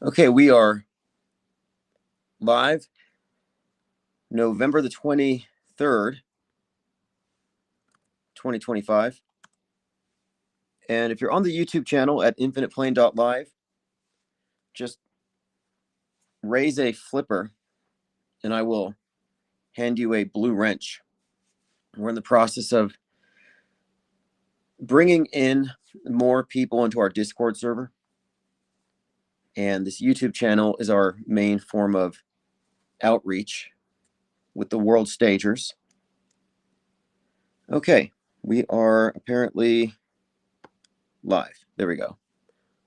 Okay, we are live November the 23rd, 2025. And if you're on the YouTube channel at infiniteplane.live, just raise a flipper and I will hand you a blue wrench. We're in the process of bringing in more people into our Discord server. And this YouTube channel is our main form of outreach with the world stagers. Okay, we are apparently live. There we go.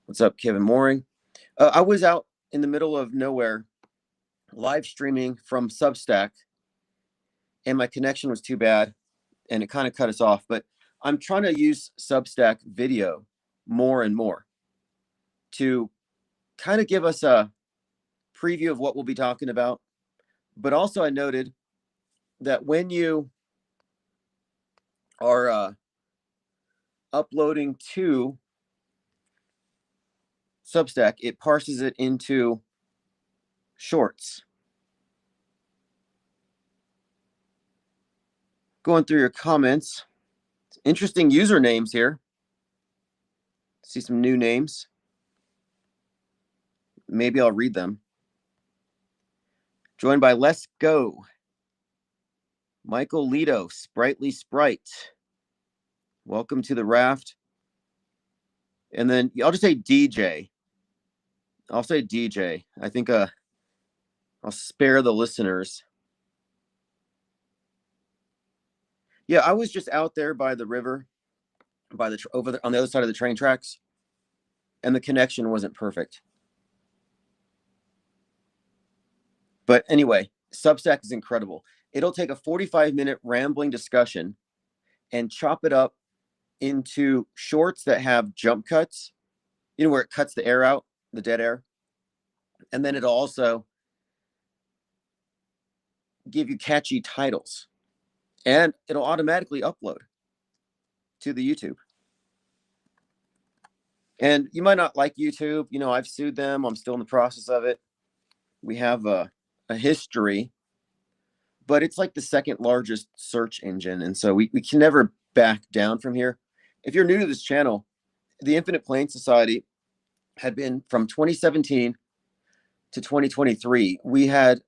What's up, Kevin Mooring? I was out in the middle of nowhere live streaming from Substack, and my connection was too bad, and it kind of cut us off. But I'm trying to use Substack video more and more to kind of give us a preview of what we'll be talking about. But also, I noted that when you are uploading to Substack, it parses it into shorts. Going through your comments, interesting usernames here. See some new names. Maybe I'll read them. Joined by Let's Go, Michael Lito, Sprightly Sprite. Welcome to the raft. And then I'll just say DJ. I'll say DJ. I think I'll spare the listeners. Yeah, I was just out there by the river, by the on the other side of the train tracks, and the connection wasn't perfect. But anyway, Substack is incredible. It'll take a 45-minute rambling discussion and chop it up into shorts that have jump cuts, you know, where it cuts the air out, the dead air. And then it'll also give you catchy titles. And it'll automatically upload to the YouTube. And you might not like YouTube. You know, I've sued them. I'm still in the process of it. We have a history, but it's like the second largest search engine. And so we can never back down from here. If you're new to this channel, the Infinite Plane Society had been from 2017 to 2023. We had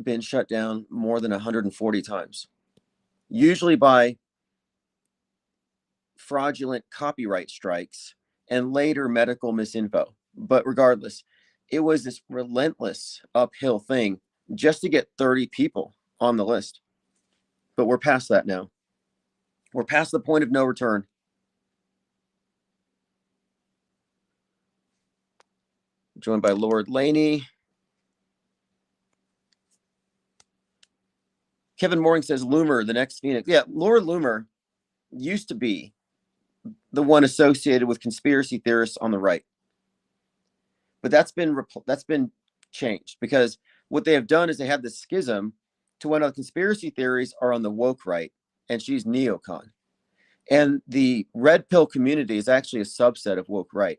been shut down more than 140 times, usually by fraudulent copyright strikes and later medical misinfo. But regardless, it was this relentless uphill thing just to get 30 people on the list. But we're past that now. We're past the point of no return. Joined by Lord Laney. Kevin Mooring says Loomer, the next Phoenix. Yeah, Lord Loomer used to be the one associated with conspiracy theorists on the right. But that's been changed because what they have done is they have this schism to when the conspiracy theories are on the woke right, and she's neocon. And the red pill community is actually a subset of woke right,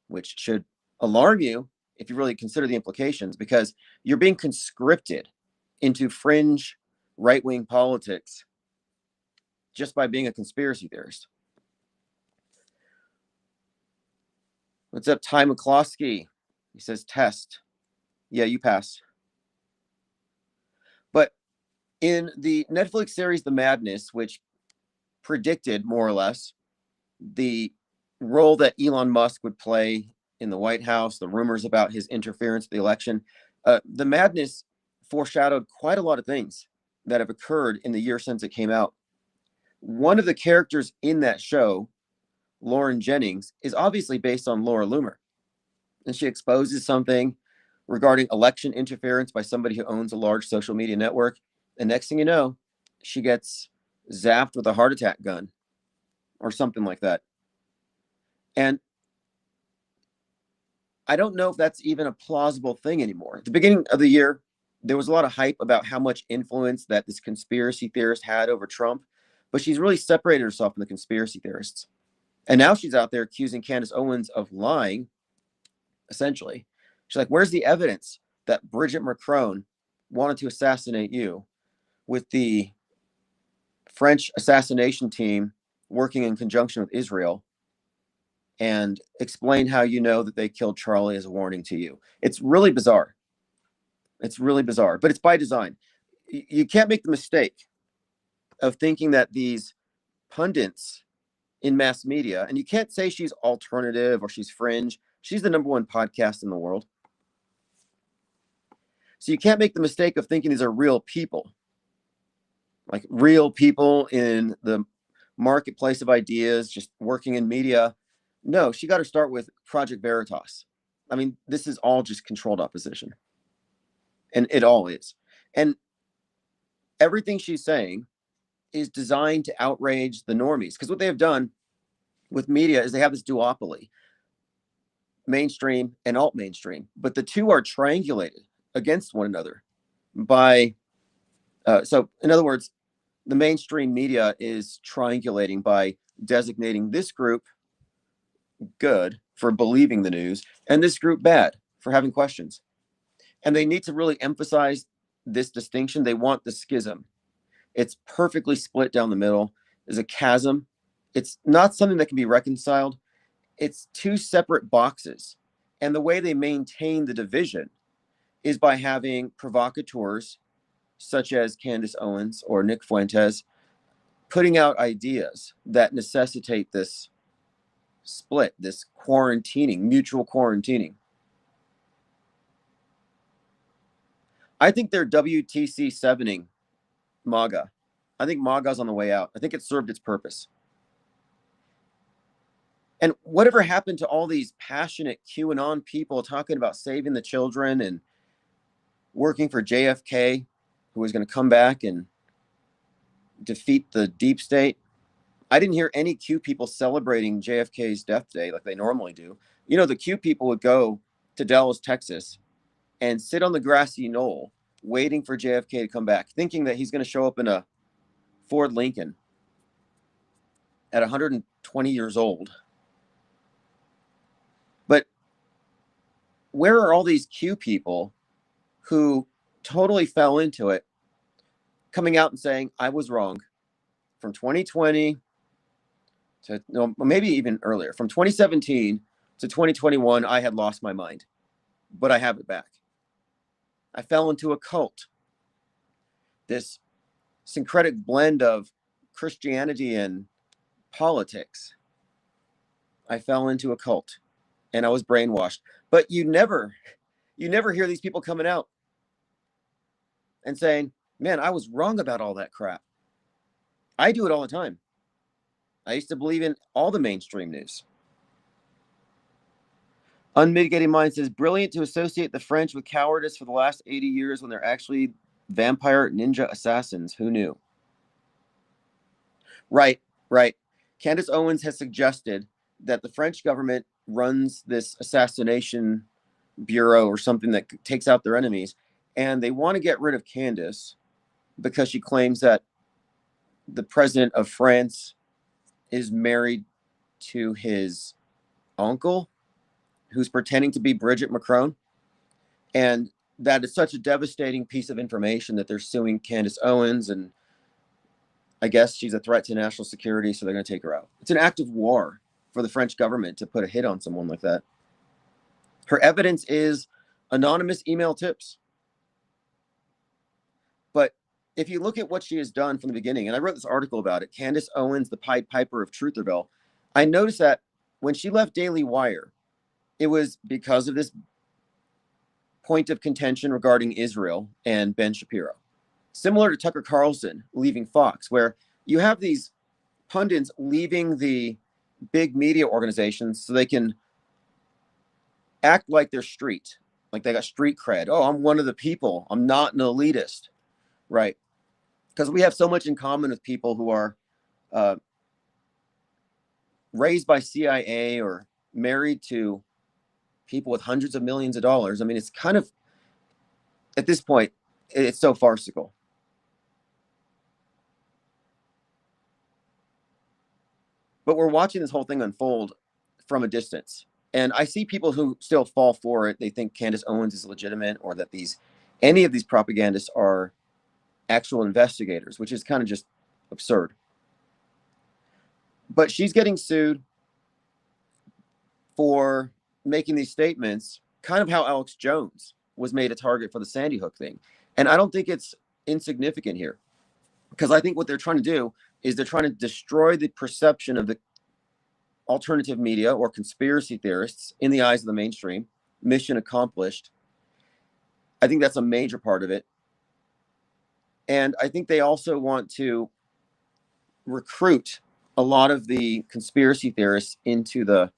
which should alarm you if you really consider the implications, because you're being conscripted into fringe right-wing politics just by being a conspiracy theorist. What's up, Ty McCloskey? He says test. Yeah, you pass. But in the Netflix series The Madness, which predicted more or less the role that Elon Musk would play in the White House, the rumors about his interference with the election, The Madness foreshadowed quite a lot of things that have occurred in the year since it came out. One of the characters in that show, Lauren Jennings, is obviously based on Laura Loomer. And she exposes something regarding election interference by somebody who owns a large social media network. And next thing you know, she gets zapped with a heart attack gun or something like that. And I don't know if that's even a plausible thing anymore. At the beginning of the year, there was a lot of hype about how much influence that this conspiracy theorist had over Trump, but she's really separated herself from the conspiracy theorists. And now she's out there accusing Candace Owens of lying, essentially. She's like, where's the evidence that Bridget Macron wanted to assassinate you with the French assassination team working in conjunction with Israel? And explain how you know that they killed Charlie as a warning to you. It's really bizarre. It's really bizarre, but it's by design. You can't make the mistake of thinking that these pundits in mass media, and you can't say she's alternative or she's fringe. She's the number one podcast in the world. So you can't make the mistake of thinking these are real people, like real people in the marketplace of ideas, just working in media. No, she got to start with Project Veritas. I mean, this is all just controlled opposition. And it all is. And everything she's saying is designed to outrage the normies. Because what they have done with media is they have this duopoly, mainstream and alt mainstream. But the two are triangulated against one another by, so in other words, the mainstream media is triangulating by designating this group good for believing the news and this group bad for having questions. And they need to really emphasize this distinction. They want the schism. It's perfectly split down the middle. There's a chasm. It's not something that can be reconciled. It's two separate boxes. And the way they maintain the division is by having provocateurs such as Candace Owens or Nick Fuentes putting out ideas that necessitate this split, this quarantining, mutual quarantining. I think they're WTC 7ing MAGA. I think MAGA's on the way out. I think it served its purpose. And whatever happened to all these passionate QAnon people talking about saving the children and working for JFK, who was going to come back and defeat the deep state? I didn't hear any Q people celebrating JFK's death day like they normally do. You know, the Q people would go to Dallas, Texas, and sit on the grassy knoll waiting for JFK to come back, thinking that he's going to show up in a Ford Lincoln at 120 years old. But where are all these Q people who totally fell into it, coming out and saying, I was wrong from 2020 to, no, maybe even earlier, from 2017 to 2021, I had lost my mind, but I have it back. I fell into a cult, this syncretic blend of Christianity and politics. I fell into a cult and I was brainwashed. But you never hear these people coming out and saying, man, I was wrong about all that crap. I do it all the time. I used to believe in all the mainstream news. Unmitigated Mind says, brilliant to associate the French with cowardice for the last 80 years when they're actually vampire ninja assassins. Who knew? Right. Candace Owens has suggested that the French government runs this assassination bureau or something that takes out their enemies, and they want to get rid of Candace because she claims that the president of France is married to his uncle, who's pretending to be Bridget Macron. And that is such a devastating piece of information that they're suing Candace Owens, and I guess she's a threat to national security, so they're going to take her out. It's an act of war for the French government to put a hit on someone like that. Her evidence is anonymous email tips. But if you look at what she has done from the beginning, and I wrote this article about it, Candace Owens, the Pied Piper of Trutherville, I noticed that when she left Daily Wire, it was because of this point of contention regarding Israel and Ben Shapiro. Similar to Tucker Carlson leaving Fox, where you have these pundits leaving the big media organizations so they can act like they're street, like they got street cred. Oh, I'm one of the people. I'm not an elitist, right? Because we have so much in common with people who are raised by CIA or married to people with hundreds of millions of dollars. I mean, it's kind of, at this point, it's so farcical. But we're watching this whole thing unfold from a distance. And I see people who still fall for it. They think Candace Owens is legitimate, or that any of these propagandists are actual investigators, which is kind of just absurd. But she's getting sued for making these statements, kind of how Alex Jones was made a target for the Sandy Hook thing. And I don't think it's insignificant here, because I think what they're trying to do is they're trying to destroy the perception of the alternative media or conspiracy theorists in the eyes of the mainstream. Mission accomplished. I think that's a major part of it. And I think they also want to recruit a lot of the conspiracy theorists into the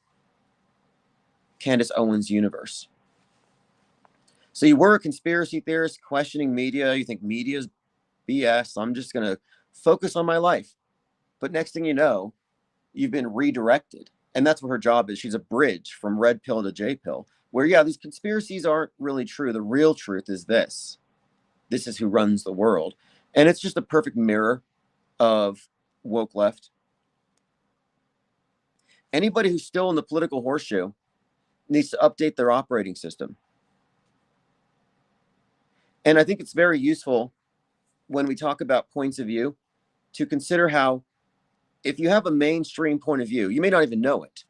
Candace Owens universe. So you were a conspiracy theorist questioning media. You think media's BS. I'm just going to focus on my life. But next thing you know, you've been redirected. And that's what her job is. She's a bridge from red pill to J pill, where, yeah, these conspiracies aren't really true. The real truth is this. This is who runs the world. And it's just a perfect mirror of woke left. Anybody who's still in the political horseshoe needs to update their operating system. And I think it's very useful when we talk about points of view to consider how, if you have a mainstream point of view, you may not even know it,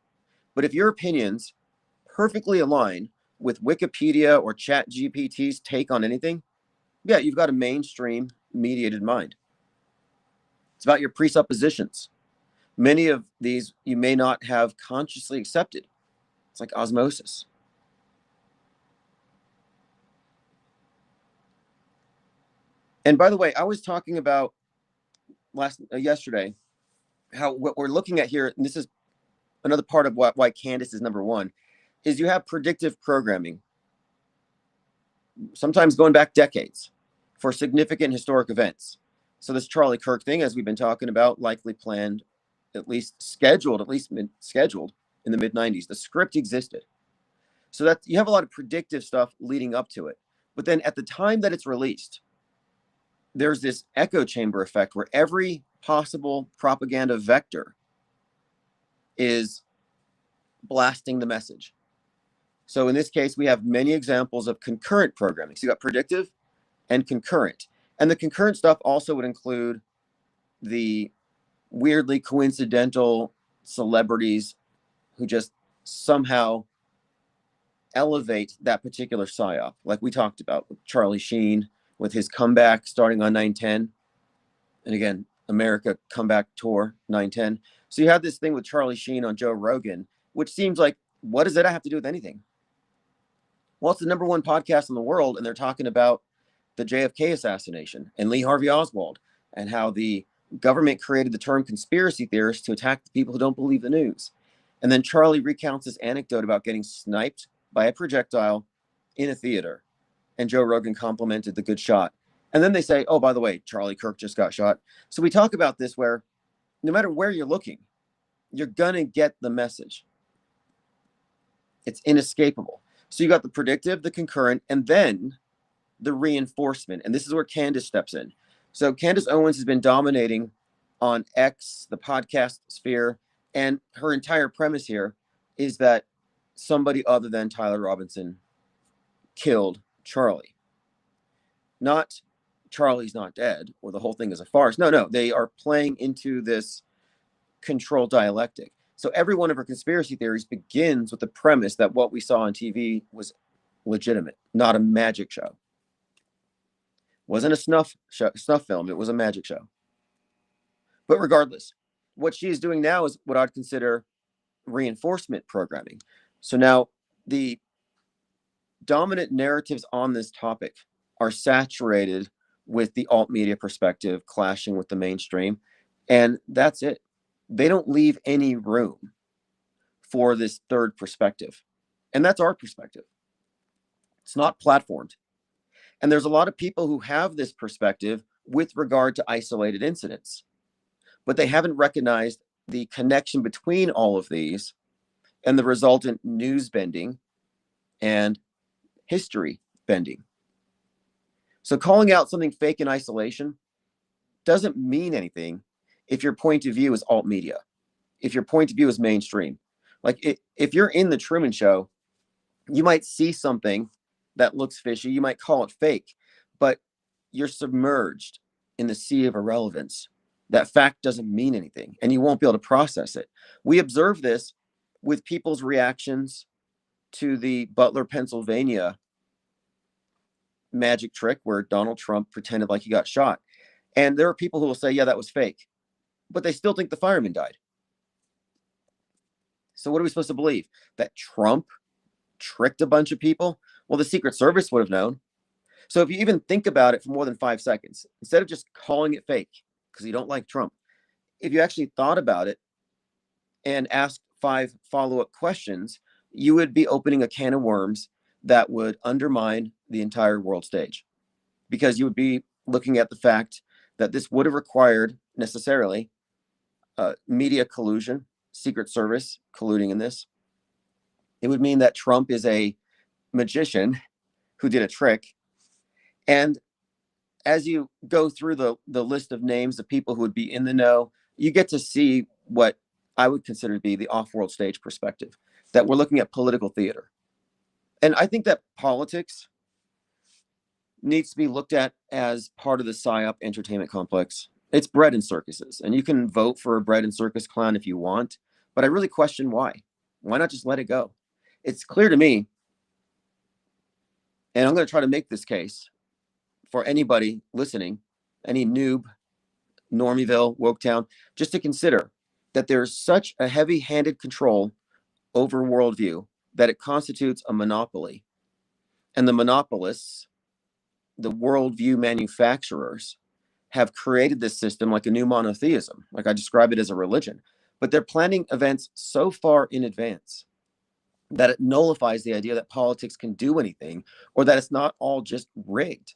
but if your opinions perfectly align with Wikipedia or ChatGPT's take on anything, yeah, you've got a mainstream mediated mind. It's about your presuppositions. Many of these you may not have consciously accepted. It's like osmosis. And by the way, I was talking about yesterday how what we're looking at here, and this is another part of why Candace is number one, is you have predictive programming, sometimes going back decades, for significant historic events. So this Charlie Kirk thing, as we've been talking about, likely planned, at least scheduled in the mid-90s. The script existed. So that you have a lot of predictive stuff leading up to it. But then at the time that it's released, there's this echo chamber effect where every possible propaganda vector is blasting the message. So in this case, we have many examples of concurrent programming. So you got predictive and concurrent. And the concurrent stuff also would include the weirdly coincidental celebrities who just somehow elevate that particular psyop. Like we talked about with Charlie Sheen, with his comeback starting on 9/10. And again, America Comeback Tour 9/10. So you have this thing with Charlie Sheen on Joe Rogan, which seems like, what does that have to do with anything? Well, it's the number one podcast in the world, and they're talking about the JFK assassination and Lee Harvey Oswald, and how the government created the term conspiracy theorist to attack the people who don't believe the news. And then Charlie recounts this anecdote about getting sniped by a projectile in a theater. And Joe Rogan complimented the good shot. And then they say, oh, by the way, Charlie Kirk just got shot. So we talk about this where no matter where you're looking, you're going to get the message. It's inescapable. So you got the predictive, the concurrent, and then the reinforcement. And this is where Candace steps in. So Candace Owens has been dominating on X, the podcast sphere, and her entire premise here is that somebody other than Tyler Robinson killed Charlie. Not Charlie's not dead, or the whole thing is a farce. No, they are playing into this control dialectic. So every one of her conspiracy theories begins with the premise that what we saw on TV was legitimate, not a magic show. Wasn't a snuff film. It was a magic show. But regardless, what she is doing now is what I'd consider reinforcement programming. So now the dominant narratives on this topic are saturated with the alt media perspective clashing with the mainstream. And that's it. They don't leave any room for this third perspective. And that's our perspective. It's not platformed. And there's a lot of people who have this perspective with regard to isolated incidents, but they haven't recognized the connection between all of these and the resultant news bending and history bending. So calling out something fake in isolation doesn't mean anything if your point of view is alt media, if your point of view is mainstream. Like if you're in the Truman Show, you might see something that looks fishy. You might call it fake, but you're submerged in the sea of irrelevance. That fact doesn't mean anything, and you won't be able to process it. We observe this with people's reactions to the Butler, Pennsylvania magic trick where Donald Trump pretended like he got shot. And there are people who will say, yeah, that was fake, but they still think the fireman died. So what are we supposed to believe? That Trump tricked a bunch of people? Well, the Secret Service would have known. So if you even think about it for more than 5 seconds, instead of just calling it fake because you don't like Trump, if you actually thought about it and asked 5 follow-up questions, you would be opening a can of worms that would undermine the entire world stage, because you would be looking at the fact that this would have required necessarily media collusion, Secret Service colluding in this. It would mean that Trump is a magician who did a trick. And as you go through the list of names of people who would be in the know, you get to see what I would consider to be the off-world stage perspective, that we're looking at political theater. And I think that politics needs to be looked at as part of the PSYOP entertainment complex. It's bread and circuses, and you can vote for a bread and circus clown if you want, but I really question why. Why not just let it go? It's clear to me, and I'm going to try to make this case for anybody listening, any noob, Normieville, Woketown, just to consider that there's such a heavy-handed control over worldview that it constitutes a monopoly. And the monopolists, the worldview manufacturers, have created this system like a new monotheism, like I describe it as a religion. But they're planning events so far in advance that it nullifies the idea that politics can do anything, or that it's not all just rigged.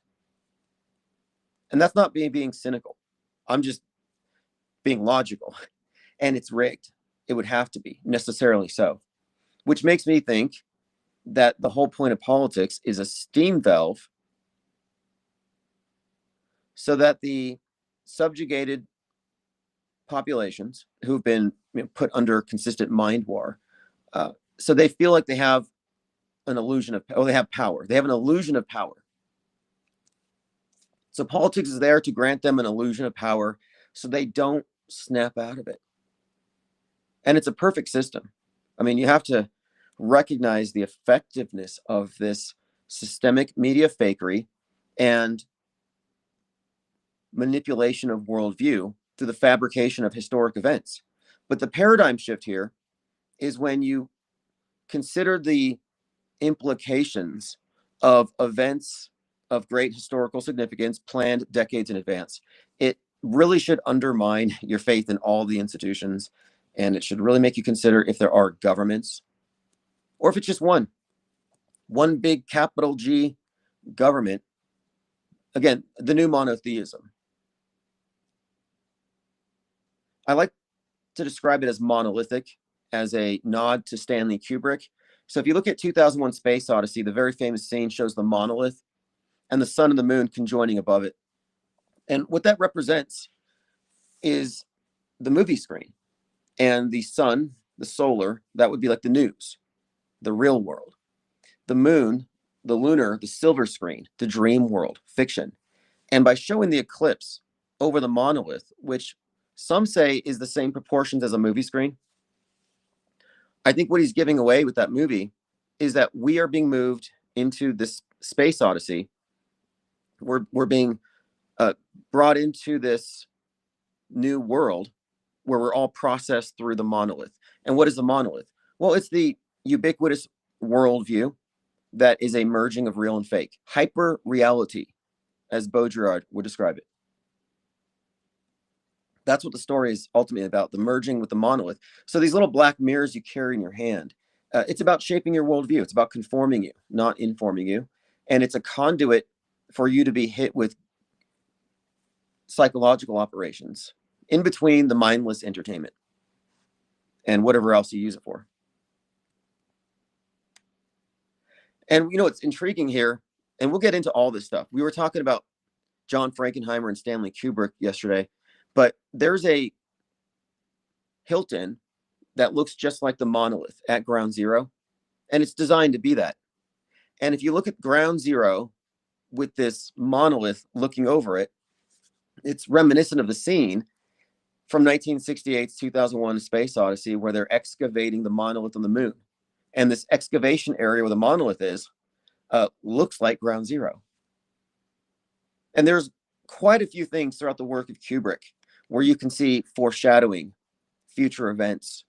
And that's not being cynical. I'm just being logical. And it's rigged. It would have to be, necessarily so. Which makes me think that the whole point of politics is a steam valve so that the subjugated populations who've been put under consistent mind war, so they feel like they have an illusion of, they have power. They have an illusion of power. So politics is there to grant them an illusion of power so they don't snap out of it. And it's a perfect system. I mean, you have to recognize the effectiveness of this systemic media fakery and manipulation of worldview through the fabrication of historic events. But the paradigm shift here is when you consider the implications of events of great historical significance planned decades in advance. It really should undermine your faith in all the institutions, and it should really make you consider if there are governments, or if it's just one big capital G government. Again, the new monotheism. I like to describe it as monolithic, as a nod to Stanley Kubrick. So if you look at 2001 Space Odyssey, the very famous scene shows the monolith and the sun and the moon conjoining above it. And what that represents is the movie screen. And the sun, the solar, that would be like the news, the real world. The moon, the lunar, the silver screen, the dream world, fiction. And by showing the eclipse over the monolith, which some say is the same proportions as a movie screen, I think what he's giving away with that movie is that we are being moved into this space odyssey. We're being brought into this new world where we're all processed through the monolith. And what is the monolith? Well, it's the ubiquitous worldview that is a merging of real and fake. Hyper reality, as Baudrillard would describe it. That's what the story is ultimately about, the merging with the monolith. So these little black mirrors you carry in your hand, it's about shaping your worldview. It's about conforming you, not informing you. And it's a conduit for you to be hit with psychological operations in between the mindless entertainment and whatever else you use it for. And you know, it's intriguing here, and we'll get into all this stuff. We were talking about John Frankenheimer and Stanley Kubrick yesterday, but there's a Hilton that looks just like the monolith at ground zero, and it's designed to be that. And if you look at ground zero with this monolith looking over it, it's reminiscent of the scene from 1968's 2001 Space Odyssey, where they're excavating the monolith on the moon. And this excavation area where the monolith is looks like ground zero. And there's quite a few things throughout the work of Kubrick where you can see foreshadowing future events.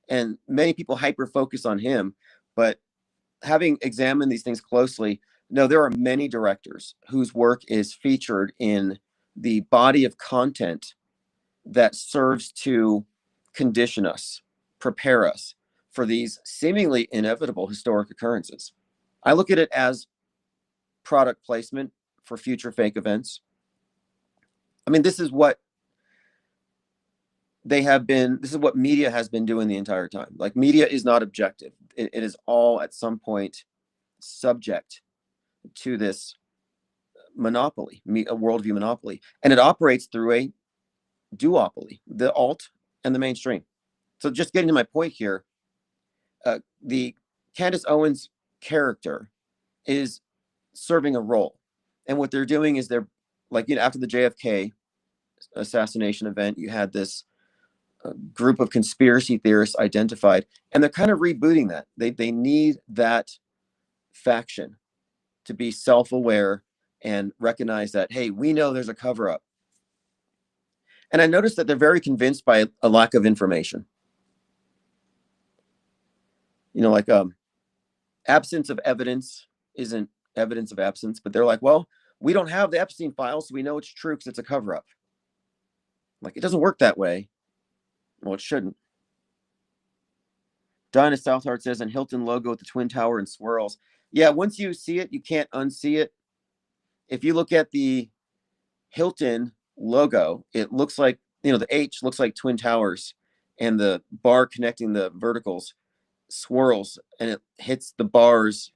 And many people hyper focus on him, but having examined these things closely, no, there are many directors whose work is featured in the body of content that serves to condition us, prepare us for these seemingly inevitable historic occurrences. I look at it as product placement for future fake events. I mean, this is what media has been doing the entire time. Like, media is not objective. It is all at some point subject to this monopoly, a worldview monopoly. And it operates through a duopoly, the alt and the mainstream. So just getting to my point here, the Candace Owens character is serving a role. And what they're doing is they're like, after the JFK assassination event, you had this group of conspiracy theorists identified, and they're kind of rebooting that. They need that faction to be self-aware and recognize that, hey, we know there's a cover-up. And I noticed that they're very convinced by a lack of information. Like absence of evidence isn't evidence of absence, but they're like, well, we don't have the Epstein files, so we know it's true because it's a cover-up. Like, it doesn't work that way. Well, it shouldn't. Dinah Southard says, and Hilton logo with the Twin Tower and swirls. Yeah, once you see it, you can't unsee it. If you look at the Hilton logo, it looks like, the H looks like Twin Towers, and the bar connecting the verticals swirls, and it hits the bars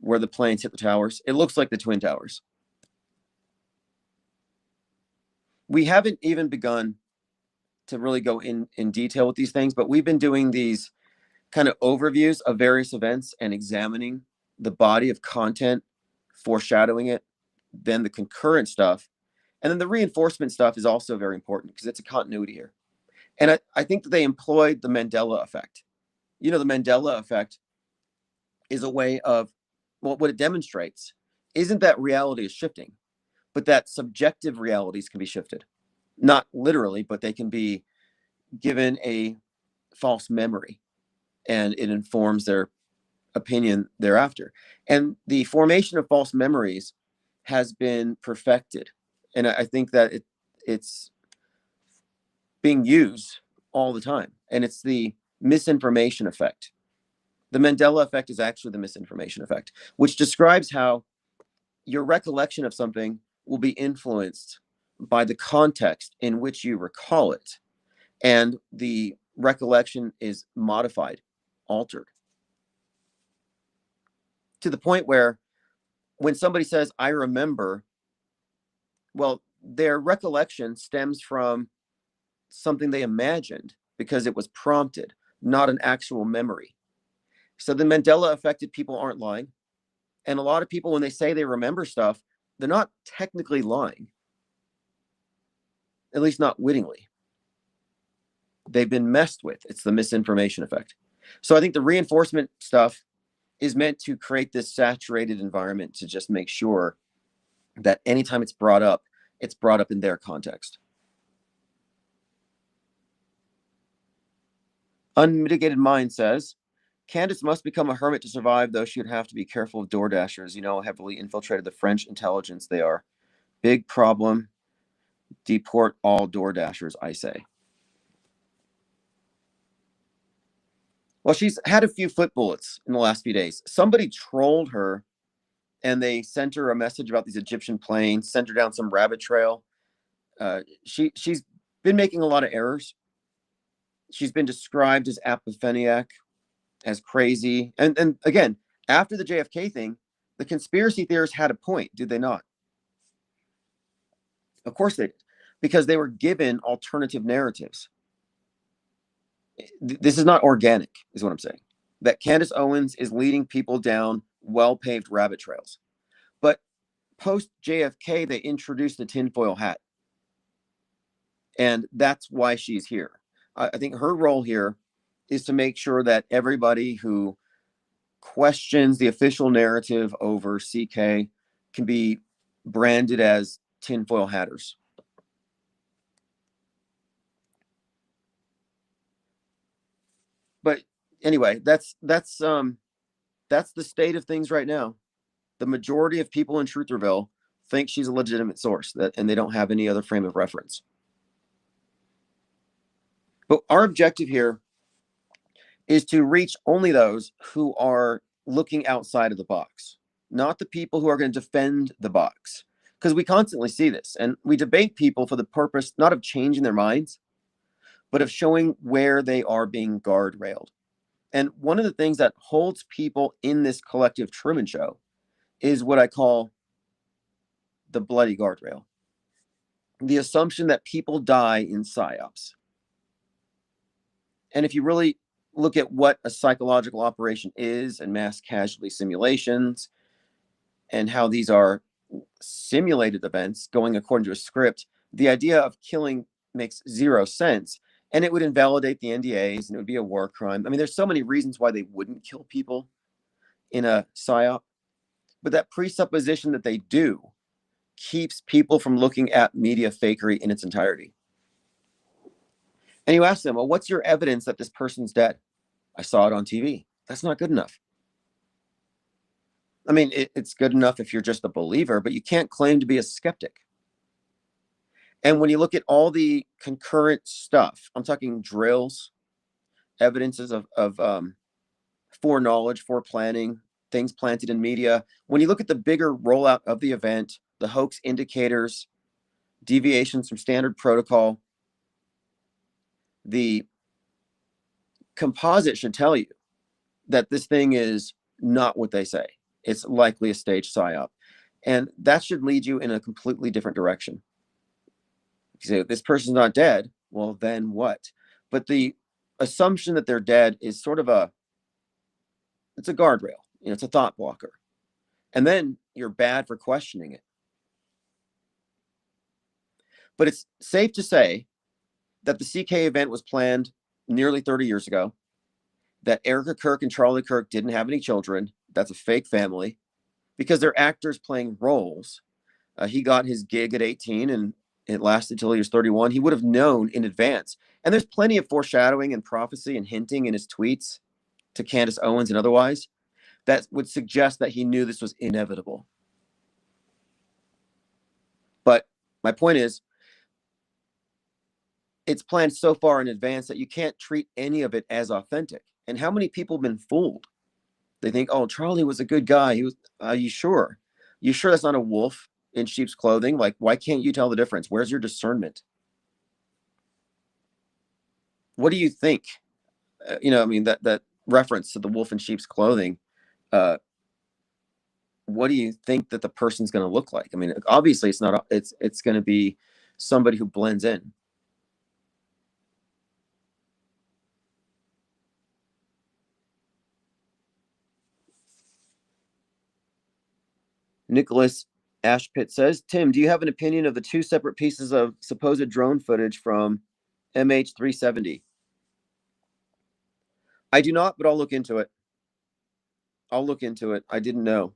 where the planes hit the towers. It looks like the Twin Towers. We haven't even begun to really go in detail with these things, but we've been doing these kind of overviews of various events and examining the body of content, foreshadowing it, then the concurrent stuff. And then the reinforcement stuff is also very important because it's a continuity here. And I think that they employed the Mandela effect. The Mandela effect is a way of, well, what it demonstrates isn't that reality is shifting, but that subjective realities can be shifted. Not literally, but they can be given a false memory, and it informs their opinion thereafter. And the formation of false memories has been perfected. And I think that it's being used all the time. And it's the misinformation effect. The Mandela effect is actually the misinformation effect, which describes how your recollection of something will be influenced by the context in which you recall it. And the recollection is modified, altered, to the point where when somebody says, I remember, well, their recollection stems from something they imagined because it was prompted, not an actual memory. So the Mandela affected people aren't lying. And a lot of people, when they say they remember stuff, they're not technically lying, at least not wittingly. They've been messed with. It's the misinformation effect. So I think the reinforcement stuff is meant to create this saturated environment to just make sure that anytime it's brought up in their context. Unmitigated Mind says, Candace must become a hermit to survive, though she would have to be careful of door dashers. How heavily infiltrated the French intelligence they are. Big problem. Deport all door dashers, I say. Well, she's had a few foot bullets in the last few days. Somebody trolled her, and they sent her a message about these Egyptian planes, sent her down some rabbit trail. She's been making a lot of errors. She's been described as apopheniac, as crazy. And again, after the JFK thing, the conspiracy theorists had a point, did they not? Of course they did, because they were given alternative narratives. This is not organic, is what I'm saying. That Candace Owens is leading people down well-paved rabbit trails. But post JFK, they introduced the tinfoil hat. And that's why she's here. I think her role here is to make sure that everybody who questions the official narrative over CK can be branded as tinfoil hatters. But anyway, that's the state of things right now. The majority of people in Trutherville think she's a legitimate source, and they don't have any other frame of reference. But our objective here is to reach only those who are looking outside of the box, not the people who are going to defend the box. Because we constantly see this, and we debate people for the purpose not of changing their minds, but of showing where they are being guardrailed. And one of the things that holds people in this collective Truman Show is what I call the bloody guardrail. The assumption that people die in psyops. And if you really look at what a psychological operation is and mass casualty simulations and how these are simulated events going according to a script, the idea of killing makes zero sense. And it would invalidate the NDAs and it would be a war crime. I mean, there's so many reasons why they wouldn't kill people in a psyop. But that presupposition that they do keeps people from looking at media fakery in its entirety. And you ask them, well, what's your evidence that this person's dead? I saw it on TV. That's not good enough. I mean, it's good enough if you're just a believer, but you can't claim to be a skeptic. And when you look at all the concurrent stuff, I'm talking drills, evidences of foreknowledge, foreplanning, things planted in media. When you look at the bigger rollout of the event, the hoax indicators, deviations from standard protocol, the composite should tell you that this thing is not what they say. It's likely a stage psyop. And that should lead you in a completely different direction. You say, this person's not dead. Well, then what? But the assumption that they're dead is sort of it's a guardrail. It's a thought blocker. And then you're bad for questioning it. But it's safe to say that the CK event was planned nearly 30 years ago, that Erica Kirk and Charlie Kirk didn't have any children. That's a fake family because they're actors playing roles. He got his gig at 18 and it lasted till he was 31. He would have known in advance. And there's plenty of foreshadowing and prophecy and hinting in his tweets to Candace Owens and otherwise that would suggest that he knew this was inevitable. But my point is, it's planned so far in advance that you can't treat any of it as authentic. And how many people have been fooled? They think, oh, Charlie was a good guy. He was. Are you sure? You sure that's not a wolf in sheep's clothing? Like, why can't you tell the difference? Where's your discernment? What do you think? I mean, that reference to the wolf in sheep's clothing. What do you think that the person's going to look like? I mean, obviously, it's not. It's going to be somebody who blends in. Nicholas Ashpit says, Tim, do you have an opinion of the two separate pieces of supposed drone footage from MH370? I do not, but I'll look into it. I didn't know,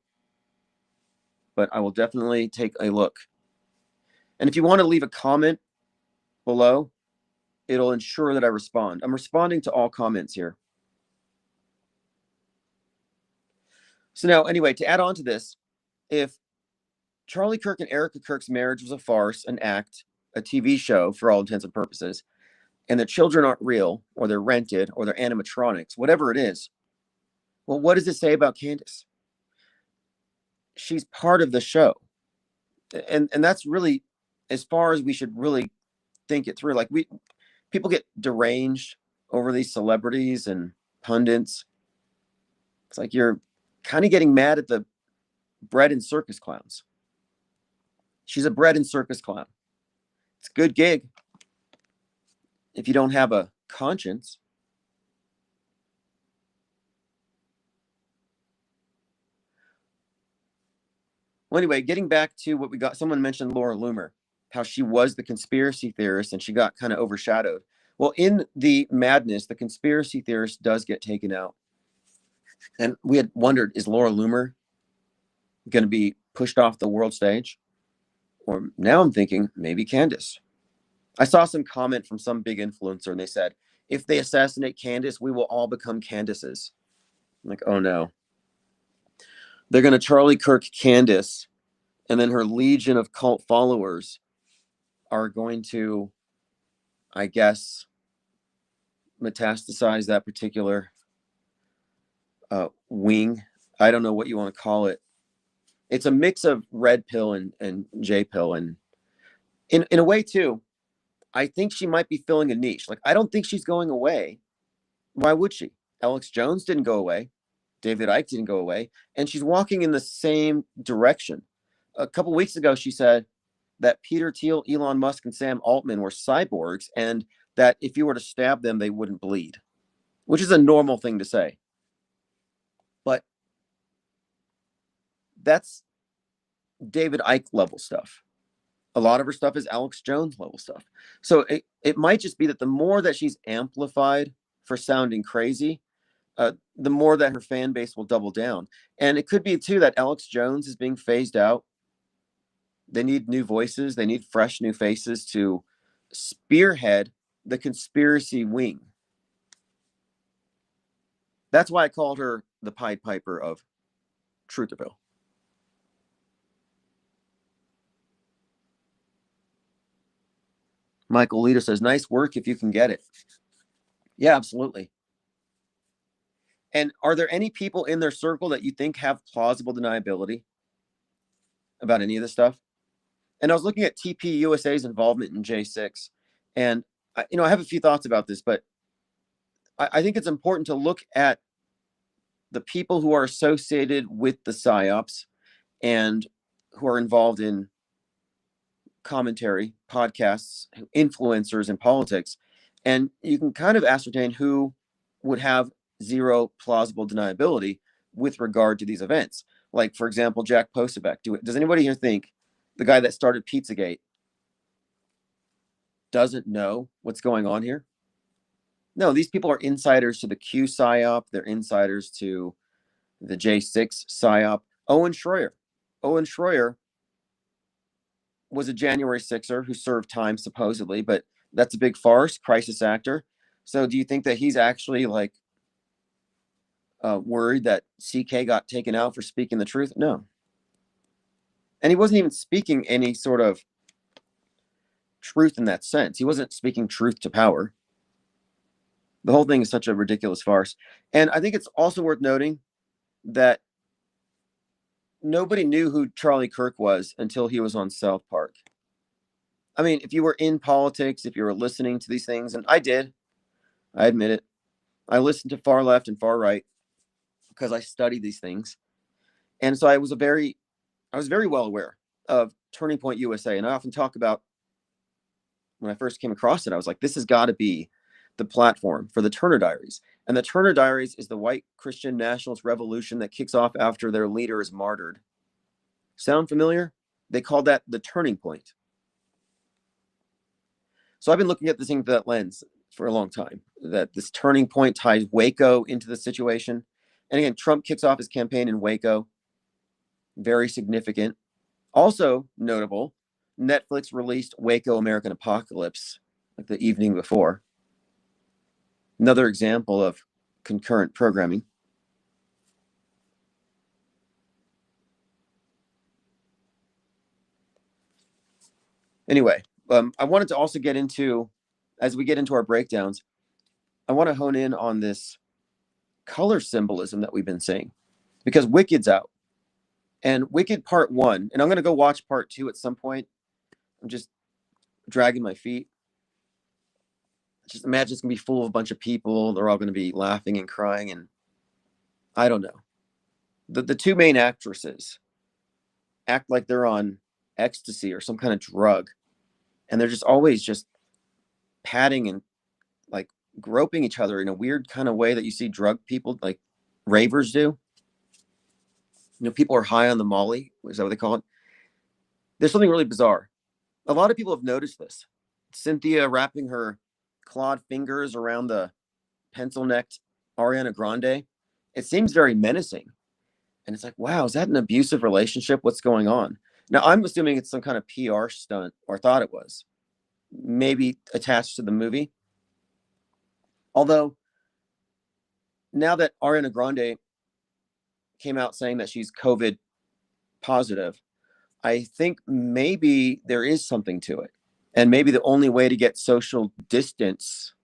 but I will definitely take a look. And if you want to leave a comment below, it'll ensure that I respond. I'm responding to all comments here. So now, anyway, to add on to this, if Charlie Kirk and Erica Kirk's marriage was a farce, an act, a TV show for all intents and purposes, and the children aren't real, or they're rented, or they're animatronics, whatever it is, well, what does it say about Candace? She's part of the show. And that's really as far as we should really think it through. Like people get deranged over these celebrities and pundits. It's like you're kind of getting mad at the bread and circus clowns. She's a bread and circus clown. It's a good gig if you don't have a conscience. Well, anyway, getting back to what we got, someone mentioned Laura Loomer, how she was the conspiracy theorist and she got kind of overshadowed. Well, in the madness, the conspiracy theorist does get taken out. And we had wondered, is Laura Loomer going to be pushed off the world stage? Or now I'm thinking maybe Candace. I saw some comment from some big influencer and they said, if they assassinate Candace, we will all become Candaces. I'm like, oh no. They're going to Charlie Kirk Candace, and then her legion of cult followers are going to, I guess, metastasize that particular wing. I don't know what you want to call it. It's a mix of red pill and J pill. And in a way, too, I think she might be filling a niche. Like, I don't think she's going away. Why would she? Alex Jones didn't go away. David Icke didn't go away. And she's walking in the same direction. A couple weeks ago, she said that Peter Thiel, Elon Musk, and Sam Altman were cyborgs, and that if you were to stab them, they wouldn't bleed, which is a normal thing to say. But that's David Icke level stuff. A lot of her stuff is Alex Jones level stuff. So it might just be that the more that she's amplified for sounding crazy, the more that her fan base will double down. And it could be, too, that Alex Jones is being phased out. They need new voices. They need fresh new faces to spearhead the conspiracy wing. That's why I called her the Pied Piper of Truthville. Michael Lita says, nice work if you can get it. Yeah, absolutely. And are there any people in their circle that you think have plausible deniability about any of this stuff? And I was looking at TP USA's involvement in J6, and I have a few thoughts about this, but I think it's important to look at the people who are associated with the PSYOPs and who are involved in commentary, podcasts, influencers in politics, and you can kind of ascertain who would have zero plausible deniability with regard to these events. Like, for example, Jack Posobiec. Does anybody here think the guy that started Pizzagate doesn't know what's going on here? No, these people are insiders to the Q PSYOP. They're insiders to the J6 PSYOP. Owen Schroyer was a January 6er who served time supposedly, but that's a big farce, crisis actor. So do you think that he's actually like worried that CK got taken out for speaking the truth? No. And he wasn't even speaking any sort of truth in that sense. He wasn't speaking truth to power. The whole thing is such a ridiculous farce. And I think it's also worth noting that nobody knew who Charlie Kirk was until he was on South Park. I mean, if you were in politics, if you were listening to these things, and I did, I admit it, I listened to far left and far right because I studied these things. And so I was very well aware of Turning Point USA. And I often talk about when I first came across it, I was like, this has got to be the platform for the Turner Diaries. And the Turner Diaries is the white Christian nationalist revolution that kicks off after their leader is martyred. Sound familiar? They called that the turning point. So I've been looking at this thing through that lens for a long time, that this turning point ties Waco into the situation. And again, Trump kicks off his campaign in Waco. Very significant. Also notable, Netflix released Waco American Apocalypse like the evening before. Another example of concurrent programming. Anyway, I wanted to also get into, as we get into our breakdowns, I want to hone in on this color symbolism that we've been seeing, because Wicked's out. And Wicked Part 1, and I'm going to go watch Part 2 at some point. I'm just dragging my feet. Just imagine it's going to be full of a bunch of people. They're all going to be laughing and crying, and I don't know. The two main actresses act like they're on ecstasy or some kind of drug, and they're just always just patting and like groping each other in a weird kind of way that you see drug people like ravers do. People are high on the Molly. Is that what they call it? There's something really bizarre. A lot of people have noticed this. Cynthia wrapping her clawed fingers around the pencil-necked Ariana Grande. It seems very menacing. And it's like, wow, is that an abusive relationship? What's going on? Now, I'm assuming it's some kind of PR stunt, or thought it was, maybe attached to the movie. Although, now that Ariana Grande came out saying that she's COVID positive, I think maybe there is something to it. And maybe the only way to get social distance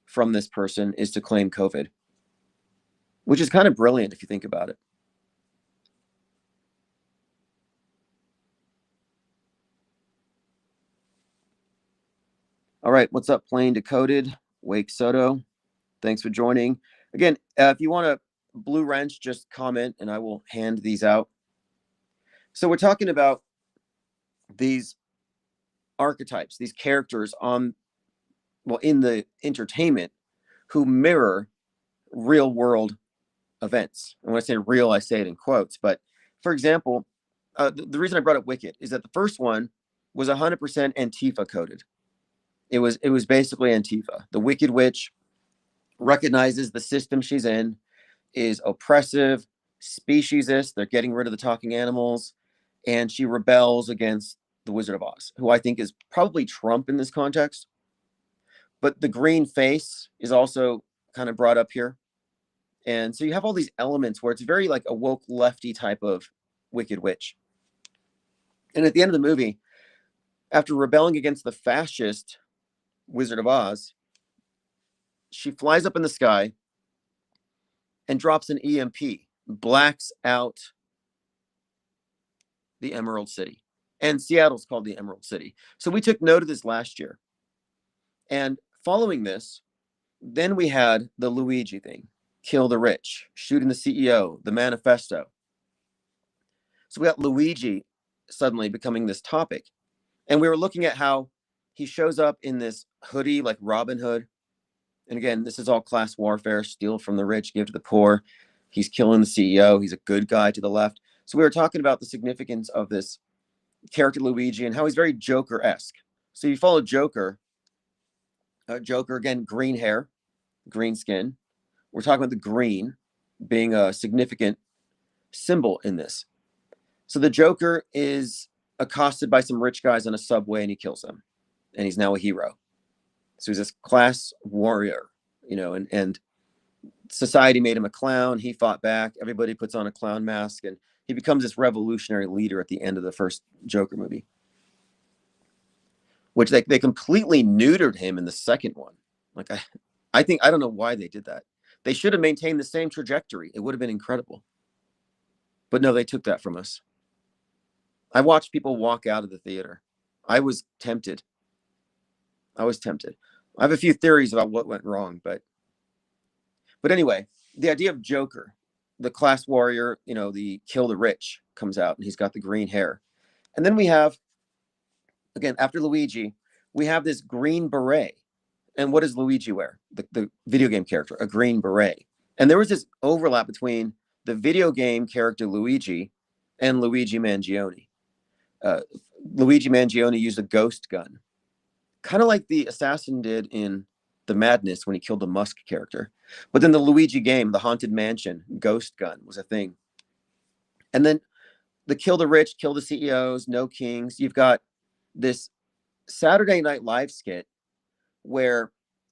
from this person is to claim COVID, which is kind of brilliant if you think about it. All right, what's up, Plain Decoded? Wake Soto, thanks for joining. Again, if you want a Blue Wrench, just comment and I will hand these out. So we're talking about these archetypes, these characters in the entertainment who mirror real world events. And when I say real, I say it in quotes. But for example, the reason I brought up Wicked is that the first one was 100% Antifa coded. It was basically Antifa. The Wicked Witch recognizes the system she's in is oppressive, speciesist. They're getting rid of the talking animals, and she rebels against the Wizard of Oz, who I think is probably Trump in this context. But the green face is also kind of brought up here. And so you have all these elements where it's very like a woke lefty type of Wicked Witch. And at the end of the movie, after rebelling against the fascist Wizard of Oz, she flies up in the sky and drops an EMP, blacks out the Emerald City. And Seattle's called the Emerald City. So we took note of this last year. And following this, then we had the Luigi thing, kill the rich, shooting the CEO, the manifesto. So we got Luigi suddenly becoming this topic. And we were looking at how he shows up in this hoodie like Robin Hood. And again, this is all class warfare, steal from the rich, give to the poor. He's killing the CEO. He's a good guy to the left. So we were talking about the significance of this character Luigi and how he's very Joker-esque. So you follow Joker. Joker, again, green hair, green skin. We're talking about the green being a significant symbol in this. So the Joker is accosted by some rich guys on a subway and he kills them. And he's now a hero. So he's this class warrior, and society made him a clown. He fought back. Everybody puts on a clown mask and he becomes this revolutionary leader at the end of the first Joker movie, which they completely neutered him in the second one. Like, I don't know why they did that. They should have maintained the same trajectory. It would have been incredible. But no, they took that from us. I watched people walk out of the theater. I was tempted. I have a few theories about what went wrong, but anyway, the idea of Joker, the class warrior, the kill the rich comes out and he's got the green hair. And then we have, again, after Luigi, we have this green beret. And what does Luigi wear? The video game character, a green beret. And there was this overlap between the video game character Luigi and Luigi Mangione. Luigi Mangione used a ghost gun, kind of like the assassin did in The Madness when he killed the Musk character. But then the Luigi game, the Haunted Mansion ghost gun was a thing. And then the kill the rich, kill the CEOs, no kings. You've got this Saturday Night Live skit where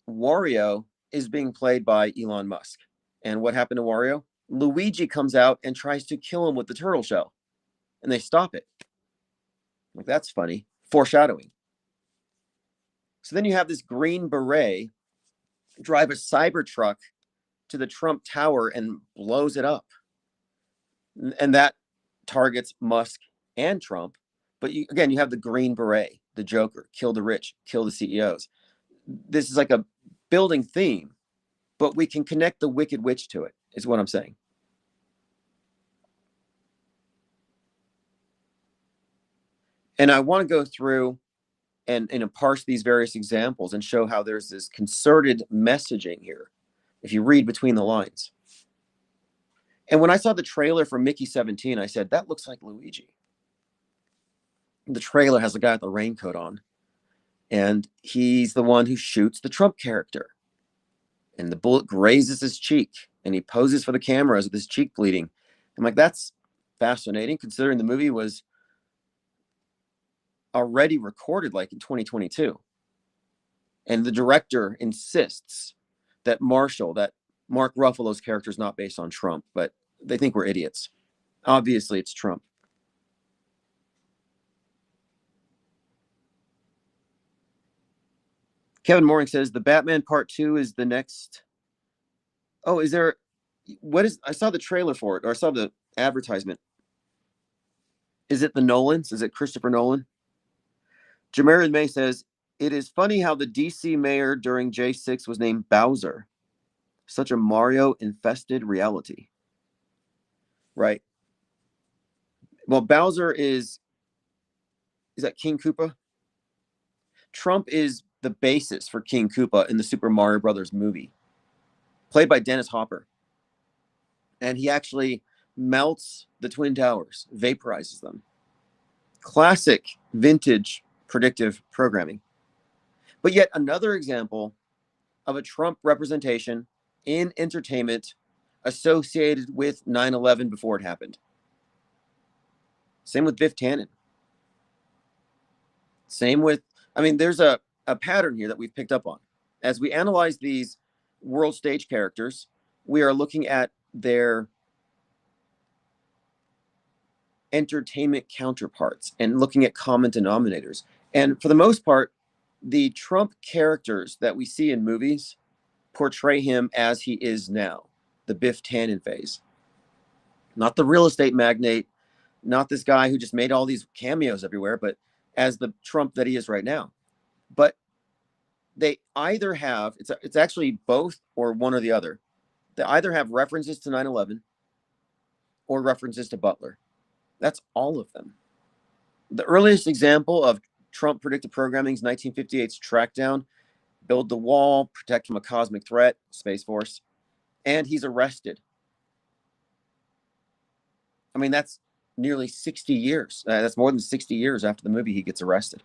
Wario is being played by Elon Musk. And what happened to Wario? Luigi comes out and tries to kill him with the turtle shell. And they stop it. Like, that's funny. Foreshadowing. So then you have this green beret drive a Cybertruck to the Trump Tower and blows it up. And that targets Musk and Trump. But you have the green beret, the Joker, kill the rich, kill the CEOs. This is like a building theme, but we can connect the Wicked Witch to it, is what I'm saying. And I want to go through and parse these various examples and show how there's this concerted messaging here, if you read between the lines. And when I saw the trailer for Mickey 17, I said, that looks like Luigi. The trailer has a guy with a raincoat on, and he's the one who shoots the Trump character. And the bullet grazes his cheek, and he poses for the cameras with his cheek bleeding. I'm like, that's fascinating, considering the movie was already recorded like in 2022. And the director insists that Mark Ruffalo's character is not based on Trump, but they think we're idiots. Obviously, it's Trump. Kevin Mooring says the Batman Part 2 is the next. Oh, is there? What is? I saw the trailer for it, or I saw the advertisement. Is it the Nolans? Is it Christopher Nolan? Jamarin May says it is funny how the DC mayor during J6 was named Bowser. Such a Mario-infested reality. Right. Well, Bowser is that King Koopa? Trump is the basis for King Koopa in the Super Mario Brothers movie, played by Dennis Hopper. And he actually melts the Twin Towers, vaporizes them. Classic vintage predictive programming. But yet another example of a Trump representation in entertainment associated with 9/11 before it happened. Same with Biff Tannen. Same with, I mean, there's a pattern here that we've picked up on. As we analyze these world stage characters, we are looking at their entertainment counterparts and looking at common denominators. And for the most part, the Trump characters that we see in movies portray him as he is now, the Biff Tannen phase. Not the real estate magnate, not this guy who just made all these cameos everywhere, but as the Trump that he is right now. But they either have, it's actually both or one or the other. They either have references to 9/11 or references to Butler. That's all of them. The earliest example of Trump predictive programming is 1958's Trackdown, build the wall, protect from a cosmic threat, Space Force, and he's arrested. I mean, that's nearly 60 years. That's more than 60 years after the movie he gets arrested.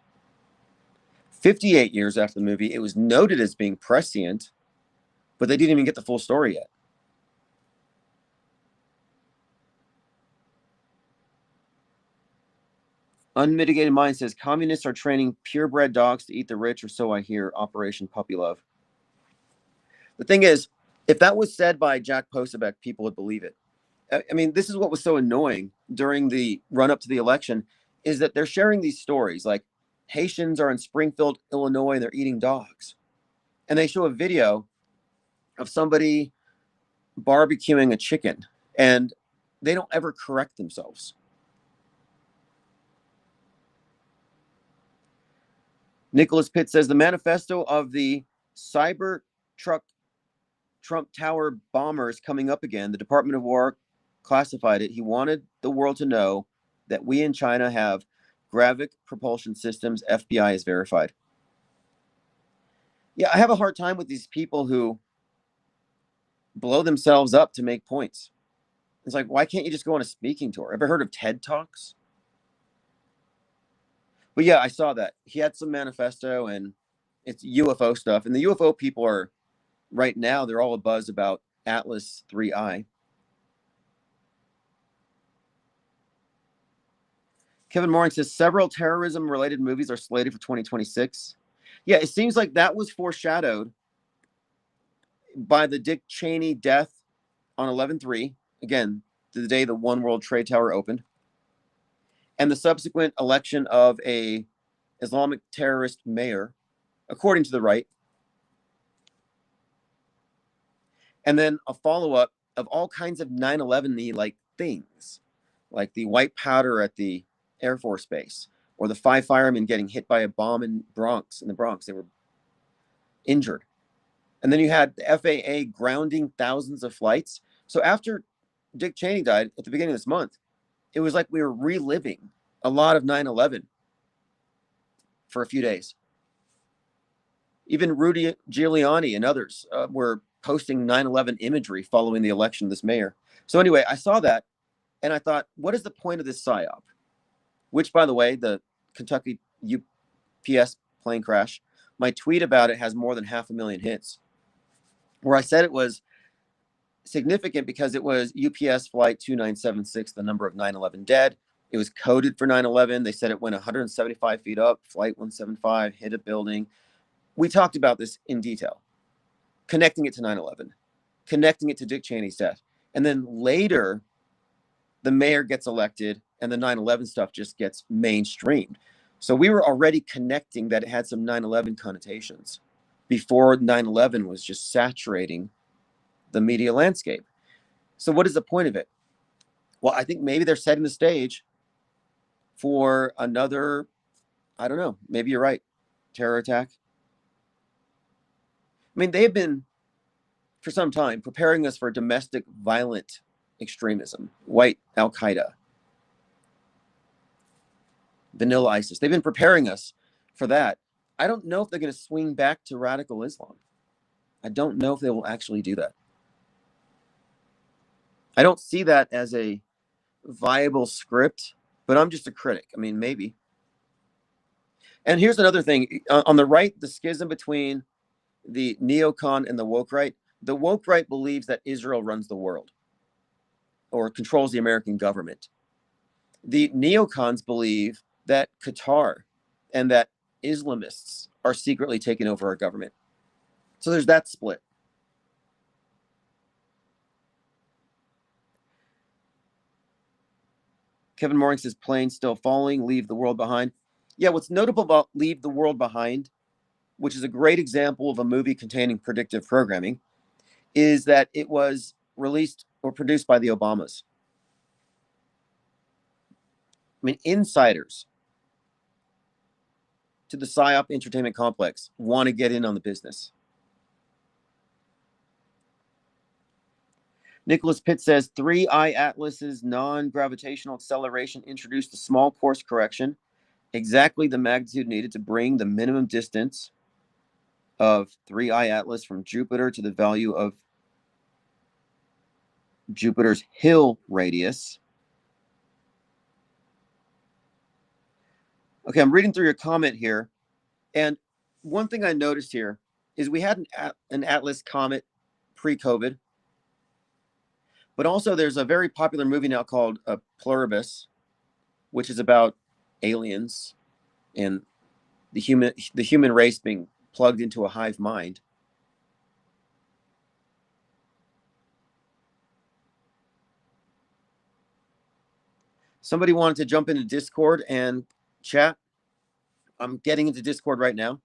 58 years after the movie, it was noted as being prescient, but they didn't even get the full story yet. Unmitigated Mind says communists are training purebred dogs to eat the rich, or so I hear. Operation Puppy Love. The thing is, if that was said by Jack Posobiec, people would believe it. I mean, this is what was so annoying during the run-up to the election, is that they're sharing these stories like Haitians are in Springfield, Illinois, and they're eating dogs. And they show a video of somebody barbecuing a chicken, and they don't ever correct themselves. Nicholas Pitt says the manifesto of the Cybertruck Trump Tower bombers coming up again. The Department of War classified it. He wanted the world to know that we in China have Gravik propulsion systems. FBI is verified. Yeah, I have a hard time with these people who blow themselves up to make points. It's like, why can't you just go on a speaking tour? Ever heard of TED Talks? But yeah, I saw that. He had some manifesto and it's UFO stuff. And the UFO people are, right now, they're all abuzz about Atlas 3I. Kevin Mooring says several terrorism-related movies are slated for 2026. Yeah, it seems like that was foreshadowed by the Dick Cheney death on 11/3. Again, the day the One World Trade Tower opened. And the subsequent election of a Islamic terrorist mayor, according to the right. And then a follow-up of all kinds of 9/11-y like things, like the white powder at the Air Force Base, or the 5 firemen getting hit by a bomb in the Bronx. They were injured. And then you had the FAA grounding thousands of flights. So after Dick Cheney died at the beginning of this month, it was like we were reliving a lot of 9/11 for a few days. Even Rudy Giuliani and others were posting 9/11 imagery following the election of this mayor. So anyway, I saw that and I thought, what is the point of this psyop? Which, by the way, the Kentucky UPS plane crash, my tweet about it has more than 500,000 hits, where I said it was significant because it was UPS flight 2976, the number of 9/11 dead. It was coded for 9/11. They said it went 175 feet up, flight 175, hit a building. We talked about this in detail, connecting it to 9/11, connecting it to Dick Cheney's death. And then later, the mayor gets elected and the 9/11 stuff just gets mainstreamed. So we were already connecting that it had some 9/11 connotations before 9/11 was just saturating the media landscape. So what is the point of it? Well, I think maybe they're setting the stage for another, I don't know, maybe you're right, terror attack. I mean, they've been, for some time, preparing us for domestic violent extremism, white Al-Qaeda, vanilla ISIS. They've been preparing us for that. I don't know if they're going to swing back to radical Islam. I don't know if they will actually do that. I don't see that as a viable script, but I'm just a critic. I mean, maybe. And here's another thing. On the right, the schism between the neocon and the woke right. The woke right believes that Israel runs the world or controls the American government. The neocons believe that Qatar and that Islamists are secretly taking over our government. So there's that split. Kevin Morgan says, plane still falling, leave the world behind. Yeah, what's notable about Leave the World Behind, which is a great example of a movie containing predictive programming, is that it was released or produced by the Obamas. I mean, insiders to the PSYOP entertainment complex want to get in on the business. Nicholas Pitt says 3I Atlas's non-gravitational acceleration introduced a small course correction, exactly the magnitude needed to bring the minimum distance of 3I Atlas from Jupiter to the value of Jupiter's Hill radius. Okay, I'm reading through your comment here. And one thing I noticed here is we had an Atlas comet pre-COVID. But also there's a very popular movie now called Pluribus, which is about aliens and the human race being plugged into a hive mind. Somebody wanted to jump into Discord and chat. I'm getting into Discord right now.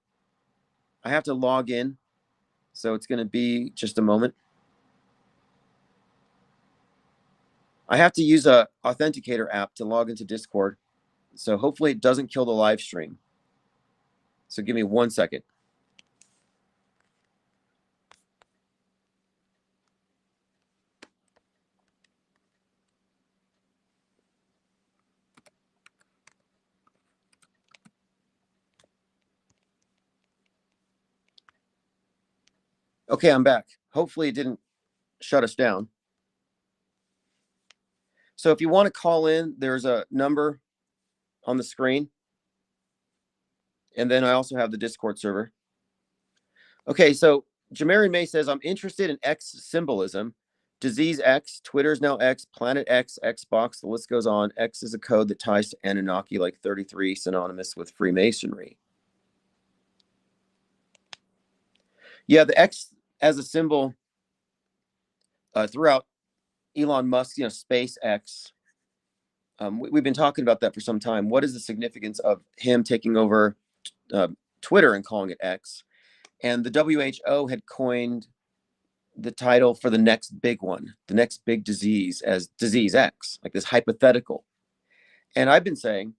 I have to log in, so it's going to be just a moment. I have to use a authenticator app to log into Discord, so hopefully it doesn't kill the live stream. So give me 1 second. Okay, I'm back. Hopefully it didn't shut us down. So if you want to call in, there's a number on the screen. And then I also have the Discord server. Okay, so Jamari May says, I'm interested in X symbolism. Disease X, Twitter's now X, Planet X, Xbox, the list goes on. X is a code that ties to Anunnaki like 33, synonymous with Freemasonry. Yeah, the X as a symbol throughout Elon Musk, SpaceX. We've been talking about that for some time. What is the significance of him taking over Twitter and calling it X? And the WHO had coined the title for the next big one, the next big disease, as disease X, like this hypothetical. And I've been saying,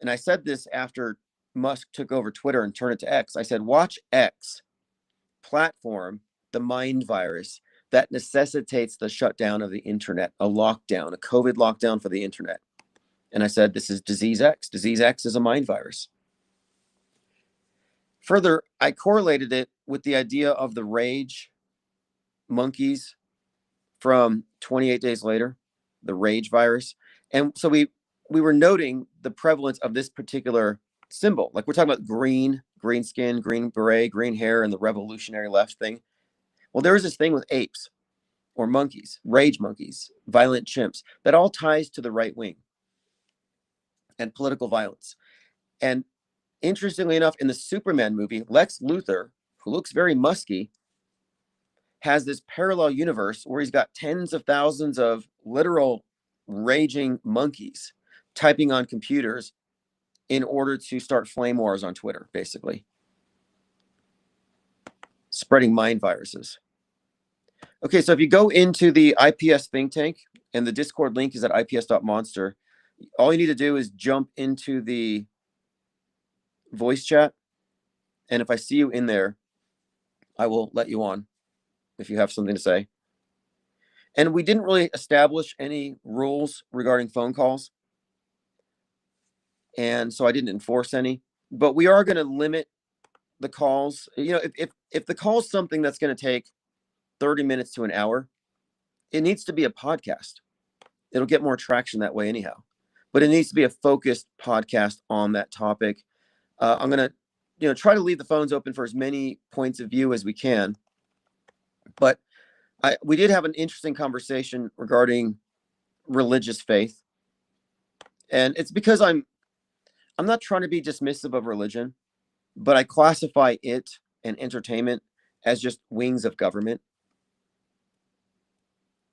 and I said this after Musk took over Twitter and turned it to X, I said, watch X platform the mind virus that necessitates the shutdown of the internet, a lockdown, a COVID lockdown for the internet. And I said, this is disease X. Disease X is a mind virus. Further, I correlated it with the idea of the rage monkeys from 28 Days Later, the rage virus. And so we were noting the prevalence of this particular symbol. Like we're talking about green skin, green beret, green hair, and the revolutionary left thing. Well, there is this thing with apes or monkeys, rage monkeys, violent chimps, that all ties to the right wing and political violence. And interestingly enough, in the Superman movie, Lex Luthor, who looks very musky, has this parallel universe where he's got tens of thousands of literal raging monkeys typing on computers in order to start flame wars on Twitter, basically. Spreading mind viruses. Okay, so if you go into the IPS think tank, and the Discord link is at ips.monster, all you need to do is jump into the voice chat. And if I see you in there, I will let you on if you have something to say. And we didn't really establish any rules regarding phone calls. And so I didn't enforce any, but we are going to limit the calls. You know, if the call is something that's going to take 30 minutes to an hour, it needs to be a podcast. It'll get more traction that way anyhow, but it needs to be a focused podcast on that topic. I'm going to, try to leave the phones open for as many points of view as we can. But we did have an interesting conversation regarding religious faith. And it's because I'm not trying to be dismissive of religion, but I classify it and entertainment as just wings of government.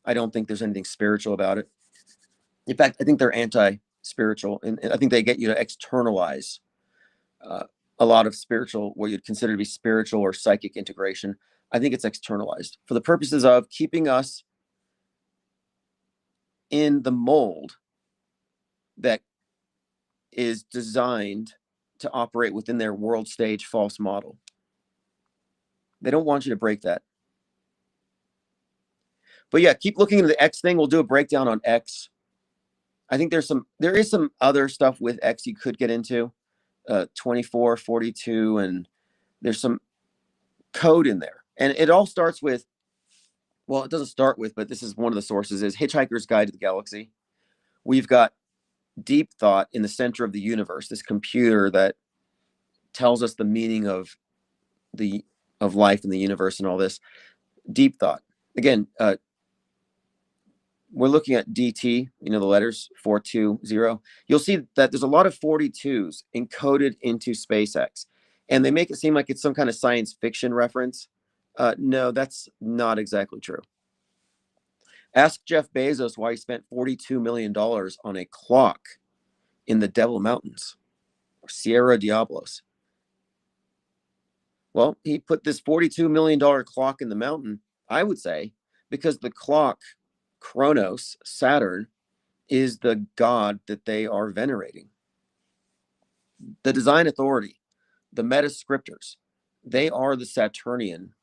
I don't think there's anything spiritual about it. In fact, I think they're anti-spiritual, and I think they get you to externalize a lot of spiritual, what you'd consider to be spiritual or psychic integration. I think it's externalized for the purposes of keeping us in the mold that is designed to operate within their world stage false model. They don't want you to break that. But yeah, keep looking into the X thing. We'll do a breakdown on X. I think there is some other stuff with X you could get into, 24, 42, and there's some code in there. And it all starts with, well, it doesn't start with, but this is one of the sources, is Hitchhiker's Guide to the Galaxy. We've got deep thought in the center of the universe, this computer that tells us the meaning of life in the universe and all this. Deep thought. Again, we're looking at DT, the letters 420. You'll see that there's a lot of 42s encoded into SpaceX, and they make it seem like it's some kind of science fiction reference. No, that's not exactly true. Ask Jeff Bezos why he spent $42 million on a clock in the Devil Mountains or Sierra Diablos. Well, he put this $42 million clock in the mountain, I would say, because the clock, Kronos, Saturn, is the god that they are venerating. The design authority, the meta scriptors, they are the Saturnian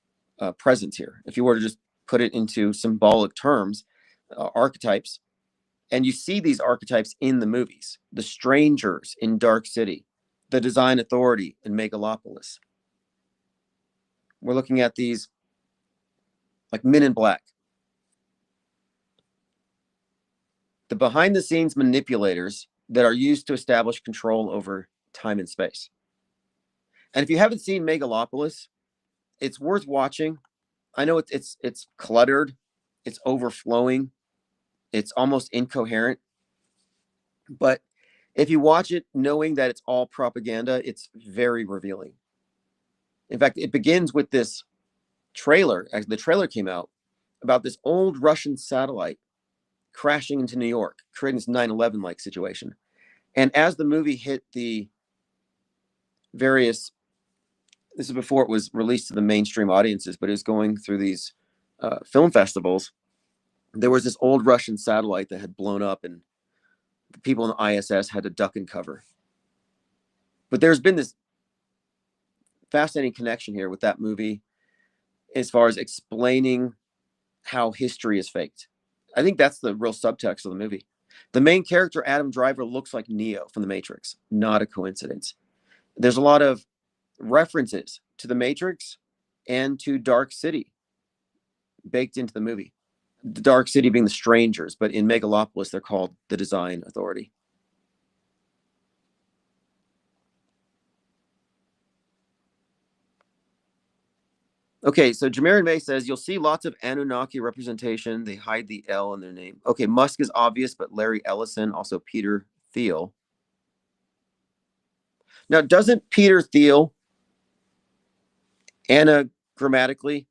presence here. If you were to just put it into symbolic terms, archetypes, and you see these archetypes in the movies. The strangers in Dark City, the design authority in Megalopolis. We're looking at these like Men in Black. The behind-the-scenes manipulators that are used to establish control over time and space. And if you haven't seen Megalopolis, it's worth watching. I know it's cluttered, it's overflowing, it's almost incoherent. But if you watch it knowing that it's all propaganda, it's very revealing. In fact, it begins with this trailer. The trailer came out about this old Russian satellite crashing into New York, creating this 9/11-like situation. And as the movie hit the various, this is before it was released to the mainstream audiences, but it was going through these film festivals, there was this old Russian satellite that had blown up, and the people in the ISS had to duck and cover. But there's been this fascinating connection here with that movie as far as explaining how history is faked. I think that's the real subtext of the movie. The main character, Adam Driver, looks like Neo from The Matrix. Not a coincidence. There's a lot of references to The Matrix and to Dark City. baked into the movie. The Dark City being the strangers, but in Megalopolis, they're called the Design Authority. Okay, so Jamarin May says you'll see lots of Anunnaki representation. They hide the L in their name. Okay, Musk is obvious, but Larry Ellison, also Peter Thiel. Now, doesn't Peter Thiel anagrammatically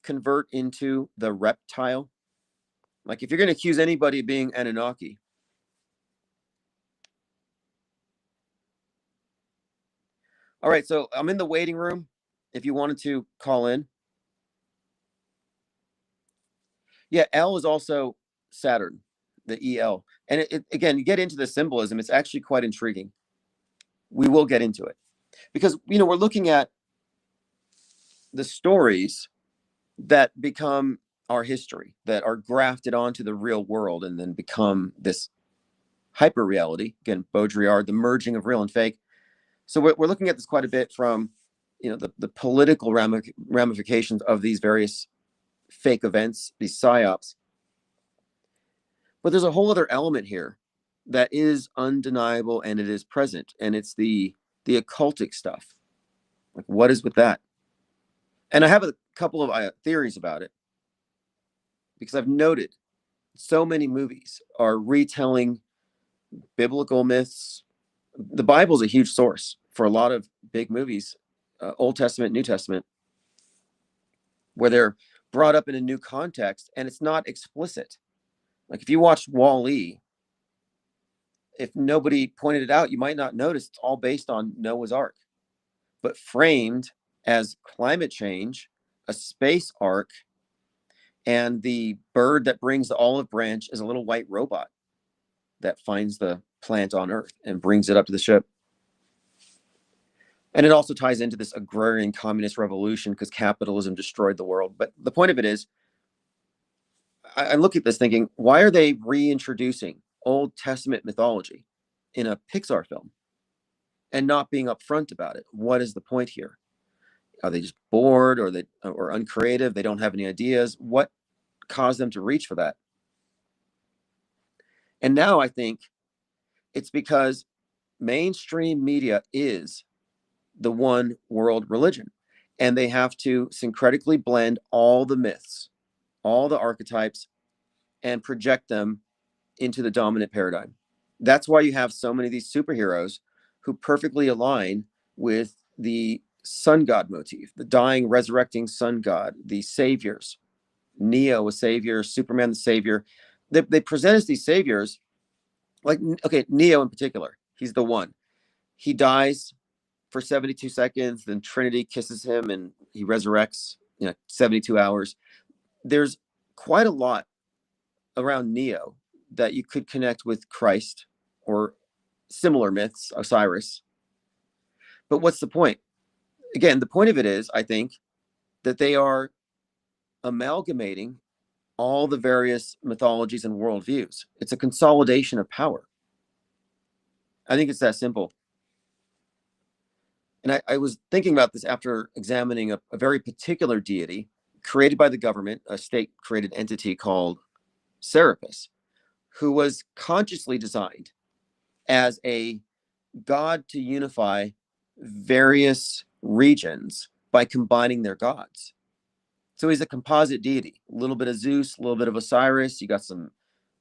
convert into the reptile? Like, if you're going to accuse anybody of being Anunnaki. All right, so I'm in the waiting room. If you wanted to call in. Yeah, L is also Saturn, the EL. And again, you get into the symbolism, it's actually quite intriguing. We will get into it because, we're looking at the stories that become our history, that are grafted onto the real world and then become this hyper reality. Again, Baudrillard, the merging of real and fake. So we're looking at this quite a bit from, the political ramifications of these various fake events, these psyops. But there's a whole other element here that is undeniable and it is present, and it's the occultic stuff. Like, what is with that? And I have a couple of theories about it because I've noted so many movies are retelling biblical myths. The Bible is a huge source for a lot of big movies, Old Testament, New Testament, where they're brought up in a new context and it's not explicit. Like, if you watched Wall-E, if nobody pointed it out, you might not notice it's all based on Noah's Ark, but framed as climate change, a space ark, and the bird that brings the olive branch is a little white robot that finds the plant on Earth and brings it up to the ship. And it also ties into this agrarian communist revolution because capitalism destroyed the world. But the point of it is, I look at this thinking, why are they reintroducing Old Testament mythology in a Pixar film and not being upfront about it? What is the point here? Are they just bored, or uncreative? They don't have any ideas. What caused them to reach for that? And now I think it's because mainstream media is the one world religion, and they have to syncretically blend all the myths, all the archetypes, and project them into the dominant paradigm. That's why you have so many of these superheroes who perfectly align with the sun god motif, the dying, resurrecting sun god, the saviors. Neo, a savior, Superman, the savior. They present us these saviors, like, okay, Neo in particular, he's the one. He dies for 72 seconds, then Trinity kisses him and he resurrects, 72 hours. There's quite a lot around Neo that you could connect with Christ or similar myths, Osiris. But what's the point? Again, the point of it is, I think, that they are amalgamating all the various mythologies and worldviews. It's a consolidation of power. I think it's that simple. And I was thinking about this after examining a very particular deity created by the government, a state-created entity called Serapis, who was consciously designed as a god to unify various regions by combining their gods. So he's a composite deity, a little bit of Zeus, a little bit of Osiris. You got some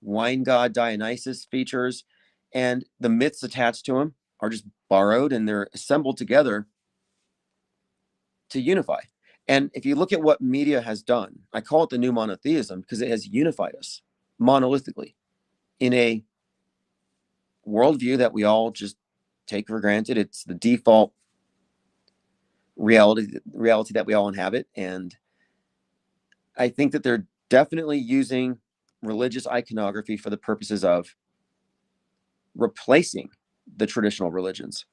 wine god Dionysus features, and the myths attached to him are just borrowed and they're assembled together to unify. And if you look at what media has done, I call it the new monotheism because it has unified us monolithically in a worldview that we all just take for granted. It's the default reality that we all inhabit. And I think that they're definitely using religious iconography for the purposes of replacing the traditional religions.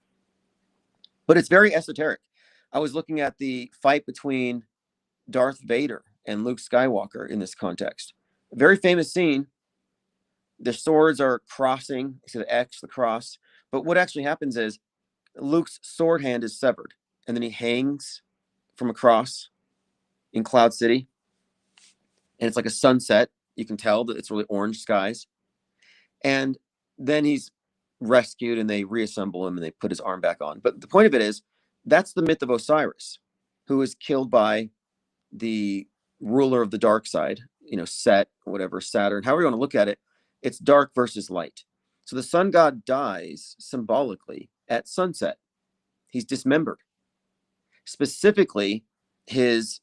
But it's very esoteric. I was looking at the fight between Darth Vader and Luke Skywalker in this context. A very famous scene. Their swords are crossing, you see the X, the cross. But what actually happens is Luke's sword hand is severed, and then he hangs from a cross in Cloud City. and it's like a sunset. You can tell that it's really orange skies. And then he's rescued and they reassemble him and they put his arm back on. But the point of it is, that's the myth of Osiris, who was killed by the ruler of the dark side, Set, whatever, Saturn, however you want to look at it. It's dark versus light. So the sun god dies symbolically at sunset. He's dismembered. Specifically, his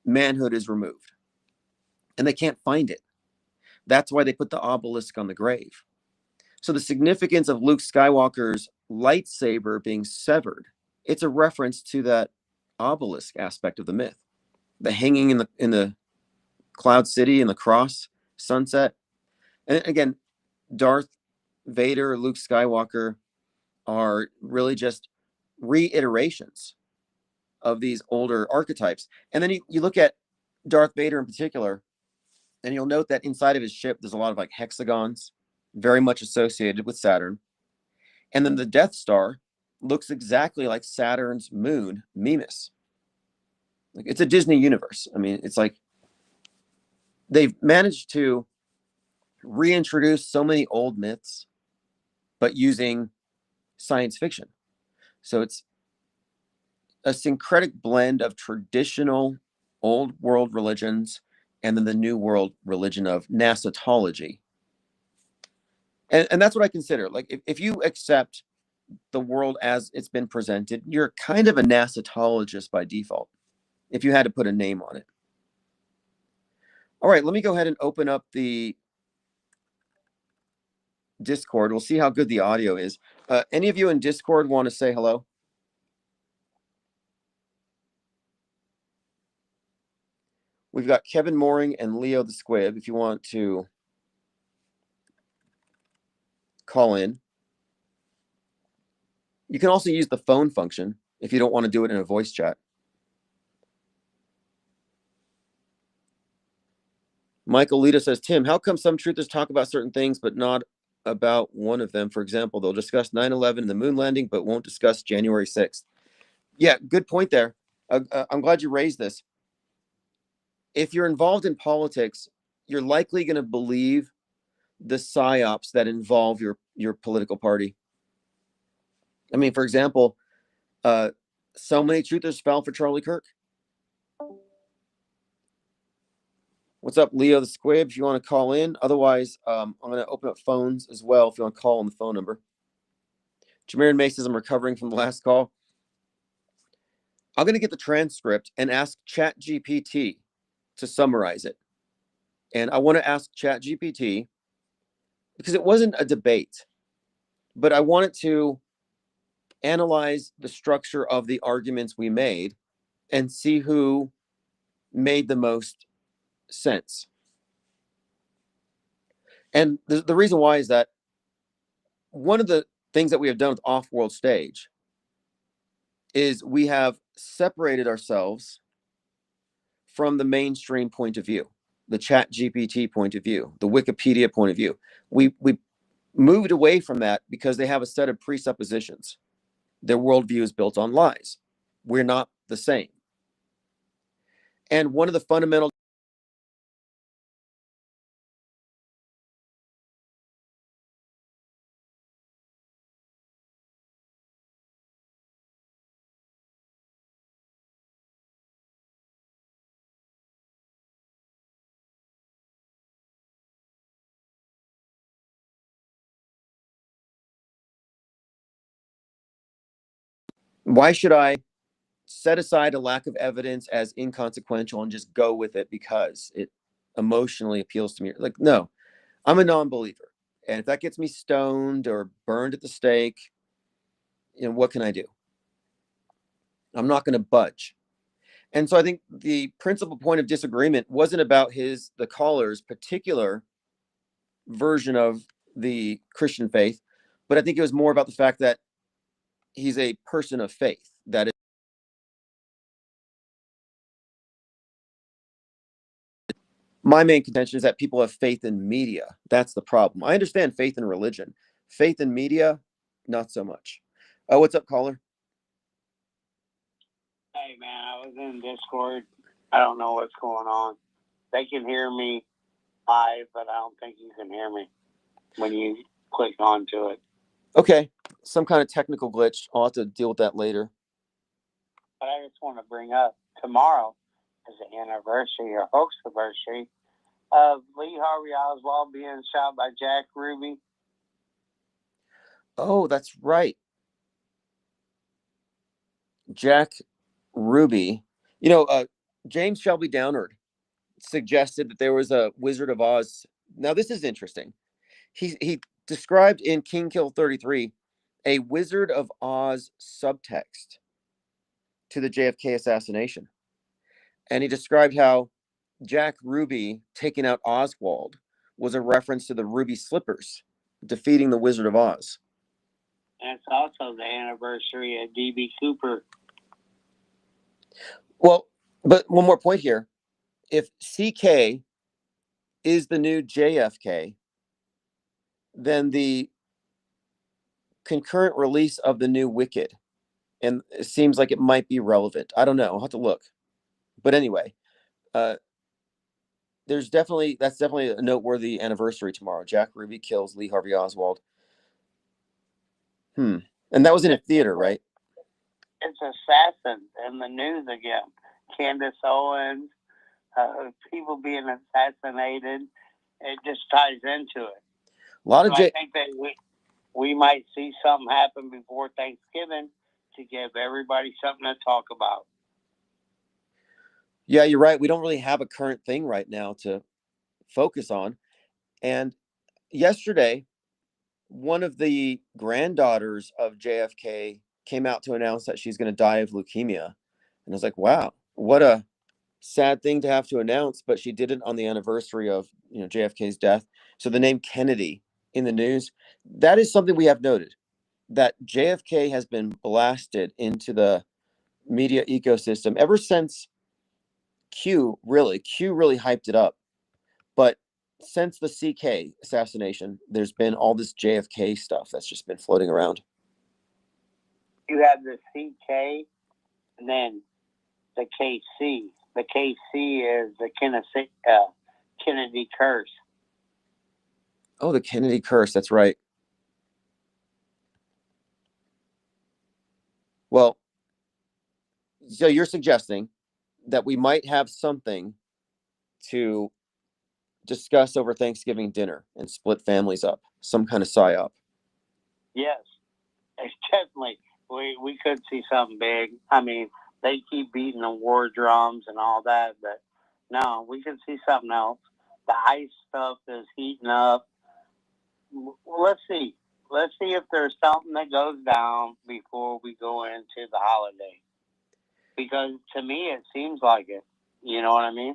manhood is removed. And they can't find it. That's why they put the obelisk on the grave. So the significance of Luke Skywalker's lightsaber being severed, it's a reference to that obelisk aspect of the myth. The hanging in the Cloud City and the cross, sunset. And again, Darth Vader, Luke Skywalker are really just reiterations of these older archetypes. And then you look at Darth Vader in particular, and you'll note that inside of his ship, there's a lot of like hexagons, very much associated with Saturn. And then the Death Star looks exactly like Saturn's moon, Mimas. Like, it's a Disney universe. I mean, it's like they've managed to reintroduce so many old myths, but using science fiction. So it's a syncretic blend of traditional old world religions and then the new world religion of Nasatology. And that's what I consider. Like, if you accept the world as it's been presented, you're kind of a Nasatologist by default, if you had to put a name on it. All right, let me go ahead and open up the Discord. We'll see how good the audio is. Any of you in Discord want to say hello? We've got Kevin Mooring and Leo the Squib, if you want to call in. You can also use the phone function if you don't want to do it in a voice chat. Michael Lita says, Tim, how come some truthers talk about certain things but not about one of them? For example, they'll discuss 9/11 and the moon landing, but won't discuss January 6th. Yeah, good point there. I'm glad you raised this. If you're involved in politics, you're likely going to believe the psyops that involve your political party. I mean, for example, so many truthers fell for Charlie Kirk. What's up, Leo the Squib? If you want to call in. Otherwise, I'm going to open up phones as well if you want to call on the phone number. Jameer May says, I'm recovering from the last call. I'm going to get the transcript and ask ChatGPT to summarize it. And I want to ask ChatGPT, because it wasn't a debate, but I wanted to analyze the structure of the arguments we made and see who made the most sense. And the reason why is that one of the things that we have done with Off-World Stage is we have separated ourselves from the mainstream point of view, the ChatGPT point of view, the Wikipedia point of view. We moved away from that because they have a set of presuppositions. Their worldview is built on lies. We're not the same. And one of the fundamental why should I set aside a lack of evidence as inconsequential and just go with it because it emotionally appeals to me? Like, no, I'm a non-believer. And if that gets me stoned or burned at the stake, what can I do? I'm not going to budge. And so I think the principal point of disagreement wasn't about the caller's particular version of the Christian faith, but I think it was more about the fact that he's a person of faith. That is, my main contention is that people have faith in media. That's the problem. I understand faith in religion. Faith in media, not so much. What's up, caller? Hey, man, I was in Discord I don't know what's going on. They can hear me live, but I don't think you can hear me when you click onto it. Okay, some kind of technical glitch. I'll have to deal with that later. But I just want to bring up tomorrow is the anniversary or hoax anniversary of Lee Harvey Oswald being shot by Jack Ruby. Oh, that's right. Jack Ruby. James Shelby Downard suggested that there was a Wizard of Oz. Now, this is interesting. He described in King Kill 33 a Wizard of Oz subtext to the JFK assassination. And he described how Jack Ruby taking out Oswald was a reference to the Ruby Slippers defeating the Wizard of Oz. And it's also the anniversary of D.B. Cooper. Well, but one more point here. If CK is the new JFK, then the concurrent release of the new Wicked, and it seems like it might be relevant. I don't know. I'll have to look. But anyway, that's definitely a noteworthy anniversary tomorrow. Jack Ruby kills Lee Harvey Oswald. And that was in a theater, right? It's Assassins in the news again. Candace Owens, people being assassinated. It just ties into it. I think that we might see something happen before Thanksgiving to give everybody something to talk about. Yeah, you're right. We don't really have a current thing right now to focus on. And yesterday, one of the granddaughters of JFK came out to announce that she's going to die of leukemia. And I was like, wow, what a sad thing to have to announce. But she did it on the anniversary of JFK's death. So the name Kennedy in the news, that is something we have noted, that JFK has been blasted into the media ecosystem ever since Q really hyped it up. But since the CK assassination, there's been all this JFK stuff that's just been floating around. You have the CK and then the KC. The KC is the Kennedy curse. Oh, the Kennedy curse. That's right. Well, so you're suggesting that we might have something to discuss over Thanksgiving dinner and split families up, some kind of psyop. Yes, it's definitely. We could see something big. I mean, they keep beating the war drums and all that, but no, we could see something else. The ice stuff is heating up. Let's see. Let's see if there's something that goes down before we go into the holiday. Because to me, it seems like it. You know what I mean?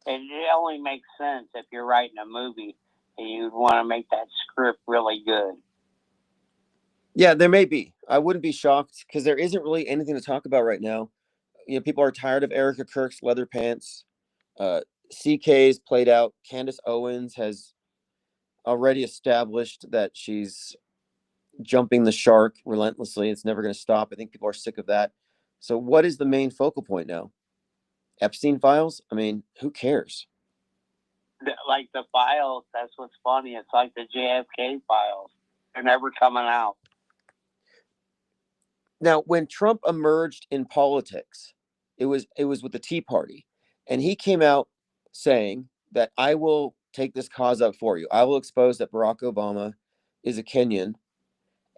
It only makes sense if you're writing a movie and you'd want to make that script really good. Yeah, there may be. I wouldn't be shocked because there isn't really anything to talk about right now. People are tired of Erica Kirk's leather pants. CK's played out. Candace Owens has already established that she's jumping the shark relentlessly. It's never going to stop. I think people are sick of that. So what is the main focal point now? Epstein files? I mean, who cares? Like the files, that's what's funny. It's like the JFK files. They're never coming out. Now, when Trump emerged in politics, it was with the Tea Party, and he came out saying that I will take this cause up for you. I will expose that Barack Obama is a Kenyan,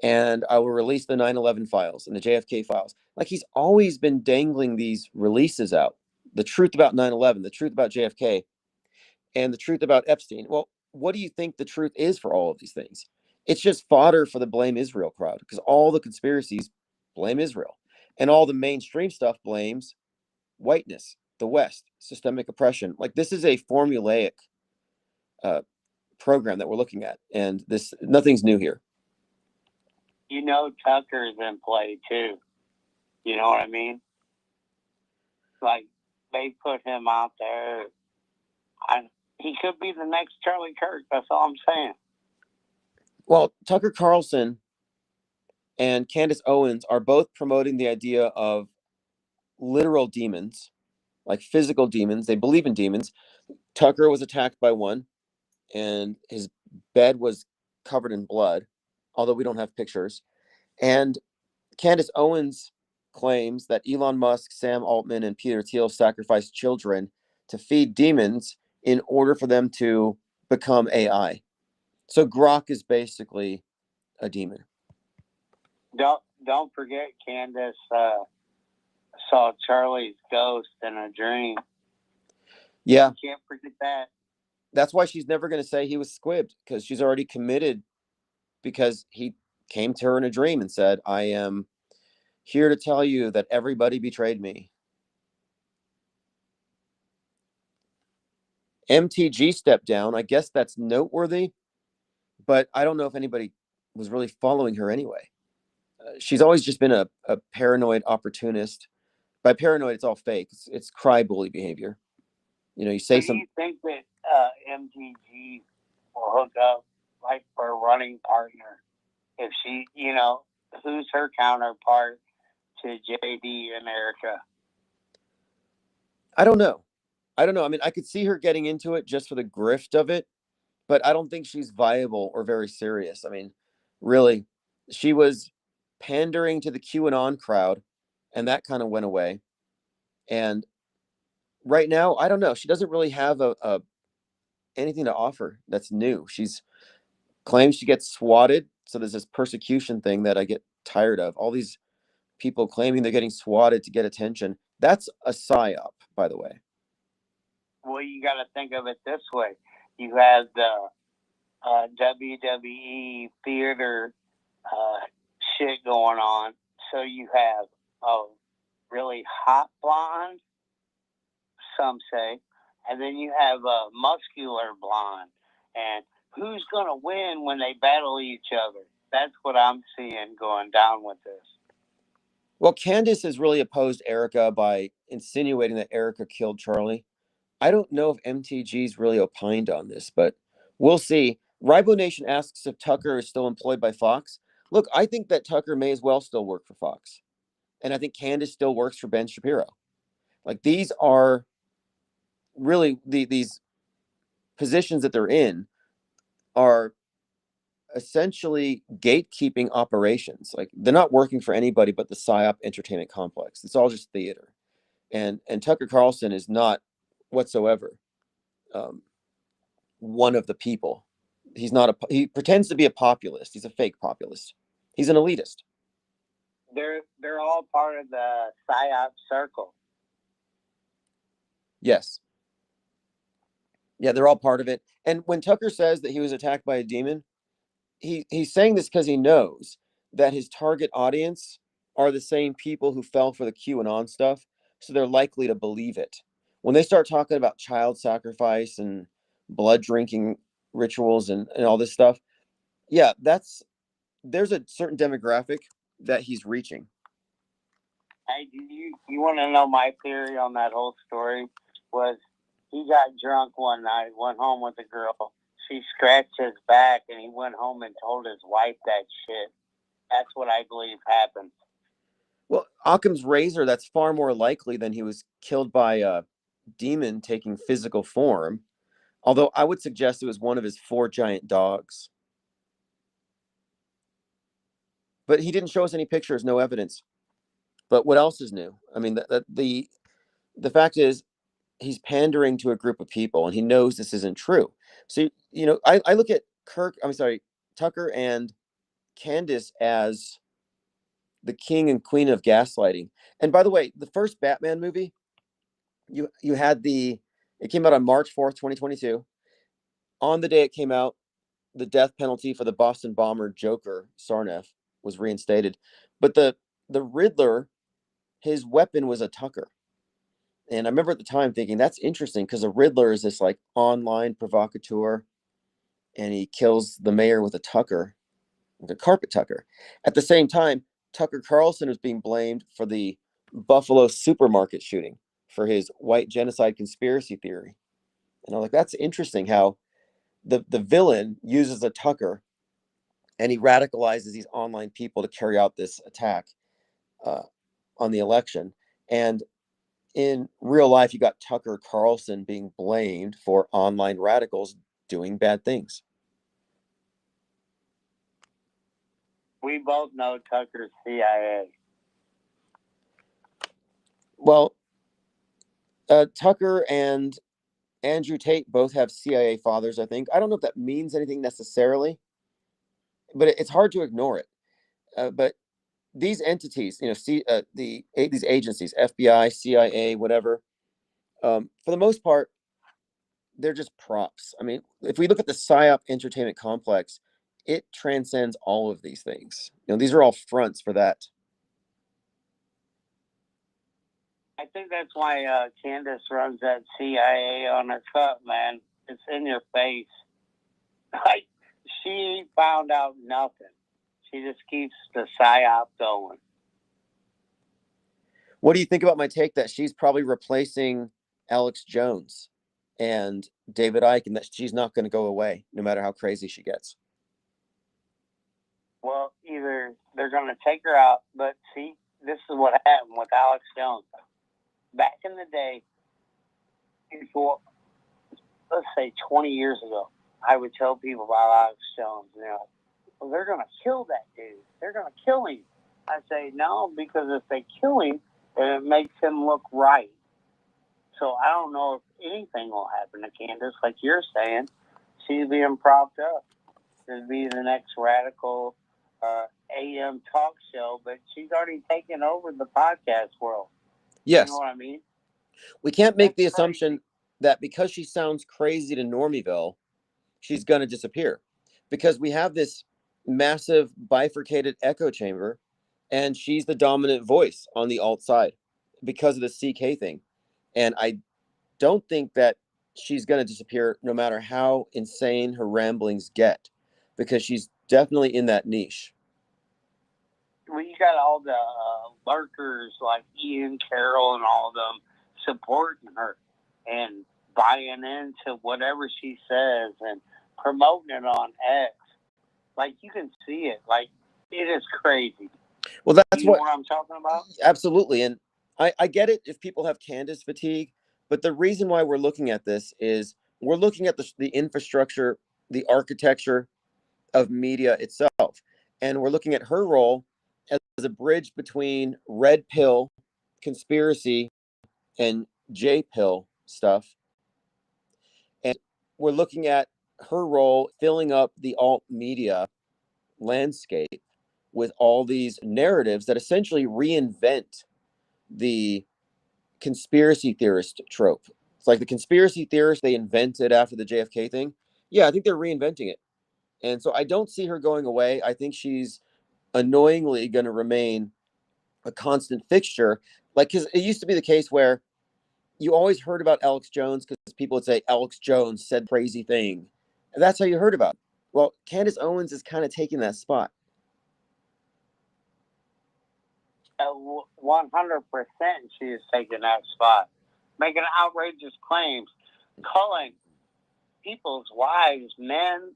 and I will release the 9/11 files and the JFK files. Like, he's always been dangling these releases out. The truth about 9/11, the truth about JFK, and the truth about Epstein. Well, what do you think the truth is for all of these things? It's just fodder for the blame Israel crowd, because all the conspiracies blame Israel, and all the mainstream stuff blames whiteness, the West, systemic oppression. Like, this is a formulaic program that we're looking at, and nothing's new here. Tucker's in play too. You know what I mean? Like, they put him out there. He could be the next Charlie Kirk. That's all I'm saying. Well, Tucker Carlson and Candace Owens are both promoting the idea of literal demons like physical demons. They believe in demons. Tucker was attacked by one, and his bed was covered in blood, although we don't have pictures. And Candace Owens claims that Elon Musk, Sam Altman, and Peter Thiel sacrificed children to feed demons in order for them to become AI. So Grok is basically a demon. Don't forget, Candace saw Charlie's ghost in a dream. Yeah. You can't forget that. That's why she's never going to say he was squibbed, because she's already committed, because he came to her in a dream and said, I am here to tell you that everybody betrayed me. MTG stepped down. I guess that's noteworthy, but I don't know if anybody was really following her anyway. She's always just been a paranoid opportunist. By paranoid, it's all fake. It's cry bully behavior. You say So do some. you think that MTG will hook up like for a running partner if she, who's her counterpart to JD and Erica? I don't know. I don't know. I mean, I could see her getting into it just for the grift of it, but I don't think she's viable or very serious. I mean, really, she was pandering to the QAnon crowd, and that kind of went away. And right now, I don't know. She doesn't really have a anything to offer that's new. She's claims she gets swatted. So there's this persecution thing that I get tired of. All these people claiming they're getting swatted to get attention. That's a psyop, by the way. Well, you got to think of it this way: you had the WWE theater shit going on, so you have a really hot blonde, some say, and then you have a muscular blonde. And who's going to win when they battle each other? That's what I'm seeing going down with this. Well, Candace has really opposed Erica by insinuating that Erica killed Charlie. I don't know if MTG's really opined on this, but we'll see. Ribo Nation asks if Tucker is still employed by Fox. Look, I think that Tucker may as well still work for Fox. And I think Candace still works for Ben Shapiro. Like, these are really these positions that they're in are essentially gatekeeping operations. Like, they're not working for anybody but the PSYOP entertainment complex. It's all just theater. And Tucker Carlson is not whatsoever um, one of the people. He's not he pretends to be a populist. He's a fake populist. He's an elitist. They're all part of the PSYOP circle. Yes. Yeah, they're all part of it. And when Tucker says that he was attacked by a demon, he's saying this because he knows that his target audience are the same people who fell for the QAnon stuff, so they're likely to believe it. When they start talking about child sacrifice and blood drinking rituals and all this stuff, yeah, there's a certain demographic that he's reaching. Hey, do you want to know my theory on that whole story? Was he got drunk one night, went home with a girl. She scratched his back, and he went home and told his wife that shit. That's what I believe happened. Well, Occam's razor, that's far more likely than he was killed by a demon taking physical form. Although I would suggest it was one of his 4 giant dogs. But he didn't show us any pictures, no evidence. But what else is new? I mean, the fact is, he's pandering to a group of people, and he knows this isn't true. So I look at Tucker and Candace as the king and queen of gaslighting. And by the way, the first Batman movie, you had it came out on March 4th, 2022. On the day it came out, the death penalty for the Boston bomber Joker Sarnath was reinstated. But the Riddler, his weapon was a Tucker. And I remember at the time thinking, that's interesting, because the Riddler is this like online provocateur, and he kills the mayor with a Tucker, with a carpet Tucker. At the same time, Tucker Carlson was being blamed for the Buffalo supermarket shooting for his white genocide conspiracy theory. And I'm like, that's interesting how the villain uses a Tucker, and he radicalizes these online people to carry out this attack uh, on the election. And in real life, you got Tucker Carlson being blamed for online radicals doing bad things. We both know Tucker's CIA. Well, Tucker and Andrew Tate both have CIA fathers, I think. I don't know if that means anything necessarily, but it's hard to ignore it. But these entities, these agencies, FBI, CIA, whatever, for the most part, they're just props. I mean, if we look at the PSYOP entertainment complex, it transcends all of these things. These are all fronts for that. I think that's why Candace runs that CIA on her cup, man. It's in your face. Like, she found out nothing. She just keeps the psyop going. What do you think about my take that she's probably replacing Alex Jones and David Icke, and that she's not going to go away no matter how crazy she gets? Well, either they're going to take her out, but see, this is what happened with Alex Jones. Back in the day, before, let's say 20 years ago, I would tell people about Alex Jones, and they're like, well, they're going to kill that dude. They're going to kill him. I say, no, because if they kill him, then it makes him look right. So I don't know if anything will happen to Candace, like you're saying. She's being propped up to be the next radical AM talk show, but she's already taken over the podcast world. Yes. You know what I mean? We can't make the assumption that because she sounds crazy to Normiville, she's going to disappear, because we have this massive bifurcated echo chamber, and she's the dominant voice on the alt side because of the CK thing. And I don't think that she's going to disappear no matter how insane her ramblings get, because she's definitely in that niche. Well, you got all the lurkers like Ian Carroll and all of them supporting her and buying into whatever she says and promoting it on X. Like, you can see it. Like, it is crazy. Well, that's what I'm talking about. Absolutely. And I get it if people have Candace fatigue, but the reason why we're looking at this is we're looking at the infrastructure, the architecture of media itself. And we're looking at her role as a bridge between red pill conspiracy and J pill stuff. And we're looking at her role filling up the alt media landscape with all these narratives that essentially reinvent the conspiracy theorist trope. It's like the conspiracy theorists they invented after the JFK thing. Yeah, I think they're reinventing it. And so I don't see her going away. I think she's annoyingly going to remain a constant fixture. Like, because it used to be the case where you always heard about Alex Jones because people would say Alex Jones said crazy thing. And that's how you heard about it. Well, Candace Owens is kind of taking that spot. 100% she is taking that spot, making outrageous claims, calling people's wives men,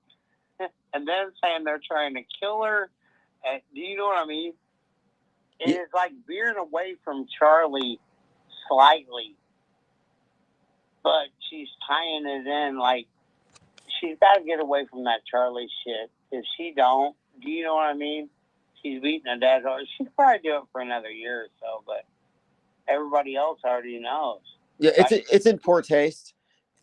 and then saying they're trying to kill her. Do you know what I mean? It is like veering away from Charlie slightly, but she's tying it in like she's got to get away from that Charlie shit. If she don't, do you know what I mean? She's beating a dead horse. She'll probably do it for another year or so, but everybody else already knows. Yeah, it's in poor taste,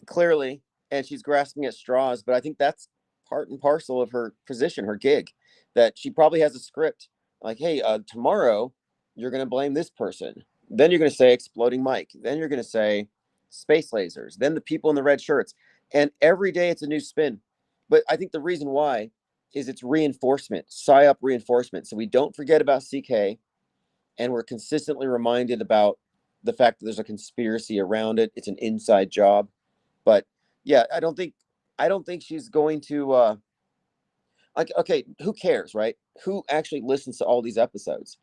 clearly, and she's grasping at straws. But I think that's part and parcel of her position, her gig, that she probably has a script like, hey, tomorrow you're going to blame this person. Then you're going to say exploding Mike. Then you're going to say space lasers. Then the people in the red shirts. And every day it's a new spin. But I think the reason why is it's reinforcement, PSYOP reinforcement. So we don't forget about CK, and we're consistently reminded about the fact that there's a conspiracy around it. It's an inside job. But yeah, I don't think she's going to like, okay, who cares, right? Who actually listens to all these episodes?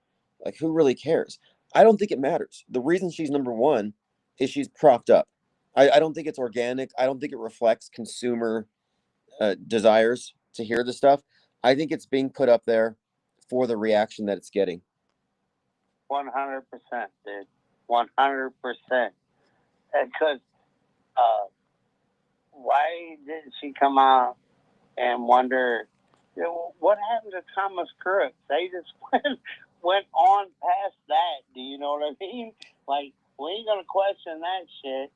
Like, who really cares? I don't think it matters. The reason she's number one is she's propped up. I don't think it's organic. I don't think it reflects consumer desires to hear the stuff. I think it's being put up there for the reaction that it's getting. 100%, dude. 100%. Because why didn't she come out and wonder, what happened to Thomas Crooks? They just went on past that. Do you know what I mean? Like, we ain't gonna question that shit.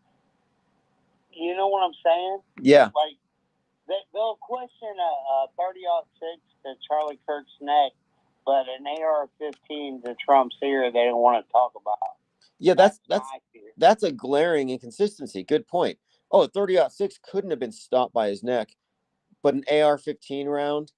You know what I'm saying? Yeah. Like, they'll question a 30-06 to Charlie Kirk's neck, but an AR-15 to Trump's ear, they don't want to talk about. Yeah, that's a glaring inconsistency. Good point. Oh, a 30-06 couldn't have been stopped by his neck, but an AR-15 round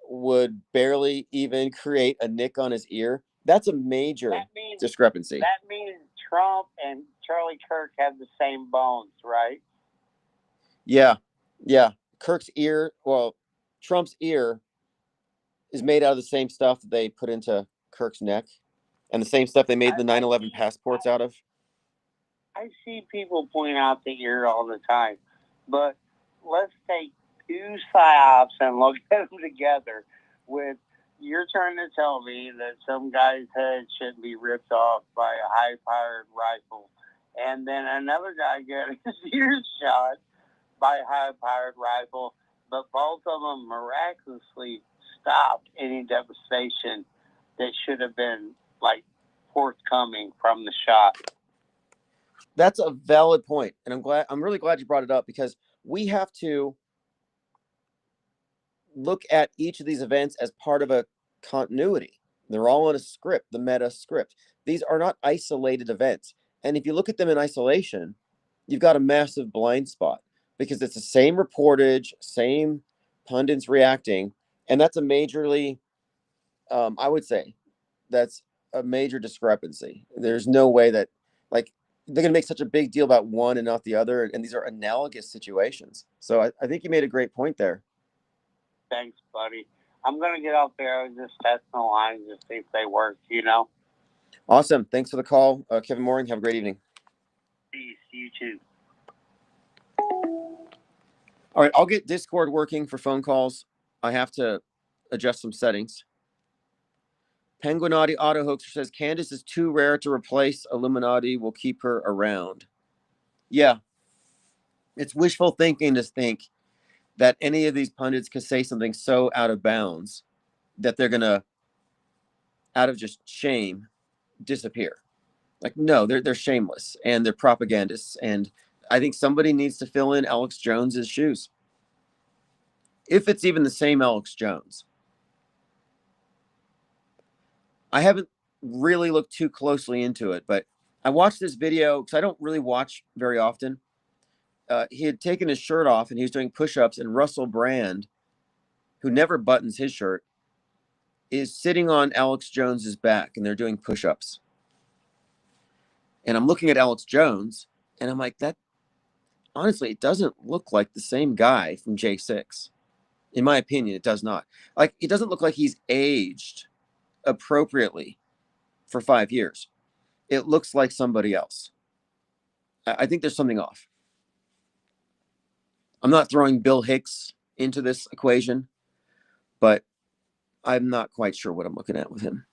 would barely even create a nick on his ear. That's a major discrepancy. That means Trump and Charlie Kirk have the same bones, right? Yeah. Kirk's ear, well, Trump's ear is made out of the same stuff that they put into Kirk's neck and the same stuff they made the 9/11 passports out of. I see people point out the ear all the time, but let's take two psyops and look at them together. With, you're trying to tell me that some guy's head shouldn't be ripped off by a high-powered rifle, and then another guy got his ears shot by a high-powered rifle, but both of them miraculously stopped any devastation that should have been like forthcoming from the shot. That's a valid point, and I'm really glad you brought it up, because we have to look at each of these events as part of a continuity. They're all in a script, the meta script. These are not isolated events. And if you look at them in isolation, you've got a massive blind spot, because it's the same reportage, same pundits reacting. And that's a majorly, I would say, that's a major discrepancy. There's no way that, like, they're going to make such a big deal about one and not the other. And these are analogous situations. So I think you made a great point there. Thanks, buddy. I'm going to get out there and just test the lines and see if they work, you know? Awesome. Thanks for the call, Kevin Mooring. Have a great evening. Peace. You too. All right. I'll get Discord working for phone calls. I have to adjust some settings. Penguinati Auto Hoaxer says Candace is too rare to replace. Illuminati will keep her around. Yeah. It's wishful thinking to think that any of these pundits could say something so out of bounds that they're going to, out of just shame, disappear. Like, no, they're shameless and they're propagandists. And I think somebody needs to fill in Alex Jones's shoes, if it's even the same Alex Jones. I haven't really looked too closely into it, but I watched this video because I don't really watch very often. He had taken his shirt off and he was doing push-ups, and Russell Brand, who never buttons his shirt, is sitting on Alex Jones's back, and they're doing push-ups. And I'm looking at Alex Jones, and I'm like, that, honestly, it doesn't look like the same guy from J6. In my opinion, it does not. Like, it doesn't look like he's aged appropriately for 5 years. It looks like somebody else. I think there's something off. I'm not throwing Bill Hicks into this equation, but I'm not quite sure what I'm looking at with him.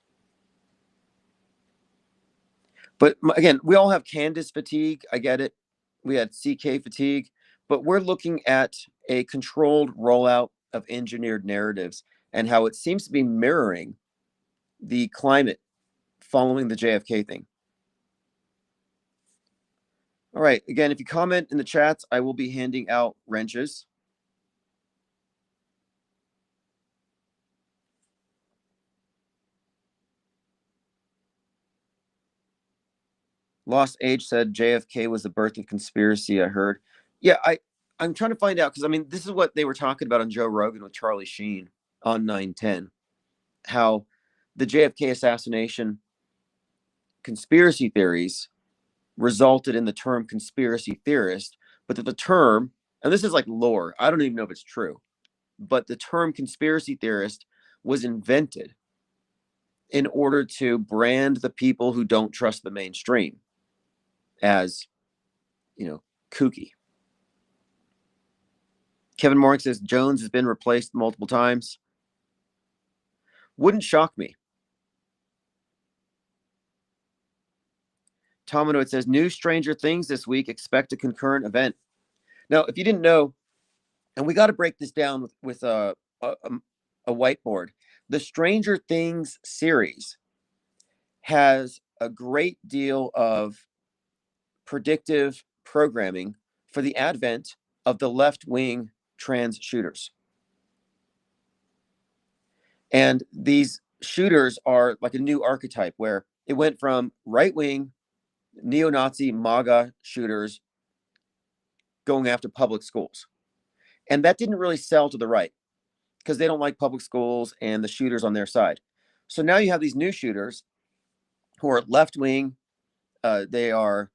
But again, we all have Candace fatigue. I get it. We had CK fatigue, but we're looking at a controlled rollout of engineered narratives and how it seems to be mirroring the climate following the JFK thing. All right. Again, if you comment in the chats, I will be handing out wrenches. Lost Age said JFK was the birth of conspiracy, I heard. Yeah, I'm trying to find out, because, I mean, this is what they were talking about on Joe Rogan with Charlie Sheen on 910, how the JFK assassination conspiracy theories resulted in the term conspiracy theorist, but that the term, and this is like lore, I don't even know if it's true, but the term conspiracy theorist was invented in order to brand the people who don't trust the mainstream as, kooky. Kevin Morgan says Jones has been replaced multiple times. Wouldn't shock me. Tomino, it says, new Stranger Things this week. Expect a concurrent event. Now, if you didn't know, and we got to break this down with a whiteboard, the Stranger Things series has a great deal of predictive programming for the advent of the left-wing trans shooters. And these shooters are like a new archetype where it went from right-wing neo-Nazi MAGA shooters going after public schools. And that didn't really sell to the right because they don't like public schools and the shooters on their side. So now you have these new shooters who are left-wing. They are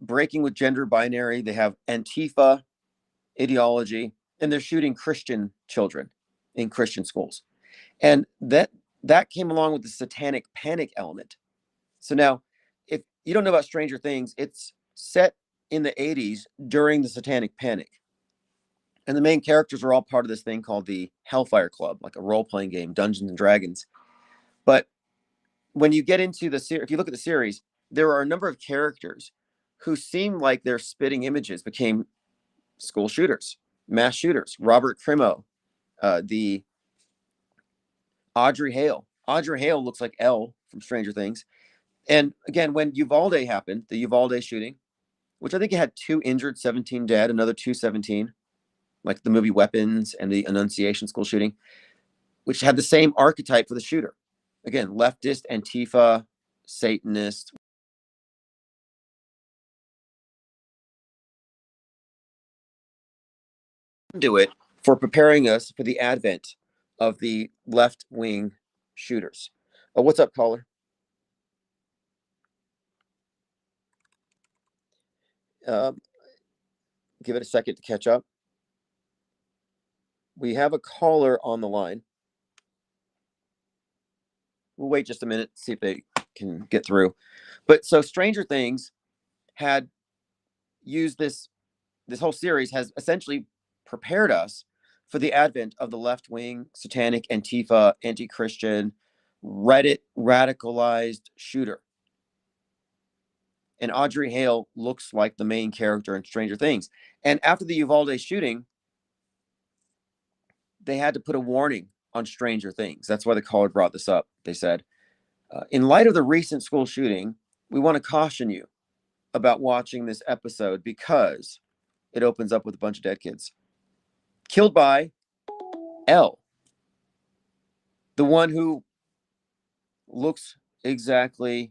breaking with gender binary. They have Antifa ideology, and they're shooting Christian children in Christian schools. And that came along with the satanic panic element. So now, if you don't know about Stranger Things, it's set in the 80s during the satanic panic. And the main characters are all part of this thing called the Hellfire Club, like a role-playing game, Dungeons and Dragons. But when you get into if you look at the series, there are a number of characters who seem like their spitting images became school shooters, mass shooters. Robert Crimo, the Audrey Hale. Audrey Hale looks like Elle from Stranger Things. And again, when Uvalde happened, the Uvalde shooting, which I think it had 2 injured, 17 dead, another 217, like the movie Weapons and the Annunciation school shooting, which had the same archetype for the shooter. Again, leftist, Antifa, Satanist. Do it for preparing us for the advent of the left-wing shooters. What's up, caller? Give it a second to catch up. We have a caller on the line. We'll wait just a minute, see if they can get through. But so Stranger Things had used this whole series has essentially prepared us for the advent of the left-wing, satanic, Antifa, anti-Christian, Reddit radicalized shooter. And Audrey Hale looks like the main character in Stranger Things. And after the Uvalde shooting, they had to put a warning on Stranger Things. That's why the caller brought this up. They said, in light of the recent school shooting, we want to caution you about watching this episode because it opens up with a bunch of dead kids. Killed by Elle, the one who looks exactly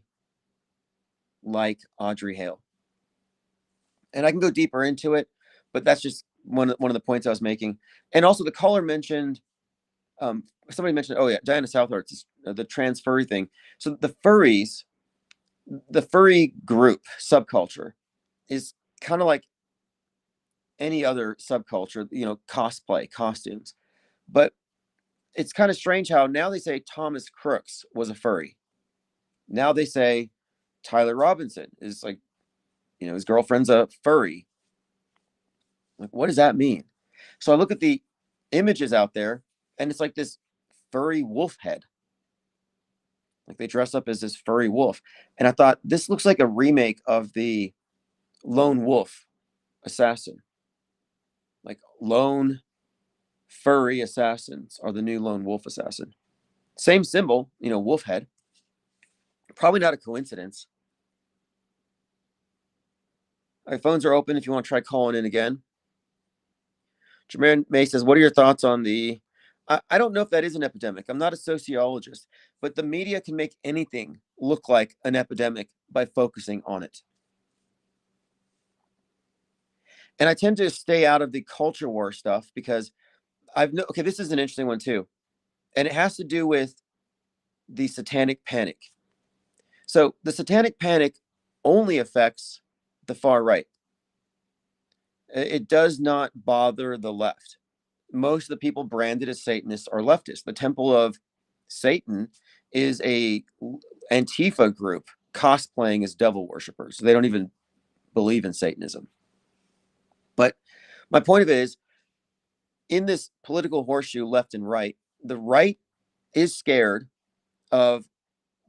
like Audrey Hale. And I can go deeper into it, but that's just one of the points I was making. And also the caller mentioned, somebody mentioned, oh yeah, Diana Southworth, the trans furry thing. So the furry group subculture is kind of like any other subculture, cosplay, costumes. But it's kind of strange how now they say Thomas Crooks was a furry. Now they say Tyler Robinson is like, his girlfriend's a furry. Like, what does that mean? So I look at the images out there, and it's like this furry wolf head. Like they dress up as this furry wolf. And I thought, this looks like a remake of the Lone Wolf Assassin. Like lone furry assassins are the new Lone Wolf Assassin. Same symbol, wolf head. Probably not a coincidence. All right, phones are open if you want to try calling in again. Jermaine May says, what are your thoughts on the... I don't know if that is an epidemic. I'm not a sociologist, but the media can make anything look like an epidemic by focusing on it. And I tend to stay out of the culture war stuff because okay, this is an interesting one too. And it has to do with the satanic panic. So the satanic panic only affects the far right. It does not bother the left. Most of the people branded as Satanists are leftists. The Temple of Satan is a Antifa group cosplaying as devil worshippers. So they don't even believe in Satanism. But my point of it is, in this political horseshoe left and right, the right is scared of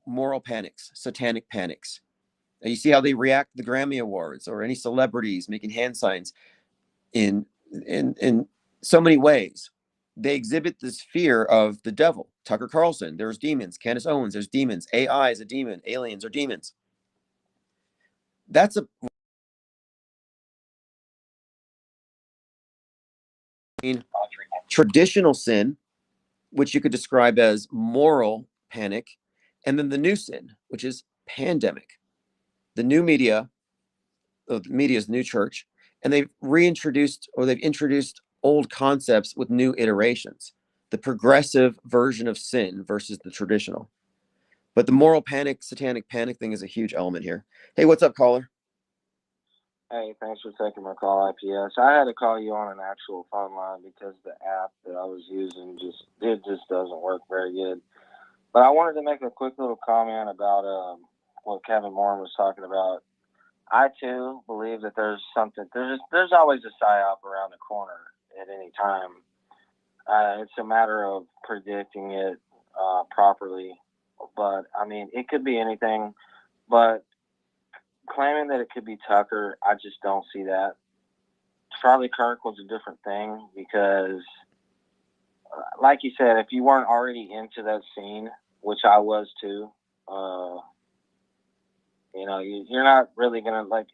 moral panics, satanic panics. And you see how they react to the Grammy Awards or any celebrities making hand signs in in so many ways. They exhibit this fear of the devil. Tucker Carlson, there's demons. Candace Owens, there's demons. AI is a demon. Aliens are demons. That's a traditional sin, which you could describe as moral panic, and then the new sin, which is pandemic. The new media, the media is the new church, and they've reintroduced or they've introduced old concepts with new iterations. The progressive version of sin versus the traditional. But the moral panic, satanic panic thing is a huge element here. Hey, what's up, caller? Hey, thanks for taking my call, IPS. I had to call you on an actual phone line because the app that I was using just doesn't work very good. But I wanted to make a quick little comment about what Kevin Moore was talking about. I too believe that there's something. There's always a psyop around the corner at any time. It's a matter of predicting it properly. But I mean, it could be anything. But claiming that it could be Tucker, I just don't see that. Charlie Kirk was a different thing because, like you said, if you weren't already into that scene, which I was too, you're not really gonna like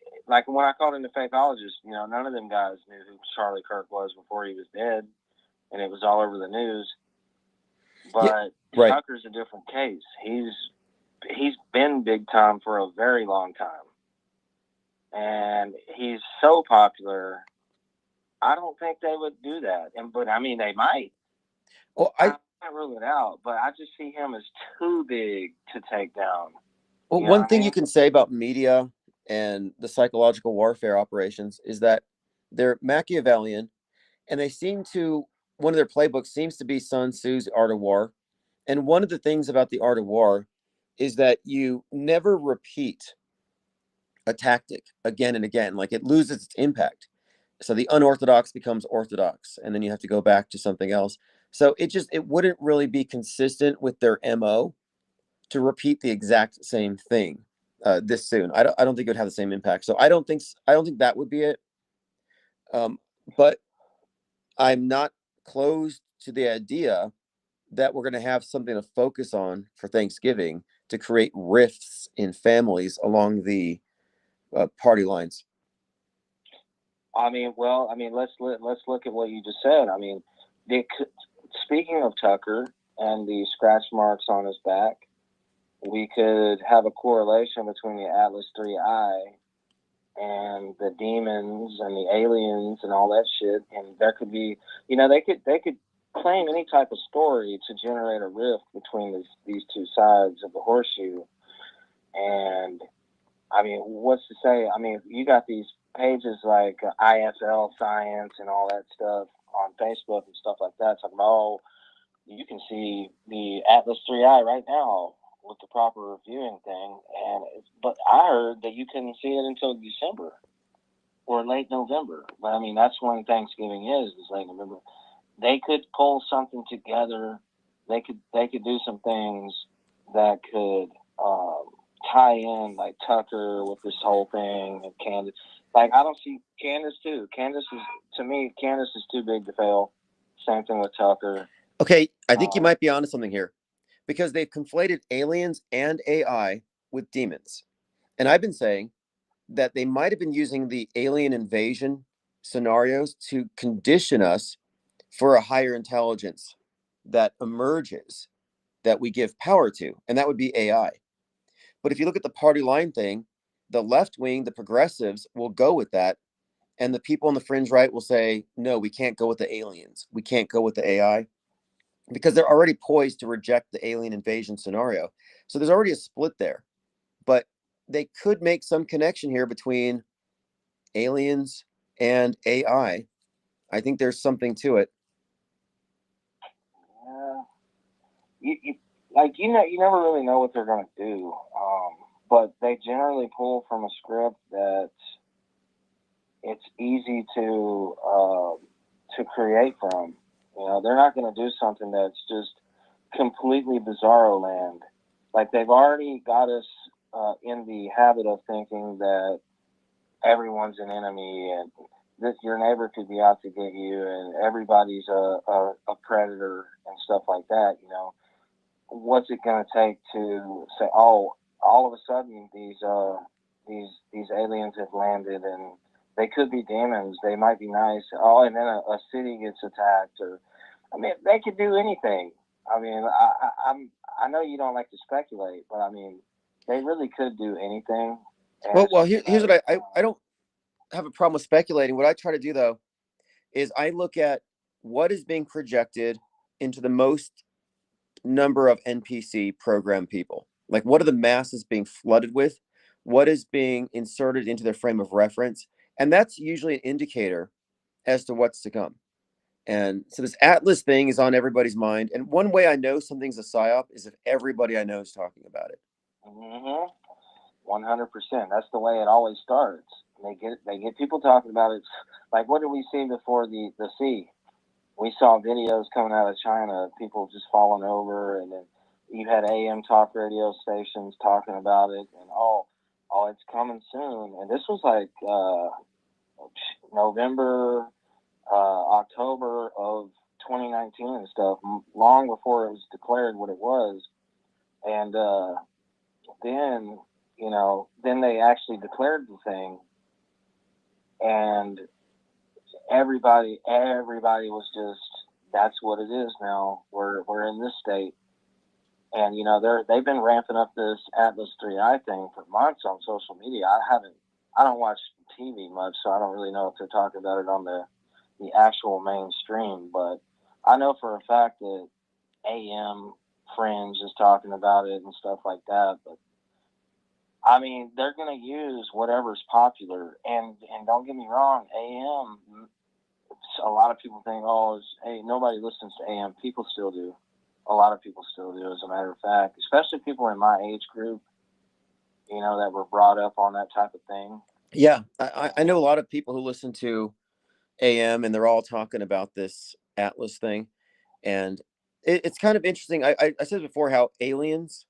when I called in the fakeologist. None of them guys knew who Charlie Kirk was before he was dead, and it was all over the news. But yeah, right. Tucker's a different case. He's been big time for a very long time. And he's so popular, I don't think they would do that. But I mean, they might. Well, I can't rule it out, but I just see him as too big to take down. Well, one thing you can say about media and the psychological warfare operations is that they're Machiavellian, and they seem to, one of their playbooks seems to be Sun Tzu's Art of War. And one of the things about the Art of War is that you never repeat a tactic again and again. Like, it loses its impact. So the unorthodox becomes orthodox, and then you have to go back to something else. So it wouldn't really be consistent with their MO to repeat the exact same thing this soon. I don't think it would have the same impact. So I don't think that would be it. But I'm not closed to the idea that we're going to have something to focus on for Thanksgiving to create rifts in families along the party lines. Let's look at what you just said. I mean, speaking of Tucker and the scratch marks on his back, we could have a correlation between the Atlas 3I and the demons and the aliens and all that shit. And there could be, they could claim any type of story to generate a rift between these two sides of the horseshoe. And I mean, what's to say? I mean, you got these pages like IFL Science and all that stuff on Facebook and stuff like that, talking about, you can see the Atlas 3I right now with the proper viewing thing. But I heard that you couldn't see it until December or late November. But I mean, that's when Thanksgiving is late November. They could pull something together. They could do some things that could tie in, like Tucker with this whole thing, and Candace. Like, I don't see Candace too. Candace is too big to fail. Same thing with Tucker. Okay, I think you might be onto something here, because they've conflated aliens and AI with demons. And I've been saying that they might have been using the alien invasion scenarios to condition us for a higher intelligence that emerges, that we give power to, and that would be AI. But if you look at the party line thing, the left wing, the progressives, will go with that, and the people on the fringe right will say, no, we can't go with the aliens, we can't go with the AI, because they're already poised to reject the alien invasion scenario. So there's already a split there. But they could make some connection here between aliens and AI. I think there's something to it. You never really know what they're going to do. But they generally pull from a script that it's easy to create from. They're not going to do something that's just completely bizarro land. Like, they've already got us in the habit of thinking that everyone's an enemy and that your neighbor could be out to get you and everybody's a predator and stuff like that, you know, what's it going to take to say, oh, all of a sudden these aliens have landed and they could be demons, they might be nice, oh, and then a city gets attacked, or I mean, they could do anything. I mean, I know you don't like to speculate, but I mean, they really could do anything. Well, here's what I don't have a problem with speculating. What I try to do though is I look at what is being projected into the most number of NPC program people. Like, what are the masses being flooded with? What is being inserted into their frame of reference? And that's usually an indicator as to what's to come. And so this Atlas thing is on everybody's mind. And one way I know something's a psyop is if everybody I know is talking about it. 100%. That's the way it always starts. They get people talking about it. Like, what did we see before the sea? We saw videos coming out of China, people just falling over, and then you had AM talk radio stations talking about it, and oh, it's coming soon. And this was like November, October of 2019 and stuff, long before it was declared what it was. And then, you know, then they actually declared the thing, and everybody was just, that's what it is now. We're in this state. And, you know, they've been ramping up this Atlas 3i thing for months on social media. I don't watch TV much, so I don't really know if they're talking about it on the actual mainstream, but I know for a fact that AM Fringe is talking about it and stuff like that. But I mean, they're going to use whatever's popular, and don't get me wrong, AM, a lot of people think, oh, hey, nobody listens to AM. People still do. A lot of people still do, as a matter of fact, especially people in my age group, you know, that were brought up on that type of thing. Yeah, I know a lot of people who listen to AM, and they're all talking about this Atlas thing. And it's kind of interesting. I said before how aliens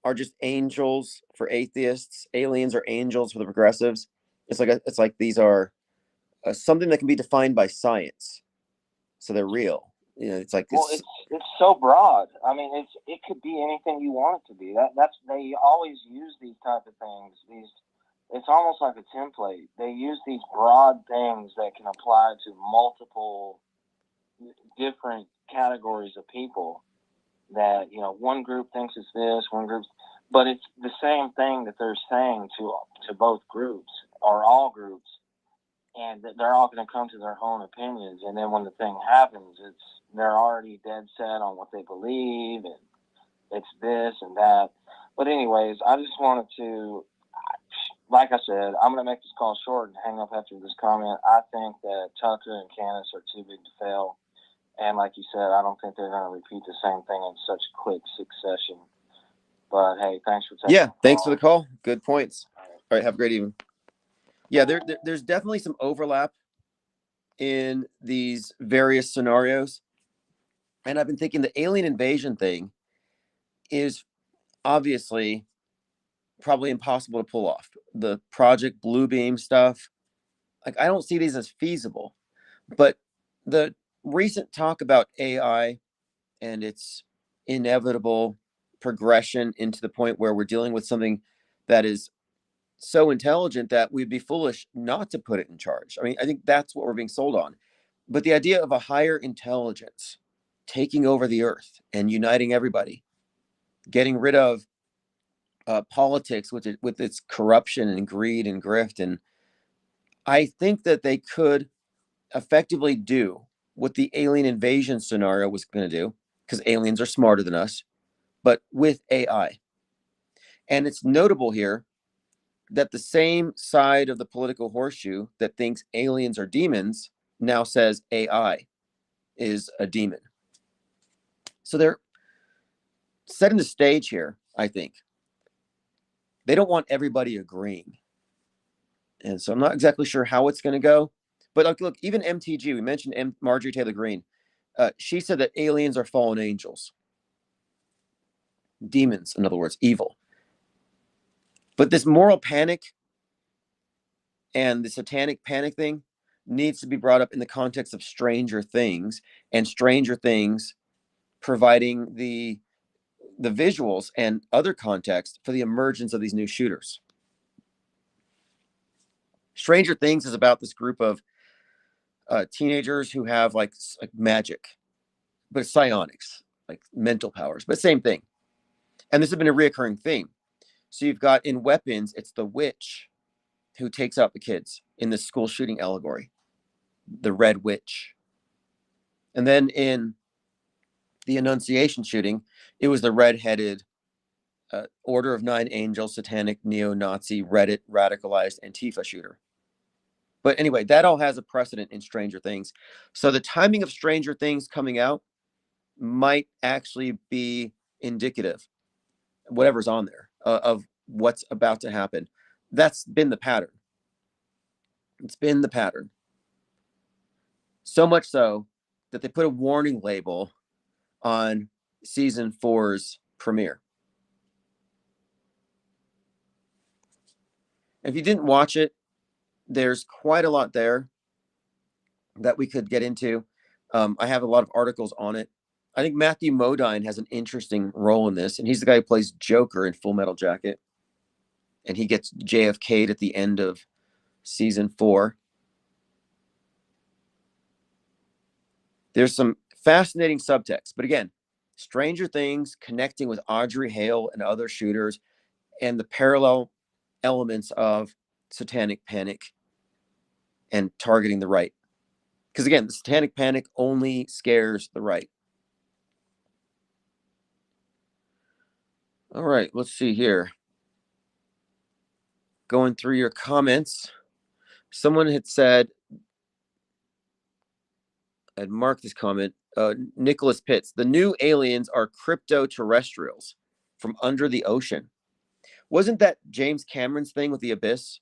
are just angels for atheists. Aliens are angels for the progressives. It's like these are something that can be defined by science, so they're real. You know, it's like it's so broad. I mean, it could be anything you want it to be. That's they always use these type of things. It's almost like a template. They use these broad things that can apply to multiple different categories of people. That, you know, one group thinks it's this, one group, but it's the same thing that they're saying to both groups or all groups, and that they're all going to come to their own opinions. And then when the thing happens, they're already dead set on what they believe, and it's this and that. But anyways, I just wanted to, like I said, I'm going to make this call short and hang up after this comment. I think that Tucker and Candace are too big to fail. And like you said, I don't think they're going to repeat the same thing in such quick succession. But hey, thanks for taking the call. Thanks for the call. Good points. All right, have a great evening. Yeah, there's definitely some overlap in these various scenarios. And I've been thinking the alien invasion thing is obviously probably impossible to pull off. The Project Bluebeam stuff, like, I don't see these as feasible. But the recent talk about AI and its inevitable progression into the point where we're dealing with something that is so intelligent that we'd be foolish not to put it in charge. I mean, I think that's what we're being sold on. But the idea of a higher intelligence taking over the earth and uniting everybody, getting rid of politics with its corruption and greed and grift, and I think that they could effectively do what the alien invasion scenario was going to do, because aliens are smarter than us, but with AI. And it's notable here that the same side of the political horseshoe that thinks aliens are demons now says AI is a demon. So they're setting the stage here, I think. They don't want everybody agreeing. And so I'm not exactly sure how it's going to go. But look, even MTG, we mentioned Marjorie Taylor Greene. She said that aliens are fallen angels. Demons, in other words, evil. But this moral panic and the satanic panic thing needs to be brought up in the context of Stranger Things, and Stranger Things providing the visuals and other context for the emergence of these new shooters. Stranger Things is about this group of teenagers who have like magic, but it's psionics, like mental powers, but same thing. And this has been a reoccurring theme. So you've got in Weapons, it's the witch who takes out the kids in the school shooting allegory, the Red Witch. And then in the Annunciation shooting, it was the red-headed Order of Nine Angels, satanic neo-Nazi, Reddit radicalized Antifa shooter. But anyway, that all has a precedent in Stranger Things. So the timing of Stranger Things coming out might actually be indicative, whatever's on there, of what's about to happen. That's been the pattern. It's been the pattern. So much so that they put a warning label on season 4's premiere. If you didn't watch it, there's quite a lot there that we could get into. I have a lot of articles on it. I think Matthew Modine has an interesting role in this, and he's the guy who plays Joker in Full Metal Jacket. And he gets JFK'd at the end of season 4. There's some fascinating subtext, but again, Stranger Things connecting with Audrey Hale and other shooters, and the parallel elements of satanic panic and targeting the right. Because again, the satanic panic only scares the right. All right, let's see here. Going through your comments, someone had said, I'd marked this comment, Nicholas Pitts, the new aliens are crypto-terrestrials from under the ocean. Wasn't that James Cameron's thing with the Abyss?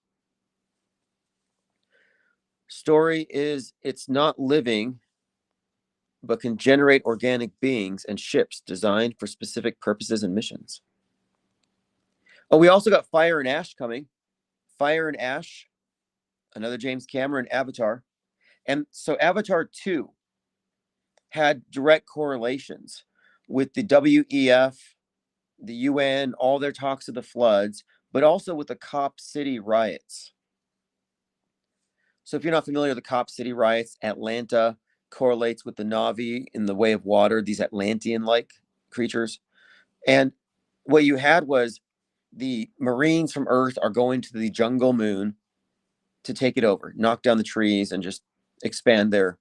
Story is it's not living, but can generate organic beings and ships designed for specific purposes and missions. Oh, we also got Fire and Ash coming. Fire and Ash, another James Cameron Avatar. And so Avatar 2 had direct correlations with the WEF, the UN, all their talks of the floods, but also with the Cop City riots. So if you're not familiar with the Cop City riots, Atlanta correlates with the Na'vi in the way of water, these Atlantean-like creatures. And what you had was the Marines from Earth are going to the jungle moon to take it over, knock down the trees, and just expand their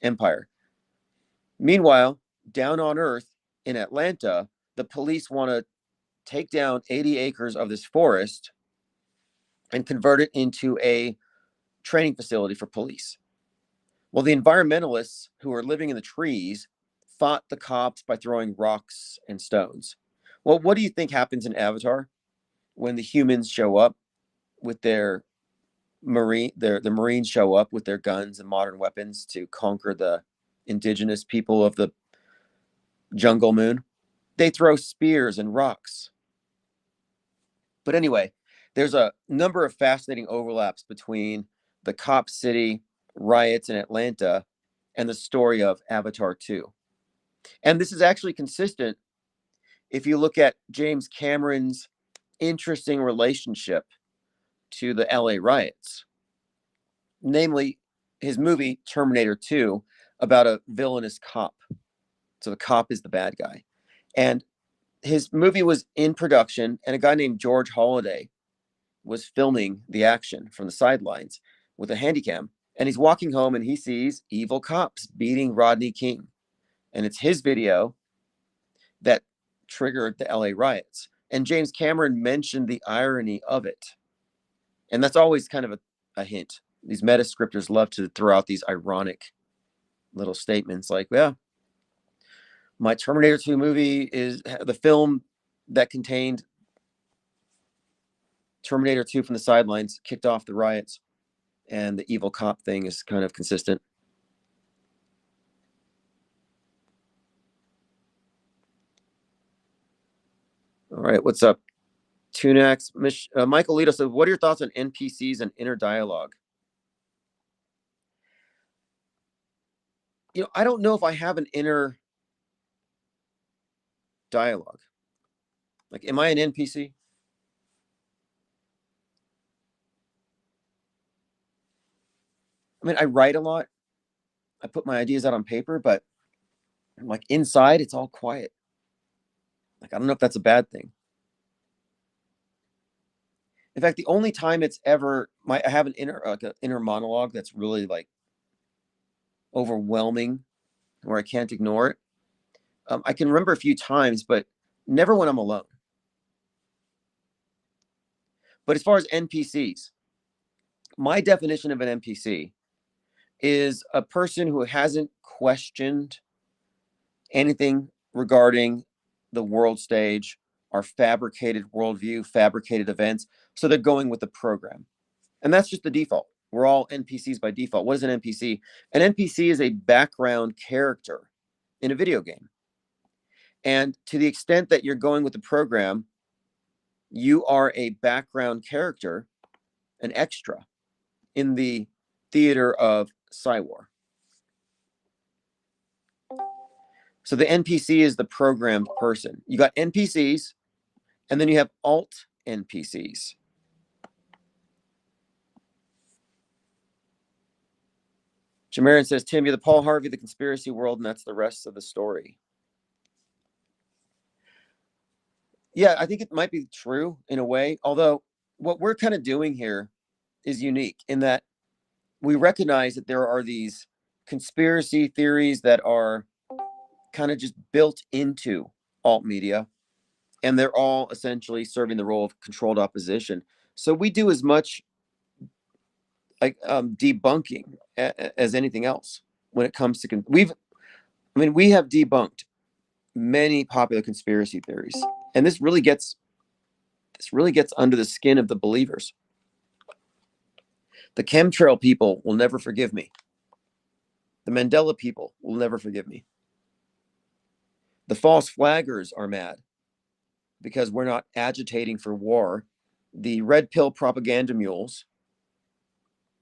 empire. Meanwhile, down on Earth in Atlanta, the police want to take down 80 acres of this forest and convert it into a training facility for police. Well, the environmentalists who are living in the trees fought the cops by throwing rocks and stones. Well, what do you think happens in Avatar when the humans show up with their the Marines show up with their guns and modern weapons to conquer the indigenous people of the jungle moon? They throw spears and rocks. But anyway, there's a number of fascinating overlaps between the Cop City riots in Atlanta and the story of Avatar 2. And this is actually consistent if you look at James Cameron's interesting relationship to the LA riots, namely his movie Terminator 2 about a villainous cop. So the cop is the bad guy. And his movie was in production, and a guy named George Holliday was filming the action from the sidelines with a handycam. And he's walking home and he sees evil cops beating Rodney King. And it's his video that triggered the LA riots. And James Cameron mentioned the irony of it. And that's always kind of a hint. These meta scripters love to throw out these ironic little statements like, yeah, my Terminator 2 movie is the film that contained Terminator 2 from the sidelines, kicked off the riots, and the evil cop thing is kind of consistent. All right, what's up, Tunax. Michael Lito said, what are your thoughts on NPCs and inner dialogue? I don't know if I have an inner dialogue. Like, am I an NPC? I mean, I write a lot. I put my ideas out on paper, but like inside, it's all quiet. Like, I don't know if that's a bad thing. In fact, the only time it's ever I have an inner monologue that's really like overwhelming, where I can't ignore it. I can remember a few times, but never when I'm alone. But as far as NPCs, my definition of an NPC is a person who hasn't questioned anything regarding the world stage, our fabricated worldview, fabricated events. So they're going with the program. And that's just the default. We're all NPCs by default. What is an NPC? An NPC is a background character in a video game. And to the extent that you're going with the program, you are a background character, an extra in the theater of Psywar. So the NPC is the programmed person. You got NPCs, and then you have alt NPCs. Jamarin says, Tim, you're the Paul Harvey of the conspiracy world, and that's the rest of the story. Yeah, I think it might be true in a way, although what we're kind of doing here is unique in that we recognize that there are these conspiracy theories that are kind of just built into alt media, and they're all essentially serving the role of controlled opposition. So we do as much like debunking as anything else when it comes to we have debunked many popular conspiracy theories, and this really gets under the skin of the believers. The chemtrail people will never forgive me. The Mandela people will never forgive me. The false flaggers are mad because we're not agitating for war. The red pill propaganda mules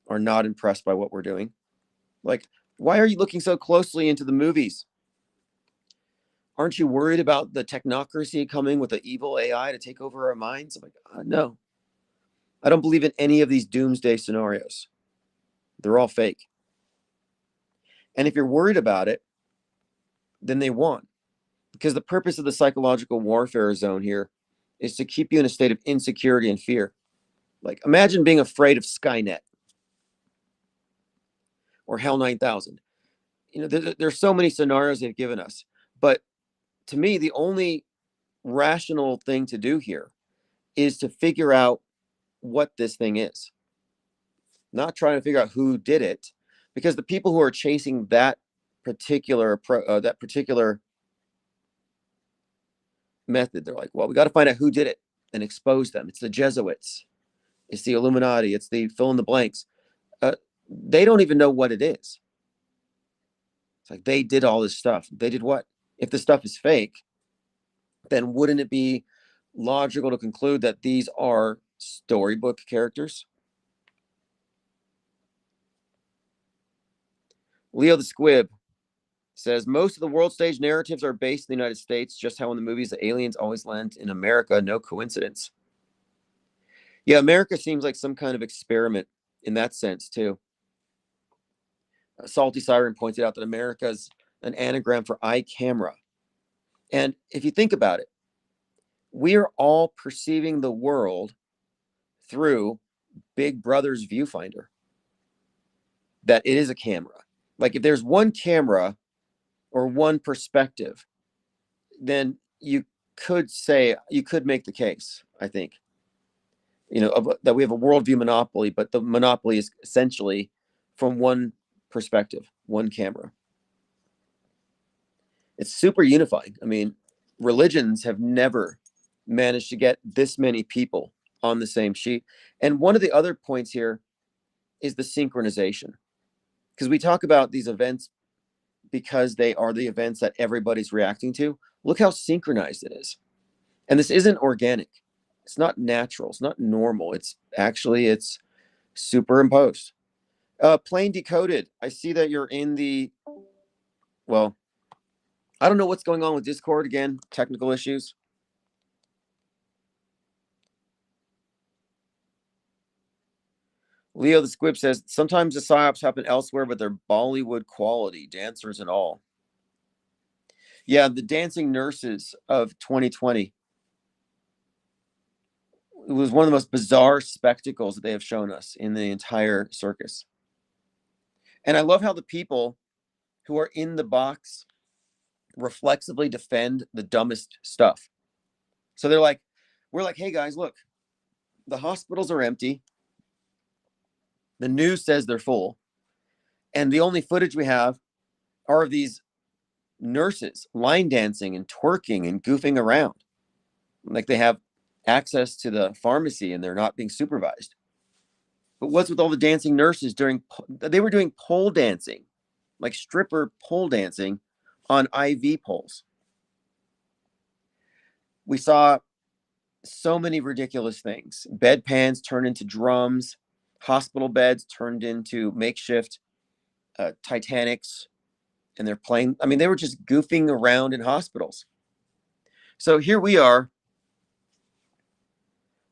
are not impressed by what we're doing. Like, why are you looking so closely into the movies? Aren't you worried about the technocracy coming with the evil AI to take over our minds? I'm like, no. I don't believe in any of these doomsday scenarios. They're all fake. And if you're worried about it, then they won. Because the purpose of the psychological warfare zone here is to keep you in a state of insecurity and fear. Like, imagine being afraid of Skynet or Hell 9000. There's so many scenarios they've given us. But to me, the only rational thing to do here is to figure out what this thing is. Not trying to figure out who did it, because the people who are chasing that particular method, they're like, well, we got to find out who did it and expose them. It's the Jesuits, it's the Illuminati, it's the fill in the blanks. They don't even know what it is. It's like they did all this stuff. They did what? If the stuff is fake, then wouldn't it be logical to conclude that these are storybook characters? Leo the Squib says, most of the world stage narratives are based in the United States, just how in the movies the aliens always land in America. No coincidence. Yeah, America seems like some kind of experiment in that sense, too. Salty Siren pointed out that America is an anagram for eye camera. And if you think about it, we are all perceiving the world through Big Brother's viewfinder. That it is a camera. Like, if there's one camera or one perspective, then you could make the case, I think, that we have a worldview monopoly, but the monopoly is essentially from one perspective, one camera. It's super unifying. I mean, religions have never managed to get this many people on the same sheet. And one of the other points here is the synchronization, because we talk about these events because they are the events that everybody's reacting to. Look how synchronized it is. And this isn't organic. It's not natural. It's not normal. It's superimposed. Plain decoded. I see that you're in the, well, I don't know what's going on with Discord again, technical issues. Leo the Squib says, sometimes the psyops happen elsewhere, but they're Bollywood quality, dancers and all. Yeah, the dancing nurses of 2020. It was one of the most bizarre spectacles that they have shown us in the entire circus. And I love how the people who are in the box reflexively defend the dumbest stuff. So they're like, we're like, hey guys, look, the hospitals are empty. The news says they're full. And the only footage we have are of these nurses line dancing and twerking and goofing around. Like they have access to the pharmacy and they're not being supervised. But what's with all the dancing nurses they were doing pole dancing, like stripper pole dancing on IV poles. We saw so many ridiculous things. Bedpans turned into drums, hospital beds turned into makeshift Titanics, and they're playing. I mean, they were just goofing around in hospitals. So here we are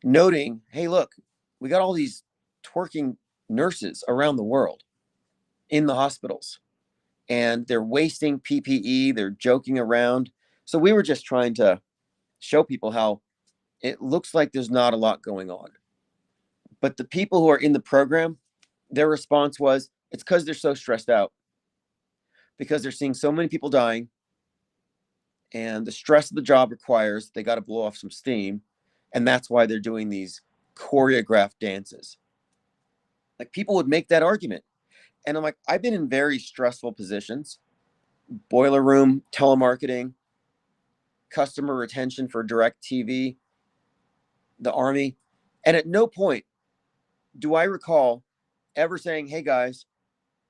noting, hey, look, we got all these twerking nurses around the world in the hospitals, and they're wasting PPE, they're joking around. So we were just trying to show people how it looks like there's not a lot going on. But the people who are in the program, their response was, it's because they're so stressed out, because they're seeing so many people dying, and the stress of the job requires they got to blow off some steam, and that's why they're doing these choreographed dances. Like people would make that argument. And I'm like, I've been in very stressful positions, boiler room, telemarketing, customer retention for direct TV, the army. And at no point do I recall ever saying, hey guys,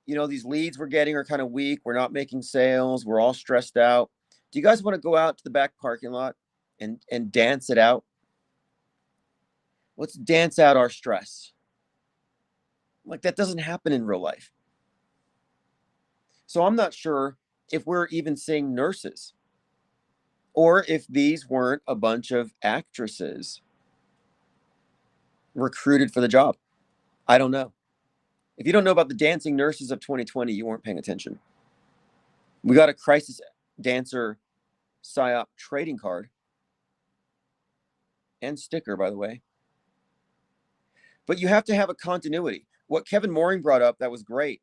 you know, these leads we're getting are kind of weak. We're not making sales. We're all stressed out. Do you guys want to go out to the back parking lot and dance it out? Let's dance out our stress. Like that doesn't happen in real life. So I'm not sure if we're even seeing nurses or if these weren't a bunch of actresses recruited for the job. I don't know. If you don't know about the dancing nurses of 2020, you weren't paying attention. We got a crisis dancer PSYOP trading card and sticker, by the way. But you have to have a continuity. What Kevin Mooring brought up that was great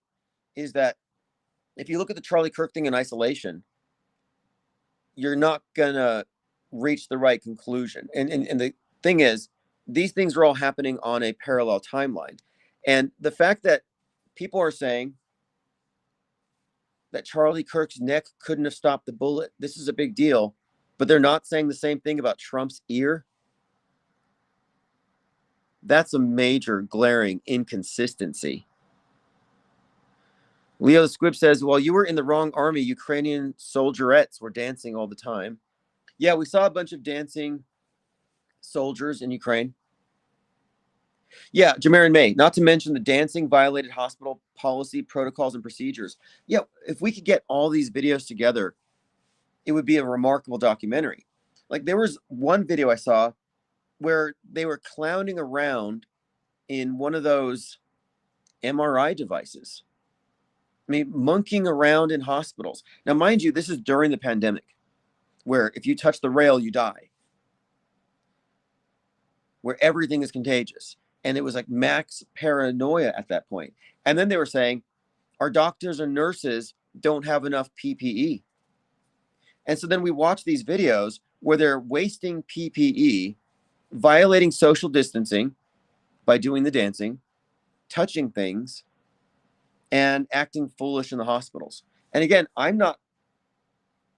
is that if you look at the Charlie Kirk thing in isolation, you're not going to reach the right conclusion. And the thing is, these things are all happening on a parallel timeline. And the fact that people are saying that Charlie Kirk's neck couldn't have stopped the bullet, this is a big deal, but they're not saying the same thing about Trump's ear. That's a major glaring inconsistency. Leo the Squib says, well, you were in the wrong army. Ukrainian soldierettes were dancing all the time. Yeah, we saw a bunch of dancing soldiers in Ukraine. Yeah, Jamarin May, not to mention the dancing violated hospital policy, protocols, and procedures. Yeah, if we could get all these videos together, it would be a remarkable documentary. Like there was one video I saw where they were clowning around in one of those MRI devices. I mean, monkeying around in hospitals. Now, mind you, this is during the pandemic, where if you touch the rail, you die, where everything is contagious. And it was like max paranoia at that point. And then they were saying, our doctors and nurses don't have enough PPE. And so then we watch these videos where they're wasting PPE, violating social distancing by doing the dancing, touching things, and acting foolish in the hospitals. And again, I'm not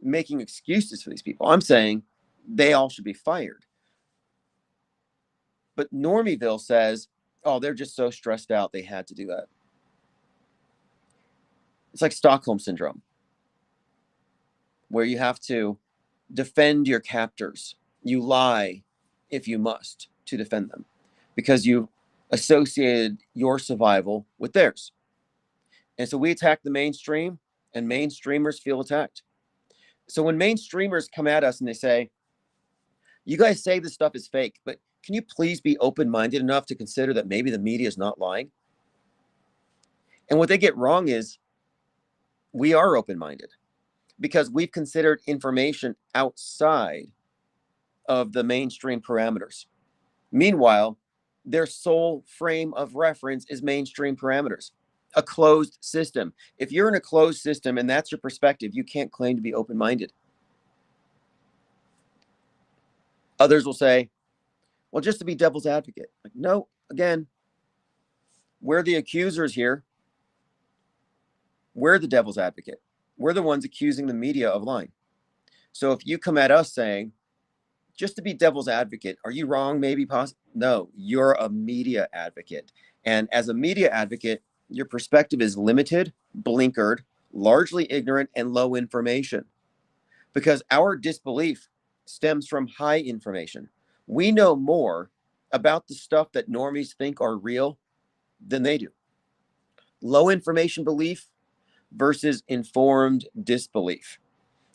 making excuses for these people. I'm saying they all should be fired. But Normieville says, oh, they're just so stressed out they had to do that. It's like Stockholm syndrome, where you have to defend your captors. You lie if you must. to defend them because you associated your survival with theirs. And so we attack the mainstream, and mainstreamers feel attacked. So when mainstreamers come at us and they say, you guys say this stuff is fake, but can you please be open-minded enough to consider that maybe the media is not lying? And what they get wrong is we are open-minded because we've considered information outside of the mainstream parameters. Meanwhile, their sole frame of reference is mainstream parameters, a closed system. If you're in a closed system and that's your perspective, you can't claim to be open-minded. Others will say, well, just to be devil's advocate. Like, no, again, we're the accusers here. We're the devil's advocate. We're the ones accusing the media of lying. So if you come at us saying, just to be devil's advocate, are you wrong? Maybe possible. No, you're a media advocate. And as a media advocate, your perspective is limited, blinkered, largely ignorant, and low information. Because our disbelief stems from high information. We know more about the stuff that normies think are real than they do. Low information belief versus informed disbelief.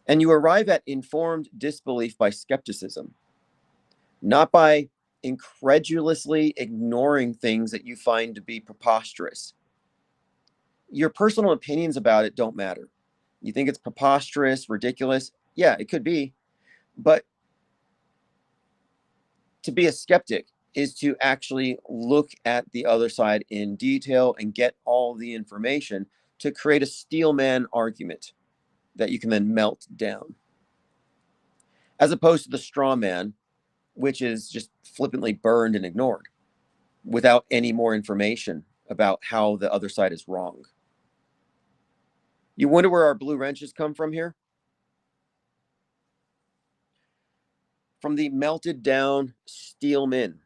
And you arrive at informed disbelief by skepticism, not by incredulously ignoring things that you find to be preposterous. Your personal opinions about it don't matter. You think it's preposterous, ridiculous? Yeah, it could be. But to be a skeptic is to actually look at the other side in detail and get all the information to create a steel man argument that you can then melt down. As opposed to the straw man, which is just flippantly burned and ignored without any more information about how the other side is wrong. You wonder where our blue wrenches come from here? From the melted down steel men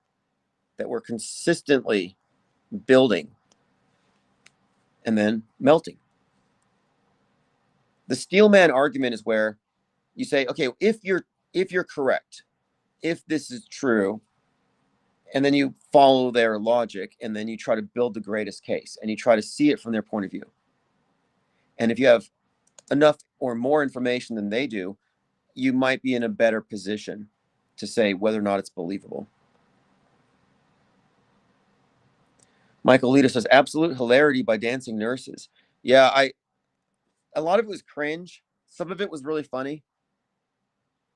that we're consistently building and then melting. The steel man argument is where you say, okay, if you're correct, if this is true, and then you follow their logic, and then you try to build the greatest case, and you try to see it from their point of view. And if you have enough or more information than they do, you might be in a better position to say whether or not it's believable. Michael Lita says, absolute hilarity by dancing nurses. Yeah, a lot of it was cringe. Some of it was really funny.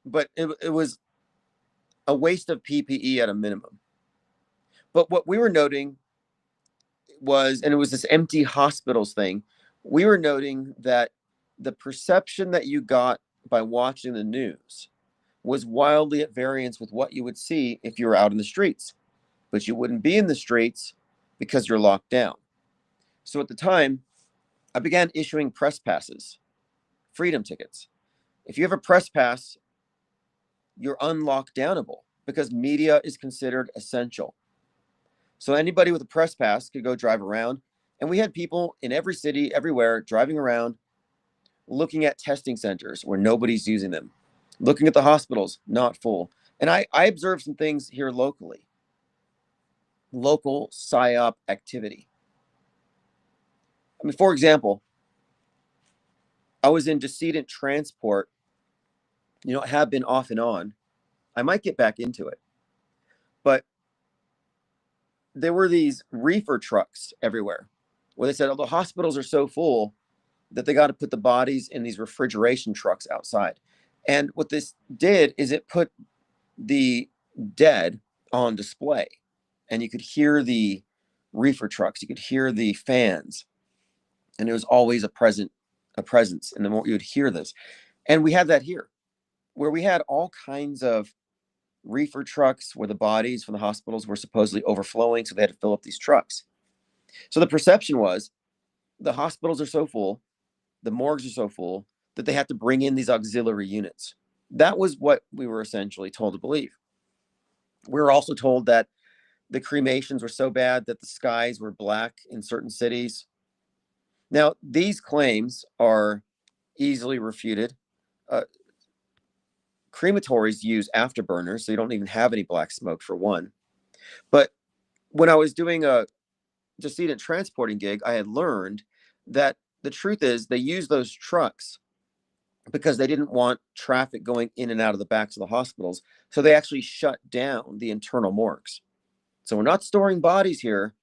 But it was a waste of PPE at a minimum. But what we were noting was, and it was this empty hospitals thing, we were noting that the perception that you got by watching the news was wildly at variance with what you would see if you were out in the streets. But you wouldn't be in the streets because you're locked down. So at the time, I began issuing press passes, freedom tickets. If you have a press pass, you're unlockdownable because media is considered essential. So anybody with a press pass could go drive around. And we had people in every city, everywhere, driving around, looking at testing centers where nobody's using them, looking at the hospitals, not full. And I observed some things here locally. Local PSYOP activity. I mean, for example, I was in decedent transport, I have been off and on. I might get back into it. But there were these reefer trucks everywhere where they said, oh, the hospitals are so full that they got to put the bodies in these refrigeration trucks outside. And what this did is it put the dead on display. And you could hear the reefer trucks, you could hear the fans. And it was always a presence. And the more you would hear this. And we had that here, where we had all kinds of reefer trucks where the bodies from the hospitals were supposedly overflowing, so they had to fill up these trucks. So the perception was the hospitals are so full, the morgues are so full, that they have to bring in these auxiliary units. That was what we were essentially told to believe. We were also told that the cremations were so bad that the skies were black in certain cities. Now, these claims are easily refuted. Crematories use afterburners, so you don't even have any black smoke, for one. But when I was doing a decedent transporting gig, I had learned that the truth is they use those trucks because they didn't want traffic going in and out of the backs of the hospitals. So they actually shut down the internal morgues. So we're not storing bodies here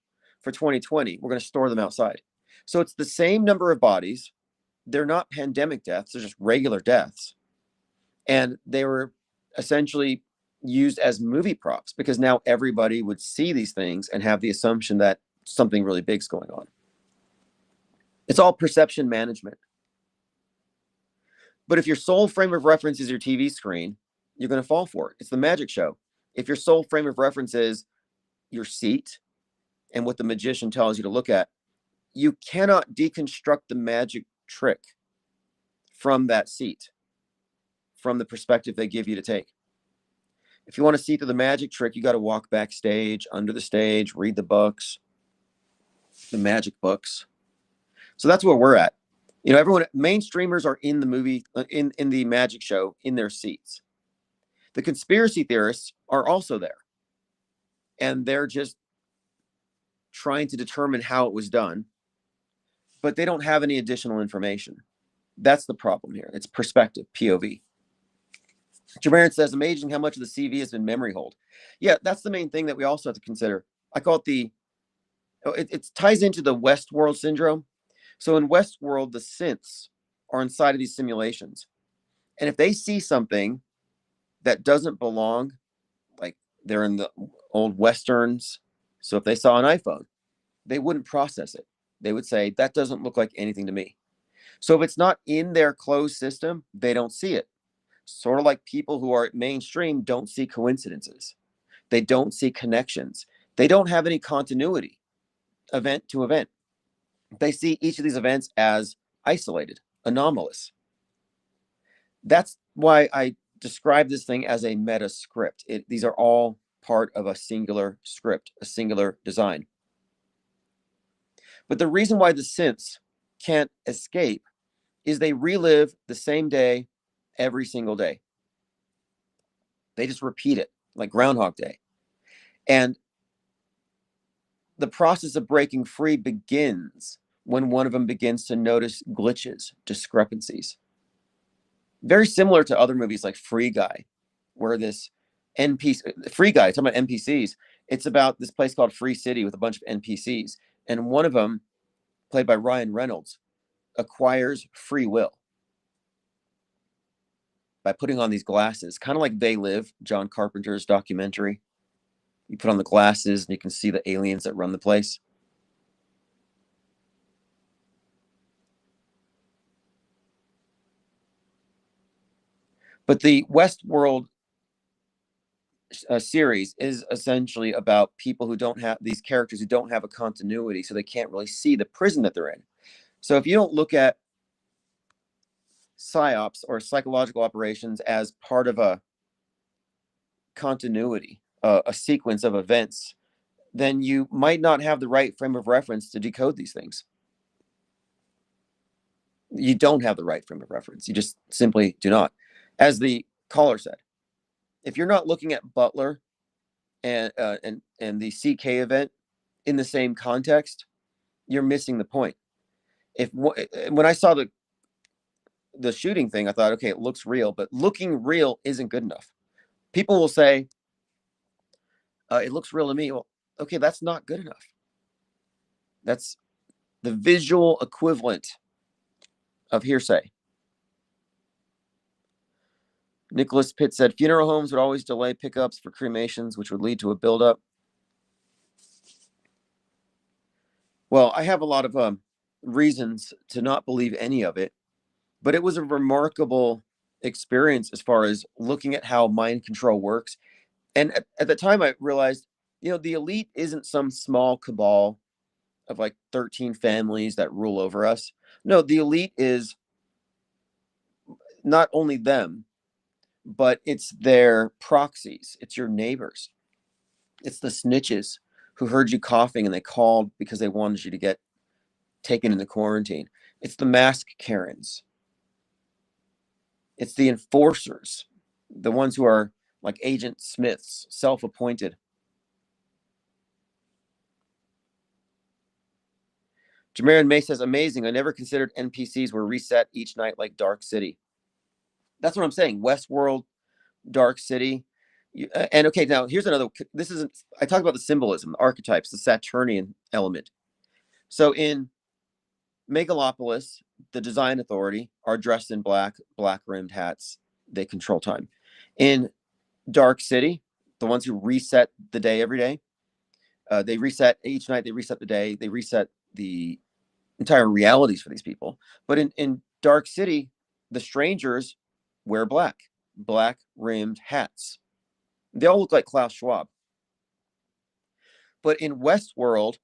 for 2020. We're going to store them outside. So it's the same number of bodies. They're not pandemic deaths, they're just regular deaths. And they were essentially used as movie props because now everybody would see these things and have the assumption that something really big's going on. It's all perception management. But if your sole frame of reference is your TV screen, you're going to fall for it. It's the magic show. If your sole frame of reference is your seat and what the magician tells you to look at, you cannot deconstruct the magic trick from that seat, from the perspective they give you to take. If you want to see through the magic trick, you got to walk backstage, under the stage, read the books, the magic books. So that's where we're at. You know, everyone, mainstreamers are in the movie, in the magic show, in their seats. The conspiracy theorists are also there. And they're just trying to determine how it was done, but they don't have any additional information. That's the problem here. It's perspective, POV. Jermaine says, amazing how much of the CV has been memory hold. Yeah, that's the main thing that we also have to consider. I call it it ties into the Westworld syndrome. So in Westworld, the synths are inside of these simulations. And if they see something that doesn't belong, like they're in the old Westerns, so if they saw an iPhone, they wouldn't process it. They would say, that doesn't look like anything to me. So if it's not in their closed system, they don't see it. Sort of like people who are mainstream don't see coincidences. They don't see connections. They don't have any continuity, event to event. They see each of these events as isolated, anomalous. That's why I describe this thing as a meta script. These are all part of a singular script, a singular design. But the reason why the synths can't escape is they relive the same day every single day. They just repeat it like Groundhog Day. And the process of breaking free begins when one of them begins to notice glitches, discrepancies. Very similar to other movies like Free Guy, where this Free Guy, talking about NPCs, it's about this place called Free City with a bunch of NPCs. And one of them, played by Ryan Reynolds, acquires free will by putting on these glasses, kind of like They Live, John Carpenter's documentary. You put on the glasses and you can see the aliens that run the place. But the Westworld series is essentially about people who don't have these characters who don't have a continuity, so they can't really see the prison that they're in. So if you don't look at psyops or psychological operations as part of a continuity, a sequence of events, then you might not have the right frame of reference to decode these things. You don't have the right frame of reference. You just simply do not. As the caller said, if you're not looking at Butler and the CK event in the same context, you're missing the point. When I saw the shooting thing, I thought, okay, it looks real, but looking real isn't good enough. People will say, it looks real to me. Well, okay, that's not good enough. That's the visual equivalent of hearsay. Nicholas Pitt said, funeral homes would always delay pickups for cremations, which would lead to a buildup. Well, I have a lot of reasons to not believe any of it, but it was a remarkable experience as far as looking at how mind control works. And at the time, I realized, the elite isn't some small cabal of like 13 families that rule over us. No, the elite is not only them, but it's their proxies. It's your neighbors. It's the snitches who heard you coughing and they called because they wanted you to get taken into quarantine. It's the mask Karens. It's the enforcers, the ones who are like Agent Smiths, self-appointed. Jamarin May says, amazing. I never considered NPCs were reset each night like Dark City. That's what I'm saying. Westworld, Dark City. And okay, now here's another. This isn't. I talked about the symbolism, the archetypes, the Saturnian element. So in Megalopolis, the design authority are dressed in black, black-rimmed hats. They control time. In Dark City, the ones who reset the day every day, they reset each night. They reset the day. They reset the entire realities for these people. But in Dark City, the strangers wear black rimmed hats. They all look like Klaus Schwab. But in Westworld,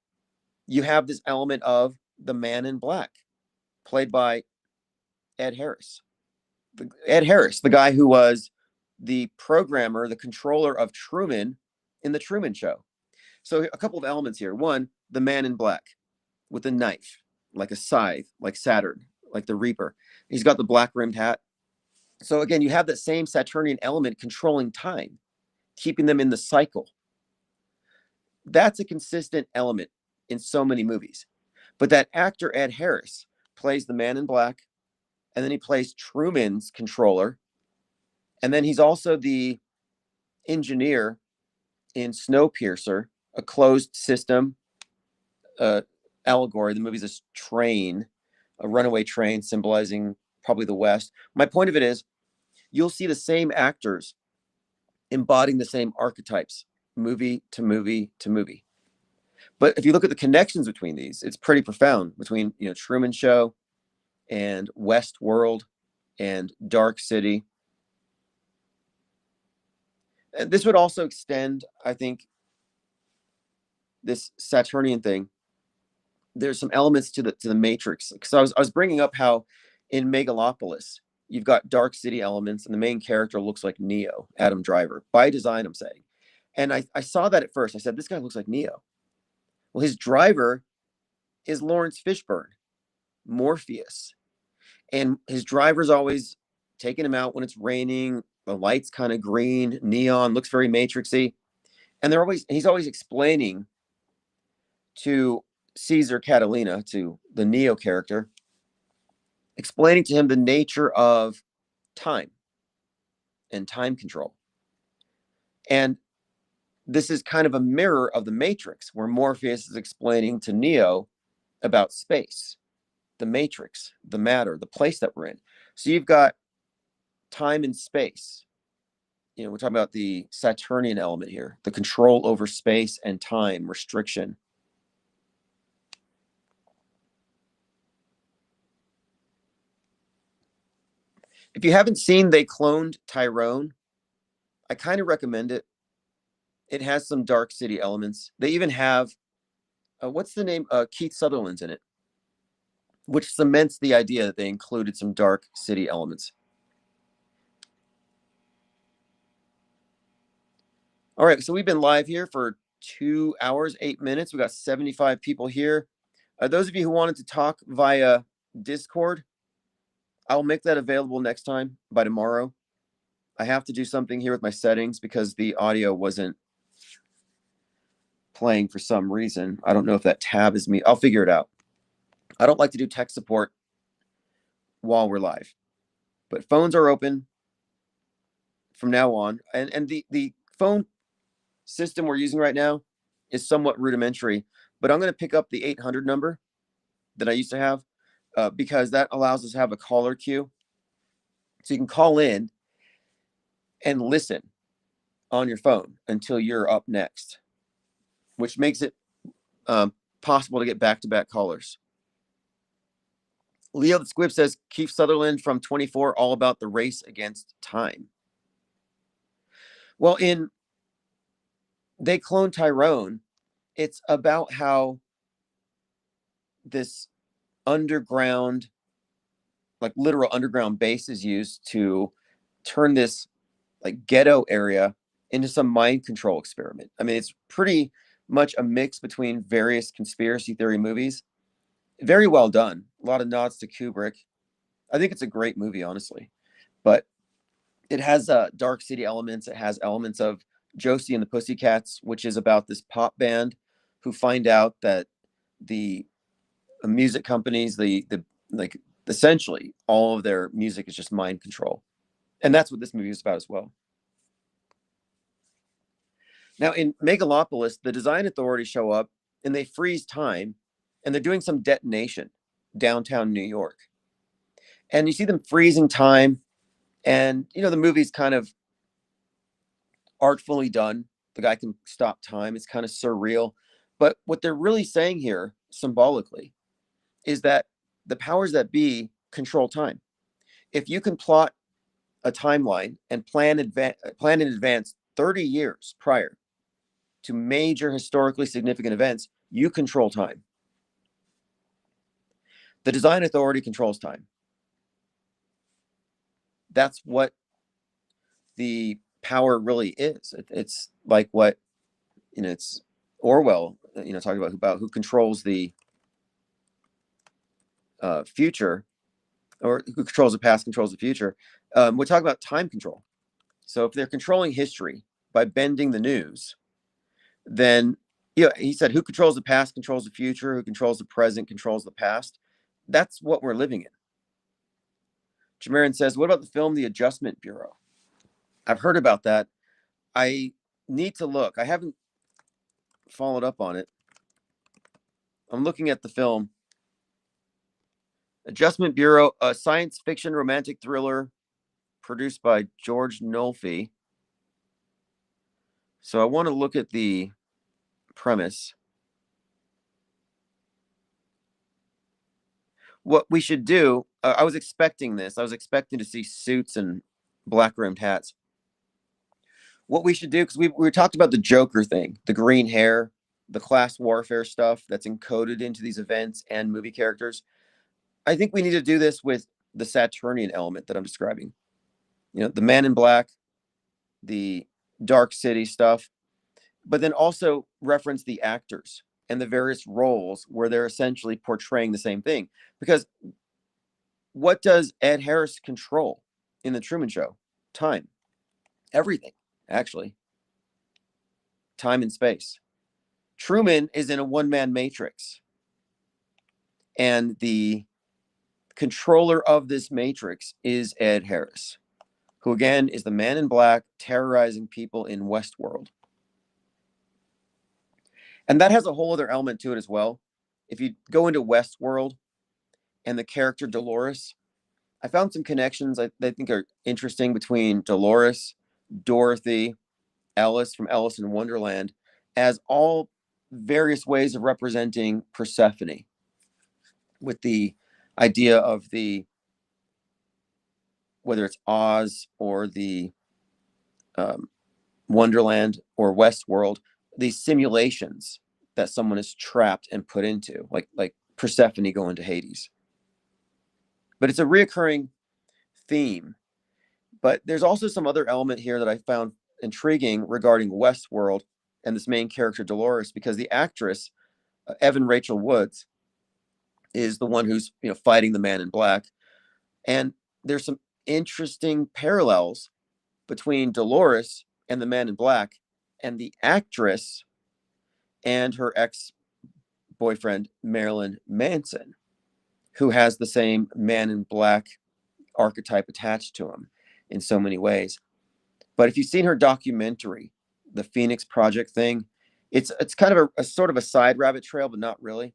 you have this element of the man in black, played by Ed Harris. Ed Harris, the guy who was the programmer, the controller of Truman in the Truman Show. So a couple of elements here. One, the man in black with a knife, like a scythe, like Saturn, like the Reaper. He's got the black rimmed hat. So again, you have that same Saturnian element controlling time, keeping them in the cycle. That's a consistent element in so many movies. But that actor, Ed Harris, plays the man in black, and then he plays Truman's controller. And then he's also the engineer in Snowpiercer, a closed system allegory. The movie's a train, a runaway train symbolizing probably the West. My point of it is, you'll see the same actors embodying the same archetypes, movie to movie to movie. But if you look at the connections between these, it's pretty profound between, Truman Show and Westworld and Dark City. And this would also extend, I think, this Saturnian thing. There's some elements to the Matrix. Because I was bringing up how in Megalopolis, you've got Dark City elements, and the main character looks like Neo, Adam Driver, by design, I'm saying. And I saw that at first. I said, this guy looks like Neo. Well, his driver is Lawrence Fishburne, Morpheus. And his driver's always taking him out when it's raining. The light's kind of green, neon, looks very matrixy. And he's always explaining to Caesar Catalina, to the Neo character, explaining to him the nature of time and time control. And this is kind of a mirror of the Matrix, where Morpheus is explaining to Neo about space, the Matrix, the matter, the place that we're in. So you've got time and space. We're talking about the Saturnian element here, the control over space and time, restriction. If you haven't seen They Cloned Tyrone, I kind of recommend it. It has some Dark City elements. They even have, what's the name? Keith Sutherland's in it, which cements the idea that they included some Dark City elements. All right, so we've been live here for 2 hours, 8 minutes. We got 75 people here. Those of you who wanted to talk via Discord, I'll make that available next time by tomorrow. I have to do something here with my settings because the audio wasn't playing for some reason. I don't know if that tab is me. I'll figure it out. I don't like to do tech support while we're live, but phones are open from now on. And the phone system we're using right now is somewhat rudimentary, but I'm going to pick up the 800 number that I used to have because that allows us to have a caller queue. So you can call in and listen on your phone until you're up next, which makes it possible to get back-to-back callers. Leo the Squib says, Keith Sutherland from 24, all about the race against time. Well, in They Cloned Tyrone, it's about how this underground, like literal underground base is used to turn this like ghetto area into some mind control experiment. I mean, it's pretty much a mix between various conspiracy theory movies. Very well done. A lot of nods to Kubrick. I think it's a great movie, honestly. But it has Dark City elements. It has elements of Josie and the Pussycats, which is about this pop band who find out that the music companies, the like essentially all of their music is just mind control, and that's what this movie is about as well. Now in Megalopolis, the design authorities show up and they freeze time, and they're doing some detonation downtown New York, and you see them freezing time, and the movie's kind of artfully done. The guy can stop time. It's kind of surreal. But what they're really saying here symbolically is that the powers that be control time. If you can plot a timeline and plan in advance 30 years prior to major historically significant events, you control time. The design authority controls time. That's what the power really is. It's like what it's Orwell, talking about who controls the future, or who controls the past controls the future. We're talking about time control. So if they're controlling history by bending the news, then he said, who controls the past controls the future, who controls the present controls the past. That's what we're living in. Jamarin says, what about the film The Adjustment Bureau? I've heard about that. I need to look. I haven't followed up on it. I'm looking at the film Adjustment Bureau, a science fiction romantic thriller produced by George Nolfi. So I want to look at the premise. What we should do, I was expecting this. I was expecting to see suits and black-rimmed hats. What we should do, because we talked about the Joker thing, the green hair, the class warfare stuff that's encoded into these events and movie characters. I think we need to do this with the Saturnian element that I'm describing. The Man in Black, the Dark City stuff, but then also reference the actors and the various roles where they're essentially portraying the same thing. Because what does Ed Harris control in the Truman Show? Time. Everything, actually. Time and space. Truman is in a one-man matrix. And the controller of this matrix is Ed Harris, who again is the Man in Black terrorizing people in Westworld. And that has a whole other element to it as well. If you go into Westworld and the character Dolores, I found some connections I think are interesting between Dolores, Dorothy, Alice from Alice in Wonderland, as all various ways of representing Persephone, with the idea of whether it's Oz or the Wonderland or Westworld, these simulations that someone is trapped and put into, like Persephone going to Hades. But it's a reoccurring theme. But there's also some other element here that I found intriguing regarding Westworld and this main character Dolores, because the actress Evan Rachel Woods is the one who's fighting the Man in Black, and there's some interesting parallels between Dolores and the Man in Black and the actress and her ex-boyfriend Marilyn Manson, who has the same Man in Black archetype attached to him in so many ways. But if you've seen her documentary, the Phoenix Project thing, it's kind of a sort of a side rabbit trail, but not really.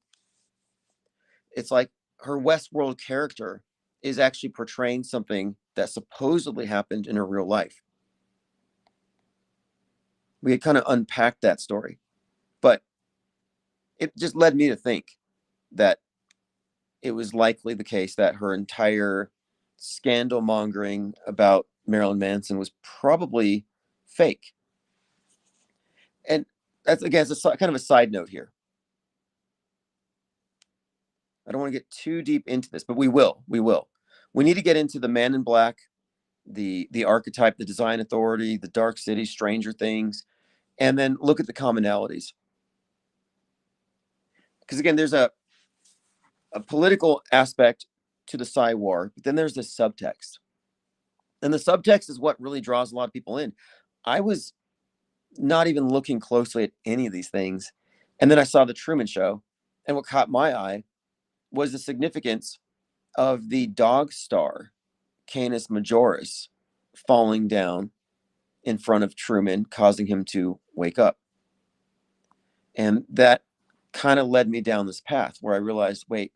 It's like her Westworld character is actually portraying something that supposedly happened in her real life. We had kind of unpacked that story, but it just led me to think that it was likely the case that her entire scandal mongering about Marilyn Manson was probably fake. And that's, again, it's kind of a side note here. I don't want to get too deep into this, but we will. We need to get into the Man in Black, the archetype, the design authority, the Dark City, Stranger Things, and then look at the commonalities. Because again, there's a political aspect to the Psy-War, but then there's this subtext. And the subtext is what really draws a lot of people in. I was not even looking closely at any of these things. And then I saw the Truman Show, and what caught my eye was the significance of the dog star, Canis Majoris, falling down in front of Truman, causing him to wake up. And that kind of led me down this path where I realized, wait,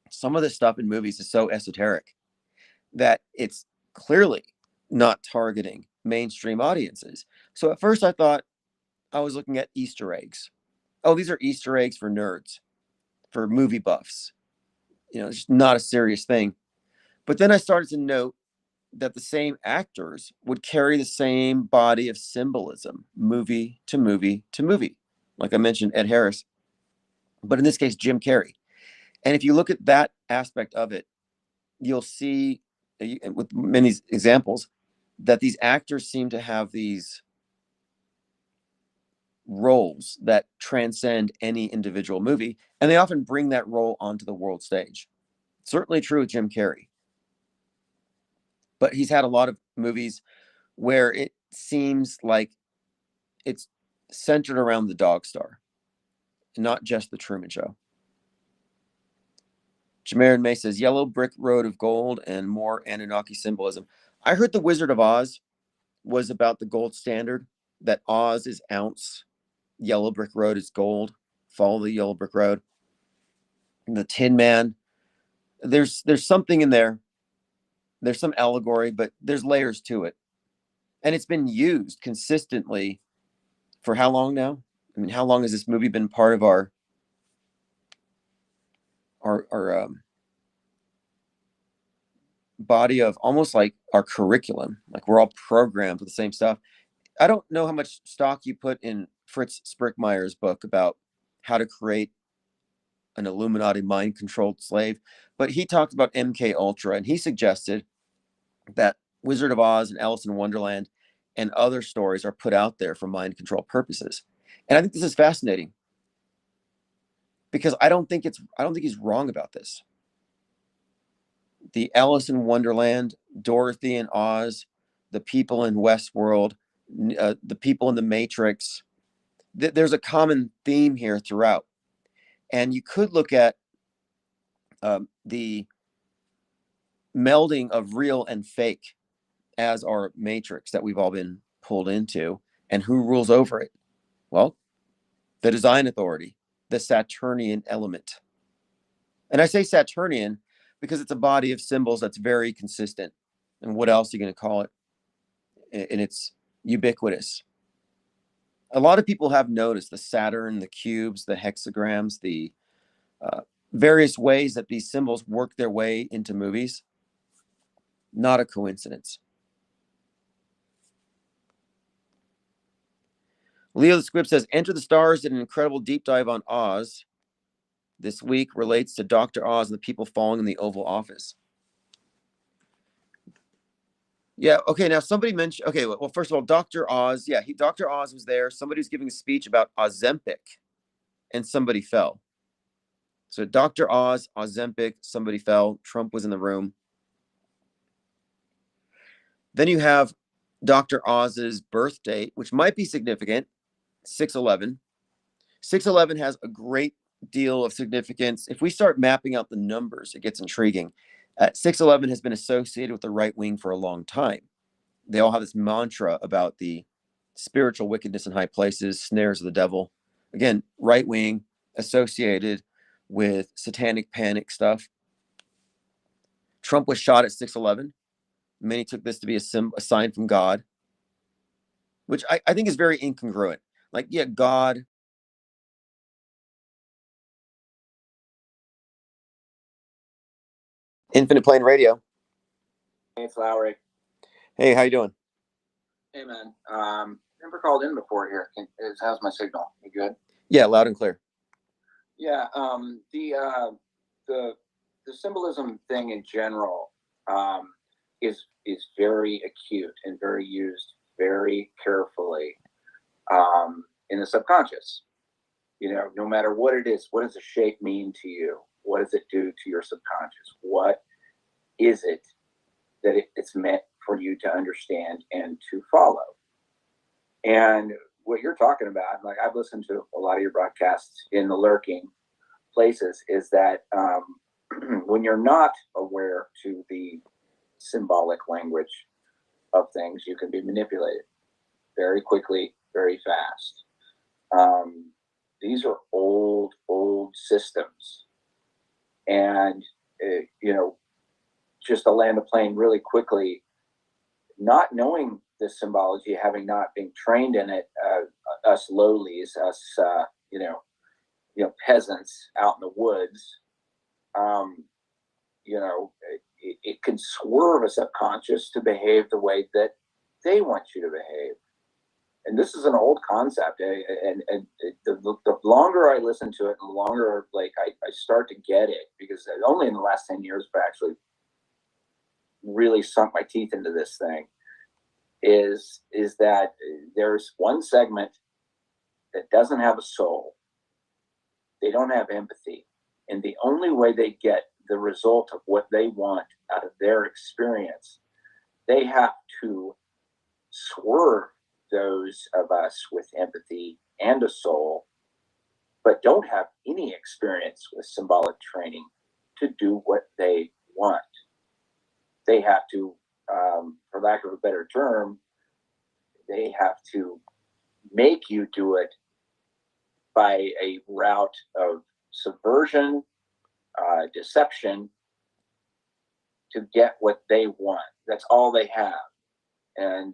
some of this stuff in movies is so esoteric that it's clearly not targeting mainstream audiences. So at first I thought I was looking at Easter eggs. Oh, these are Easter eggs for nerds, for movie buffs. It's just not a serious thing. But then I started to note that the same actors would carry the same body of symbolism, movie to movie to movie. Like I mentioned, Ed Harris, but in this case, Jim Carrey. And if you look at that aspect of it, you'll see with many examples that these actors seem to have these roles that transcend any individual movie, and they often bring that role onto the world stage. Certainly true with Jim Carrey. But he's had a lot of movies where it seems like it's centered around the dog star, not just the Truman Show. Jamarin May says, yellow brick road of gold and more Anunnaki symbolism. I heard The Wizard of Oz was about the gold standard, that Oz is ounce, yellow brick road is gold, follow the yellow brick road. And the Tin Man, there's something in there. There's some allegory, but there's layers to it. And it's been used consistently for how long now? I mean, how long has this movie been part of our body of almost like our curriculum? Like we're all programmed with the same stuff. I don't know how much stock you put in Fritz Sprickmeyer's book about how to create an Illuminati mind-controlled slave, but he talked about MK Ultra, and he suggested that Wizard of Oz and Alice in Wonderland and other stories are put out there for mind control purposes. And I think this is fascinating because I don't think he's wrong about this. The Alice in Wonderland, Dorothy in Oz, the people in Westworld, the people in the Matrix, there's a common theme here throughout. And you could look at the melding of real and fake as our matrix that we've all been pulled into. And who rules over it? Well, the design authority, the Saturnian element. And I say Saturnian because it's a body of symbols that's very consistent. And what else are you going to call it? And it's ubiquitous. A lot of people have noticed the Saturn, the cubes, the hexagrams, the various ways that these symbols work their way into movies. Not a coincidence. Leo the Squib says, Enter the Stars did an incredible deep dive on Oz this week, relates to Dr. Oz and the people falling in the Oval Office. Yeah, okay, now somebody mentioned, okay, well, first of all, Dr. Oz, yeah, Dr. Oz was there. Somebody was giving a speech about Ozempic, and somebody fell. So Dr. Oz, Ozempic, somebody fell. Trump was in the room. Then you have Dr. Oz's birth date, which might be significant, 6/11. 6/11 has a great deal of significance. If we start mapping out the numbers, it gets intriguing. 6/11 has been associated with the right wing for a long time. They all have this mantra about the spiritual wickedness in high places, snares of the devil. Again, right wing associated with satanic panic stuff. Trump was shot at 6/11. Many took this to be a sign from God, which I think is very incongruent. Like, yeah, God. Infinite Plane Radio. Hey, it's Lowry. Hey, how you doing? Hey, man. Never called in before here. How's my signal? You good? Yeah, loud and clear. Yeah. The symbolism thing in general is very acute and very used very carefully in the subconscious. No matter what it is, what does the shape mean to you? What does it do to your subconscious? What is it that it's meant for you to understand and to follow? And what you're talking about, like I've listened to a lot of your broadcasts in the lurking, places is that when you're not aware to the symbolic language of things, you can be manipulated very quickly, very fast. These are old systems. And, just to land the plane really quickly, not knowing the symbology, having not been trained in it, us lowlies, us, peasants out in the woods, it can swerve a subconscious to behave the way that they want you to behave. And this is an old concept, and the longer I listen to it, the longer I start to get it, because only in the last 10 years have I actually really sunk my teeth into this thing, is that there's one segment that doesn't have a soul. They don't have empathy. And the only way they get the result of what they want out of their experience, they have to swerve those of us with empathy and a soul, but don't have any experience with symbolic training to do what they want. They have to, for lack of a better term, they have to make you do it by a route of subversion, deception, to get what they want. That's all they have. And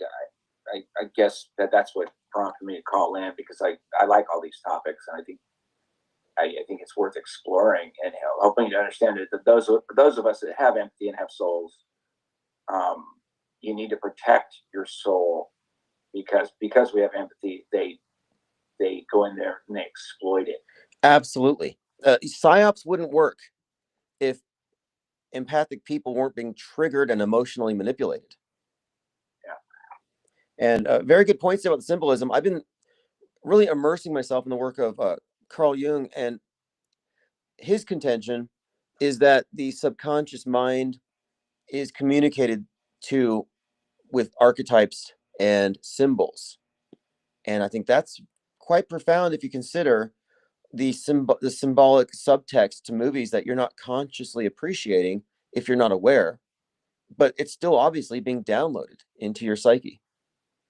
I guess that's what prompted me to call in, because I like all these topics, and I think it's worth exploring and helping to understand it. That those of us that have empathy and have souls, you need to protect your soul, because we have empathy. They go in there and they exploit it. Absolutely. Psyops wouldn't work if empathic people weren't being triggered and emotionally manipulated. And very good points about the symbolism. I've been really immersing myself in the work of Carl Jung, and his contention is that the subconscious mind is communicated to with archetypes and symbols. And I think that's quite profound if you consider the symbolic subtext to movies that you're not consciously appreciating if you're not aware, but it's still obviously being downloaded into your psyche.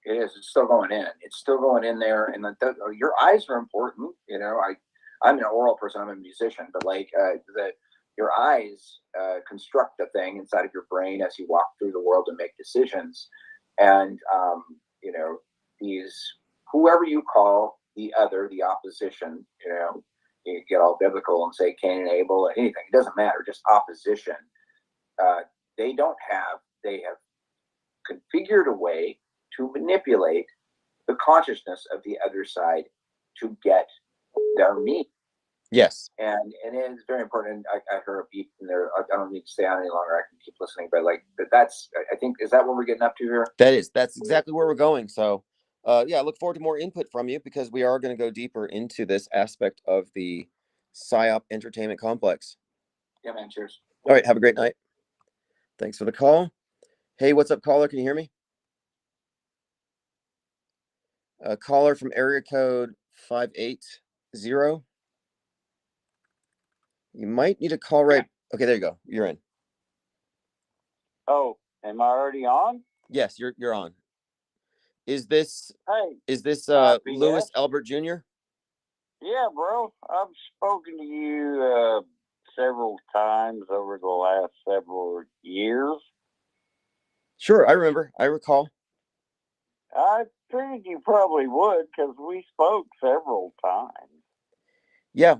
It is. It's still going in. It's still going in there, and your eyes are important. I'm an oral person. I'm a musician, but your eyes construct a thing inside of your brain as you walk through the world and make decisions. And these, whoever you call the other, the opposition, you get all biblical and say Cain and Abel or anything. It doesn't matter. Just opposition. They have configured a way to manipulate the consciousness of the other side to get their meat. Yes. And it is very important. I heard a beep in there. I don't need to stay on any longer. I can keep listening, but that's, I think, is that what we're getting up to here? That's exactly where we're going. So I look forward to more input from you, because we are going to go deeper into this aspect of the PSYOP entertainment complex. Yeah, man. Cheers. All right. Have a great night. Thanks for the call. Hey, what's up, caller? Can you hear me? A caller from area code 580. You might need to call right. Okay, there you go. You're in. Oh, am I already on? Yes, you're on. Is this BS? Louis Albert Jr.? Yeah, bro. I've spoken to you several times over the last several years. Sure, I remember. I recall. I figured you probably would, because we spoke several times. Yeah,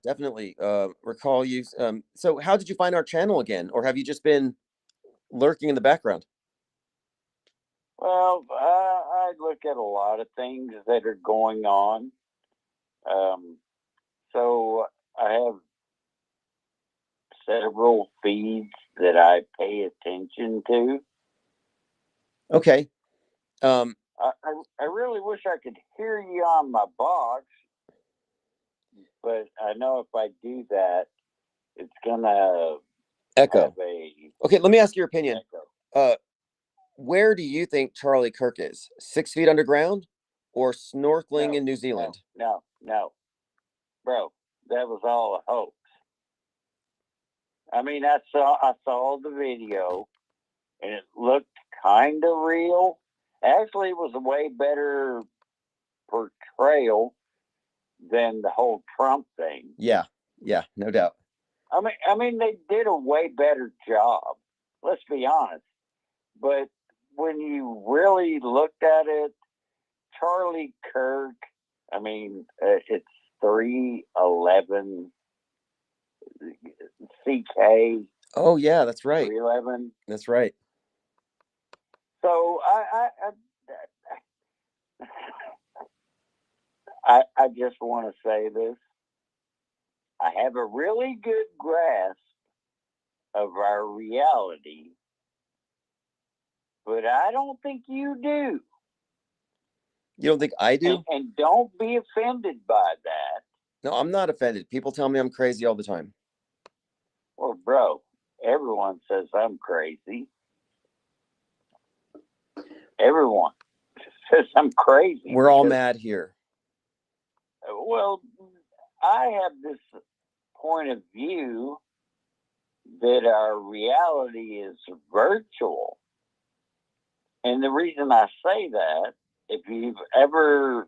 definitely. Recall you. So how did you find our channel again? Or have you just been lurking in the background? Well, I look at a lot of things that are going on. So I have several feeds that I pay attention to. Okay. I really wish I could hear you on my box, but I know if I do that, it's gonna echo. Okay, let me ask your opinion. Echo. Where do you think Charlie Kirk is? 6 feet underground or snorkeling in New Zealand? No. Bro, that was all a hoax. I mean, I saw the video, and it looked kind of real. Actually, it was a way better portrayal than the whole Trump thing. Yeah, yeah, no doubt. I mean, they did a way better job. Let's be honest. But when you really looked at it, Charlie Kirk, I mean, it's 311 CK. Oh yeah, that's right. 311. That's right. So I just want to say this. I have a really good grasp of our reality, but I don't think you do. You don't think I do? And don't be offended by that. No, I'm not offended. People tell me I'm crazy all the time. Well, bro, everyone says I'm crazy. Everyone says I'm crazy. We're all mad here. Well, I have this point of view that our reality is virtual. And the reason I say that, if you've ever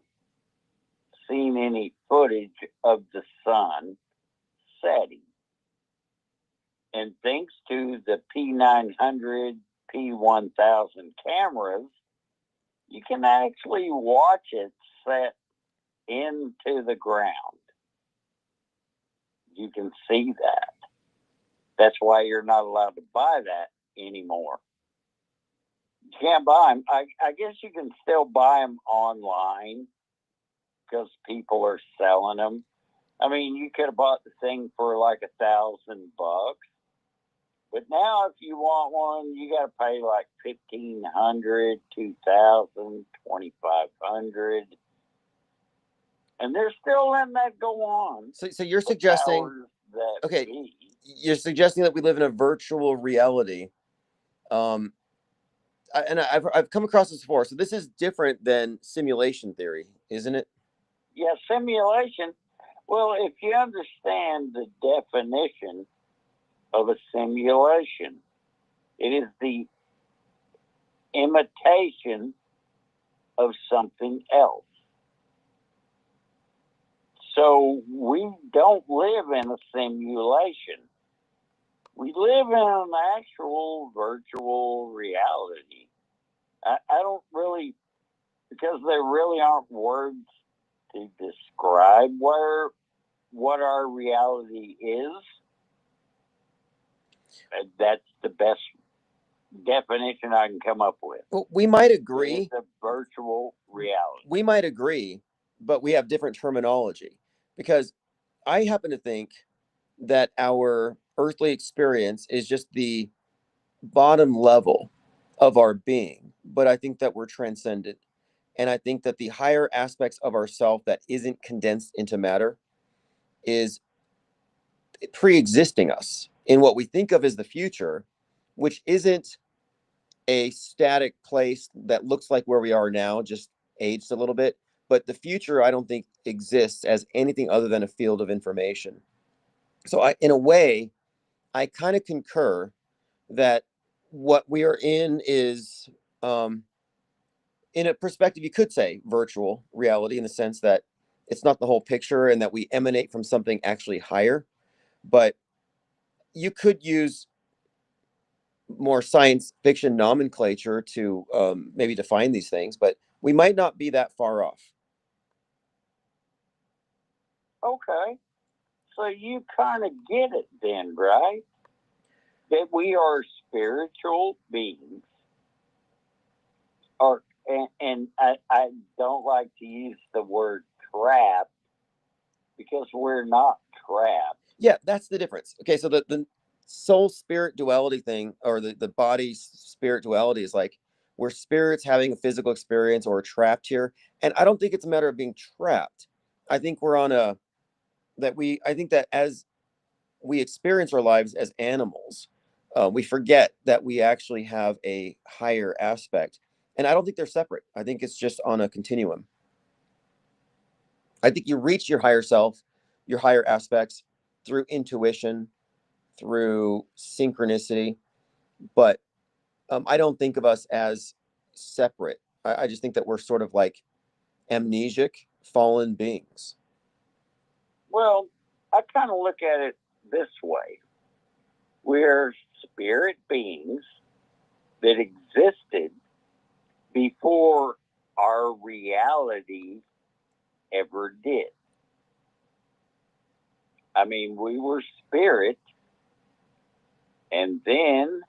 seen any footage of the sun setting, and thanks to the P900, P1000 cameras, you can actually watch it set into the ground. You can see that. That's why you're not allowed to buy that anymore. You can't buy them. I guess you can still buy them online because people are selling them. I mean, you could have bought the thing for like $1,000, but now if you want one, you got to pay like $1,500, $2,000, $2,500, and they're still letting that go on. So you're suggesting, okay, you're suggesting that we live in a virtual reality. And I've come across this before. So this is different than simulation theory, isn't it? Yeah, simulation. Well, if you understand the definition of a simulation, it is the imitation of something else. So we don't live in a simulation. We live in an actual virtual reality. I don't really, because there really aren't words to describe what our reality is. That's the best definition I can come up with. Well, we might agree. It's a virtual reality. We might agree, but we have different terminology. Because I happen to think that our earthly experience is just the bottom level of our being, but I think that we're transcendent. And I think that the higher aspects of ourself that isn't condensed into matter is pre-existing us in what we think of as the future, which isn't a static place that looks like where we are now, just aged a little bit. But the future, I don't think exists as anything other than a field of information. So in a way, I kind of concur that what we are in is, in a perspective, you could say virtual reality in the sense that it's not the whole picture and that we emanate from something actually higher. But you could use more science fiction nomenclature to maybe define these things, but we might not be that far off. Okay. So you kind of get it then, right? That we are spiritual beings. And I don't like to use the word trapped because we're not trapped. Yeah, that's the difference. Okay, so the soul spirit duality thing, or the body spirit duality, is like we're spirits having a physical experience or trapped here. And I don't think it's a matter of being trapped. I think we're on a I think that as we experience our lives as animals, we forget that we actually have a higher aspect. And I don't think they're separate. I think it's just on a continuum. I think you reach your higher self your higher aspects through intuition, through synchronicity. But I don't think of us as separate. I just think that we're sort of like amnesic, fallen beings. Well, I kind of look at it this way: we're spirit beings that existed before our reality ever did. I mean, we were spirit, and then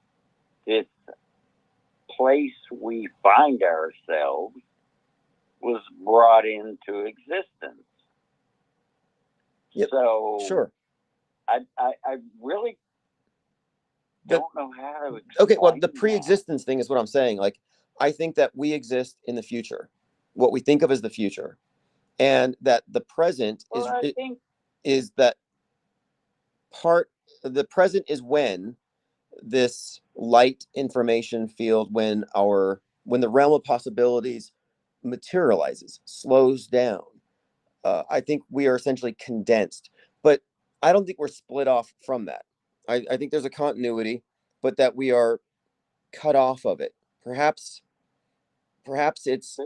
this place we find ourselves was brought into existence. Yep. So, Sure. I really don't know how to explain. Okay, well, the pre-existence thing is what I'm saying. Like, I think that we exist in the future, what we think of as the future, and that the present is that part. The present is when this light information field, when the realm of possibilities materializes, slows down. I think we are essentially condensed, but I don't think we're split off from that. I think there's a continuity, but that we are cut off of it. Perhaps it's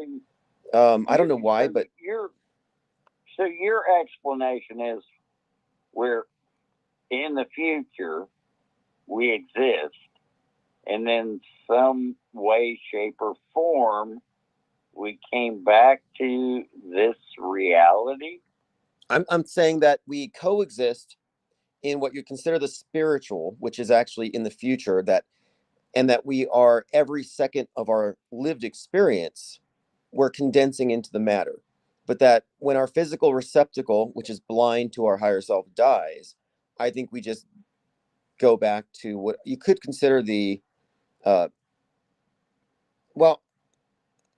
I don't know why, but your explanation is we're in the future, we exist, and then some way, shape, or form we came back to this reality. I'm saying that we coexist in what you consider the spiritual, which is actually in the future, and that we are every second of our lived experience, we're condensing into the matter. But that when our physical receptacle, which is blind to our higher self, dies, I think we just go back to what you could consider the, well,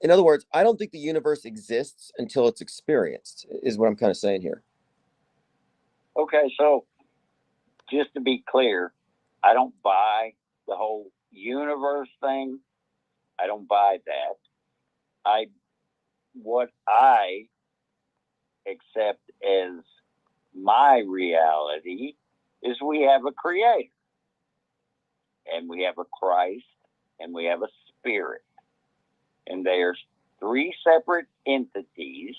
in other words, I don't think the universe exists until it's experienced, is what I'm kind of saying here. Okay, so just to be clear, I don't buy the whole universe thing. I don't buy that. What I accept as my reality is we have a creator, and we have a Christ, and we have a spirit, and there's three separate entities,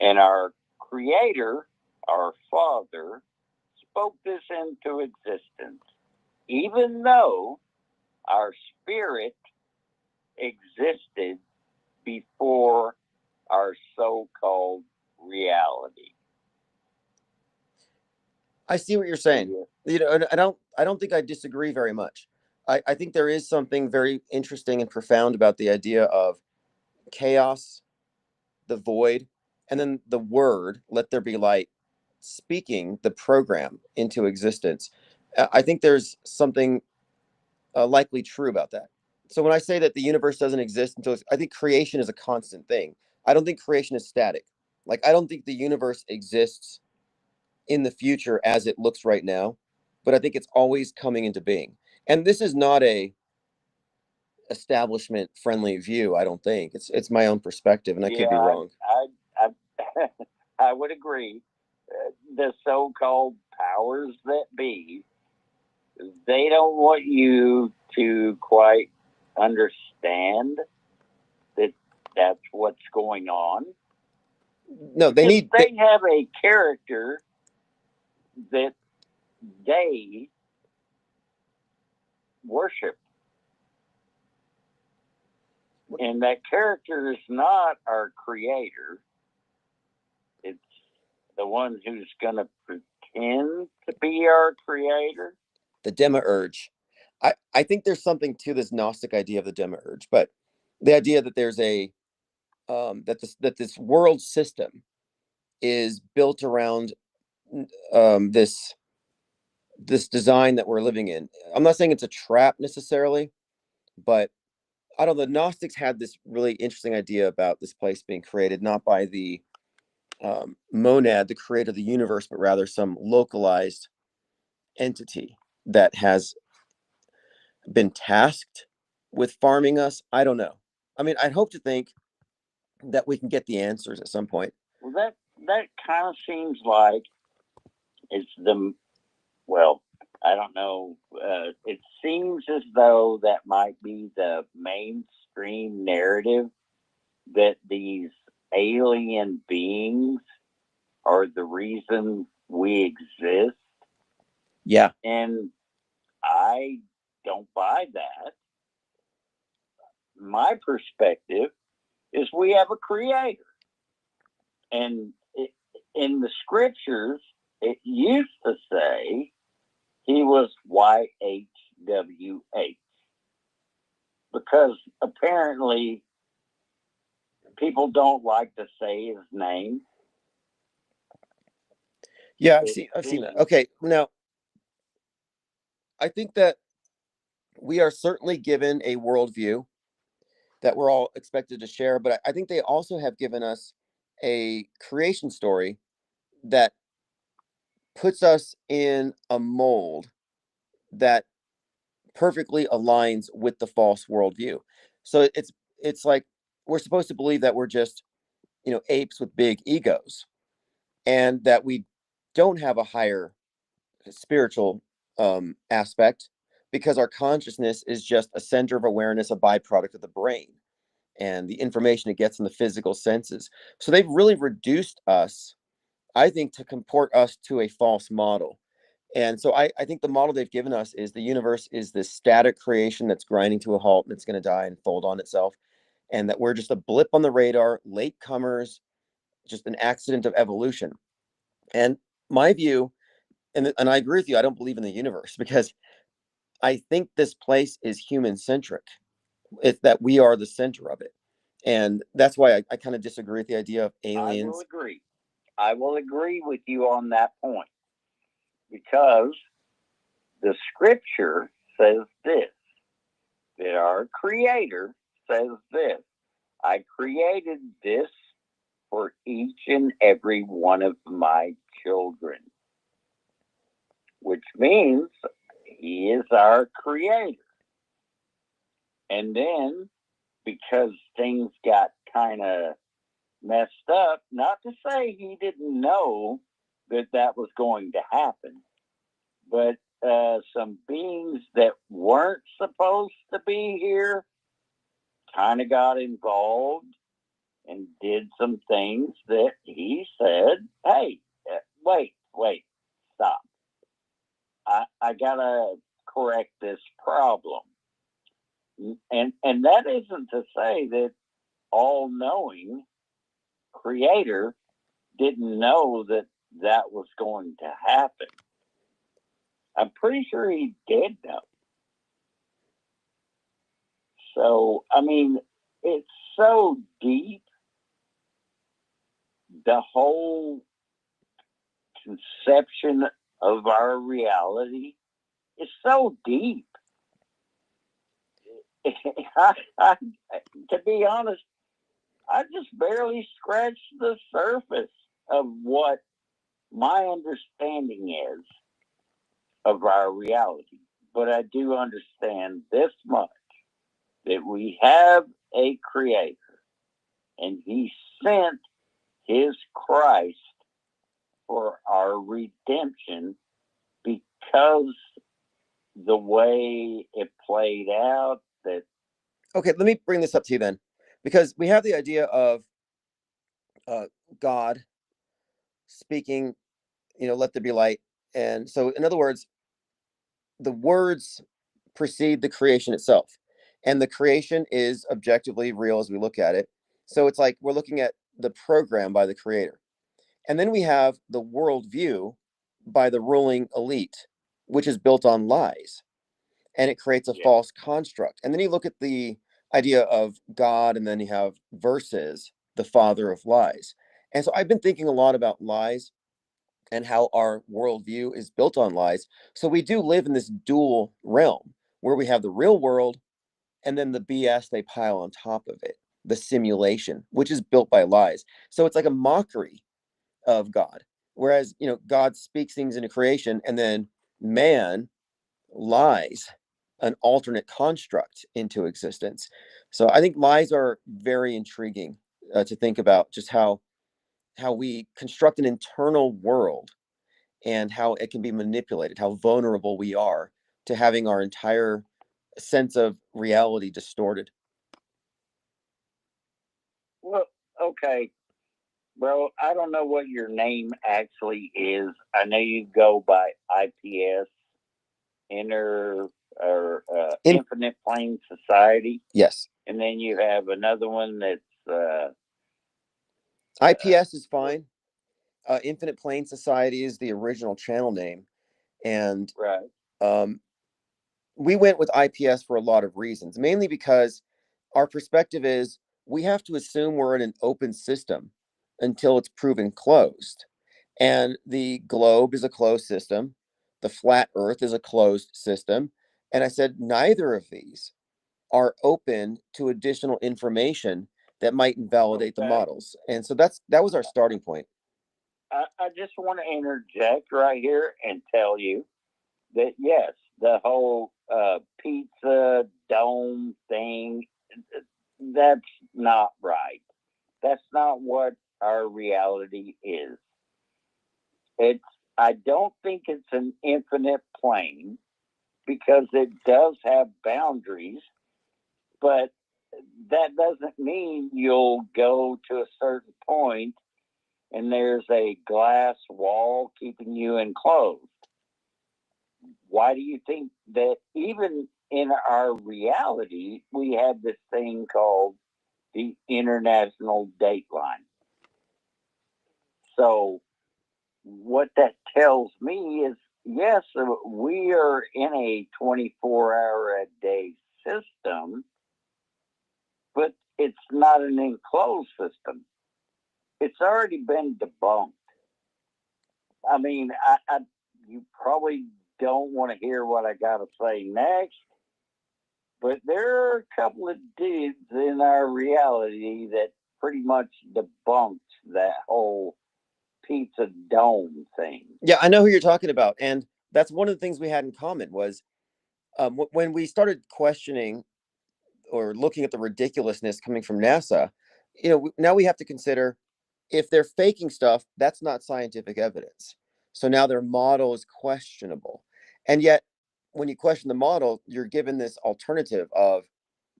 and our creator, our Father, spoke this into existence, even though our spirit existed before our so-called reality. I see what you're saying. You know, and I don't think I disagree very much. I think there is something very interesting and profound about the idea of chaos, the void, and then the word, let there be light, speaking the program into existence. I think there's something likely true about that. So when I say that the universe doesn't exist until I think creation is a constant thing. I don't think creation is static. Like I don't think the universe exists in the future as it looks right now, but I think it's always coming into being. And this is not a establishment friendly view. I don't think it's my own perspective, and I could be wrong. I I would agree. The so-called powers that be, they don't want you to quite understand that that's what's going on. No, they have a character that they worship. And that character is not our creator. It's the one who's going to pretend to be our creator. The demiurge. I think there's something to this Gnostic idea of the demiurge, but the idea that there's a that this world system is built around this design that we're living in. I'm not saying it's a trap necessarily, but I don't know. The Gnostics had this really interesting idea about this place being created not by the monad, the creator of the universe, but rather some localized entity that has been tasked with farming us. I don't know. I mean, I'd hope to think that we can get the answers at some point. Well, that kind of seems like It's well, I don't know. It seems as though that might be the mainstream narrative, that these alien beings are the reason we exist. Yeah. And I don't buy that. My perspective is we have a creator. And in the scriptures, it used to say he was YHWH, because apparently people don't like to say his name. Yeah, I've seen that. Okay, now I think that we are certainly given a worldview that we're all expected to share, but I think they also have given us a creation story that puts us in a mold that perfectly aligns with the false worldview. So it's like we're supposed to believe that we're just, apes with big egos, and that we don't have a higher spiritual aspect, because our consciousness is just a center of awareness, a byproduct of the brain and the information it gets in the physical senses. So they've really reduced us, I think, to comport us to a false model. And so I think the model they've given us is the universe is this static creation that's grinding to a halt and it's going to die and fold on itself. And that we're just a blip on the radar, late comers, just an accident of evolution. And my view, and I agree with you, I don't believe in the universe, because I think this place is human centric. It's that we are the center of it. And that's why I kind of disagree with the idea of aliens. I will agree. I will agree with you on that point, because the scripture says this, that our creator says this: I created this for each and every one of my children, which means he is our creator. And then, because things got kind of messed up, not to say he didn't know that that was going to happen, but some beings that weren't supposed to be here kind of got involved and did some things that he said, hey, wait, stop. I gotta correct this problem. And that isn't to say that all knowing creator didn't know that that was going to happen. I'm pretty sure he did know. So, I mean, it's so deep. The whole conception of our reality is so deep. To be honest, I just barely scratched the surface of what my understanding is of our reality. But I do understand this much, that we have a creator, and he sent his Christ for our redemption, because the way it played out, that Okay, let me bring this up to you then, because we have the idea of God speaking, let there be light. And so, in other words, the words precede the creation itself. And the creation is objectively real as we look at it. So it's like we're looking at the program by the creator. And then we have the worldview by the ruling elite, which is built on lies. And it creates a false construct. And then you look at the idea of God, and then you have versus the father of lies. And so I've been thinking a lot about lies and how our worldview is built on lies. So we do live in this dual realm where we have the real world and then the BS they pile on top of it, the simulation, which is built by lies. So it's like a mockery of God. Whereas, God speaks things into creation, and then man lies an alternate construct into existence. So I think lies are very intriguing to think about, just how we construct an internal world, and how it can be manipulated, how vulnerable we are to having our entire sense of reality distorted. Well, okay, bro. I don't know what your name actually is. I know you go by IPS, Inner or In- Infinite Plane Society, Yes. and then you have another one that's IPS is fine. Infinite Plane Society is the original channel name. And right. we went with IPS for a lot of reasons, mainly because our perspective is we have to assume we're in an open system until it's proven closed. And the globe is a closed system, the flat earth is a closed system. And I said, neither of these are open to additional information that might invalidate the Okay. models. And so that was our starting point. I just want to interject right here and tell you that yes, the whole pizza dome thing, that's not right. That's not what our reality is. It's I don't think it's an infinite plane because it does have boundaries, but that doesn't mean you'll go to a certain point and there's a glass wall keeping you enclosed. Why do you think that even in our reality, we have this thing called the international dateline? So, what that tells me is yes, we are in a 24-hour a day system, but it's not an enclosed system. It's already been debunked. I mean, you probably don't want to hear what I got to say next, but there are a couple of dudes in our reality that pretty much debunked that whole pizza dome thing. Yeah, I know who you're talking about. And that's one of the things we had in common was when we started questioning or looking at the ridiculousness coming from NASA, now we have to consider if they're faking stuff, that's not scientific evidence. So now their model is questionable. And yet, when you question the model, you're given this alternative of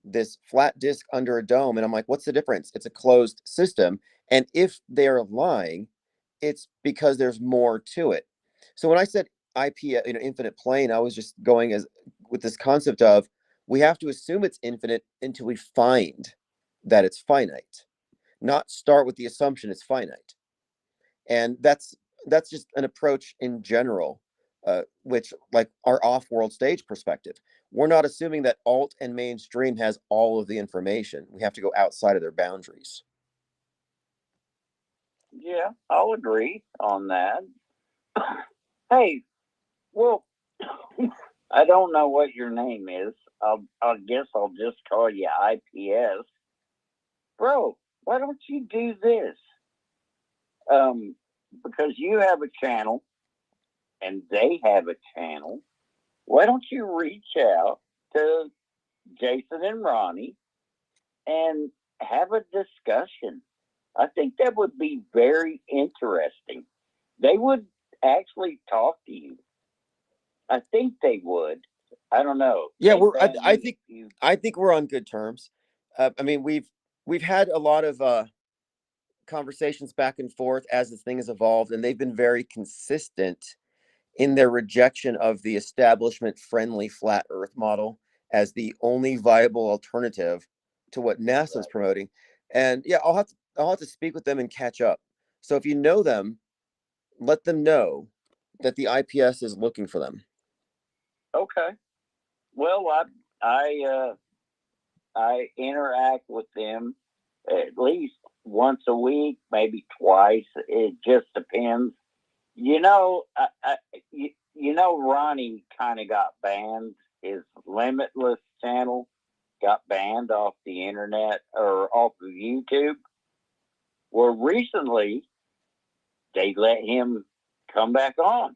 this flat disk under a dome. And I'm like, what's the difference? It's a closed system. And if they're lying, it's because there's more to it. So when I said IP, infinite plane, I was just going as with this concept of we have to assume it's infinite until we find that it's finite, not start with the assumption it's finite. And that's just an approach in general, which like our off-world stage perspective, we're not assuming that alt and mainstream has all of the information. We have to go outside of their boundaries. Yeah, I'll agree on that. Hey, well, I don't know what your name is. I guess I'll just call you IPS. Bro, why don't you do this? Because you have a channel and they have a channel. Why don't you reach out to Jason and Ronnie and have a discussion? I think that would be very interesting. They would actually talk to you. I think they would. I don't know. Yeah, Hey, Ben, I think we're on good terms. I mean, we've had a lot of conversations back and forth as this thing has evolved, and they've been very consistent in their rejection of the establishment friendly flat earth model as the only viable alternative to what NASA is promoting. And yeah, I'll have to speak with them and catch up. So if you know them, let them know that the IPS is looking for them. okay. Well, I interact with them at least once a week, maybe twice. It just depends. You know, you know, Ronnie kind of got banned. His Limitless channel got banned off the internet or off of YouTube. Well, recently they let him come back on.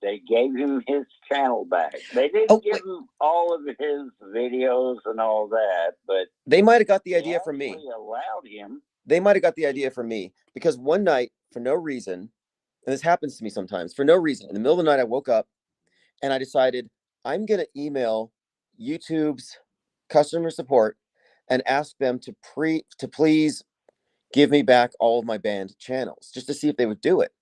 They gave him his channel back. They didn't give him all of his videos and all that, but they might have got the idea from me. Allowed him. They might have got the idea from me because one night, for no reason, and this happens to me sometimes for no reason. In the middle of the night, I woke up and I decided I'm going to email YouTube's customer support and ask them to please give me back all of my banned channels just to see if they would do it.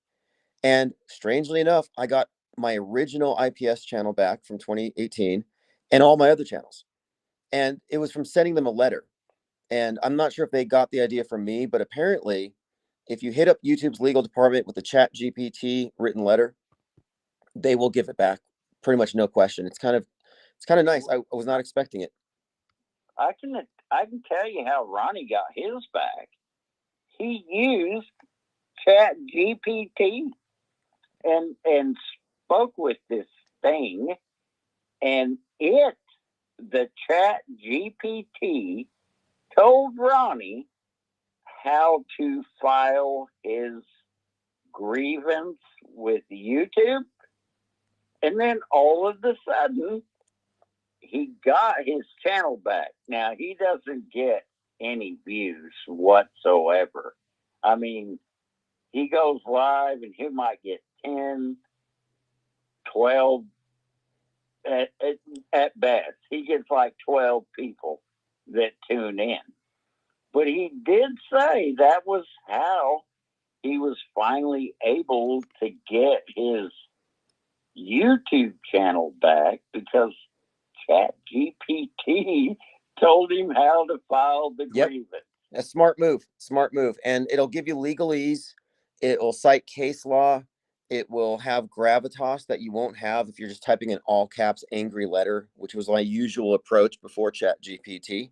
And strangely enough, I got my original IPS channel back from 2018 and all my other channels. And it was from sending them a letter. And I'm not sure if they got the idea from me, but apparently, if you hit up YouTube's legal department with the Chat GPT written letter, they will give it back pretty much no question. It's kind of nice. I was not expecting it. I can tell you how Ronnie got his back. He used Chat GPT and spoke with this thing, and the Chat GPT told Ronnie how to file his grievance with YouTube, and then all of a sudden he got his channel back. Now he doesn't get any views whatsoever. I mean, he goes live and he might get 10, 12 at best. He gets like 12 people that tune in. But he did say that was how he was finally able to get his YouTube channel back, because Chat GPT told him how to file the grievance. A smart move. And it'll give you legalese. It will cite case law. It will have gravitas that you won't have if you're just typing in all caps angry letter, which was my usual approach before Chat GPT.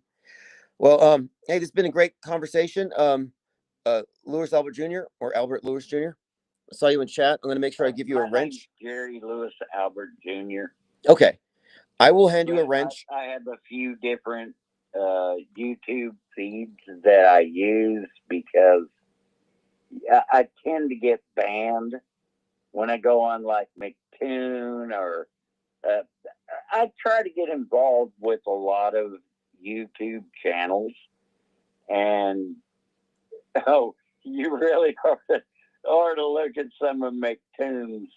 Well, hey, this has been a great conversation. Lewis Albert Jr. or Albert Lewis Jr. I saw you in chat. I'm going to make sure I give you a wrench. Jerry Lewis Albert Jr. Okay. I will hand you a wrench. I have a few different YouTube feeds that I use because I tend to get banned when I go on like McToon, or I try to get involved with a lot of YouTube channels. And you really ought to look at some of McToon's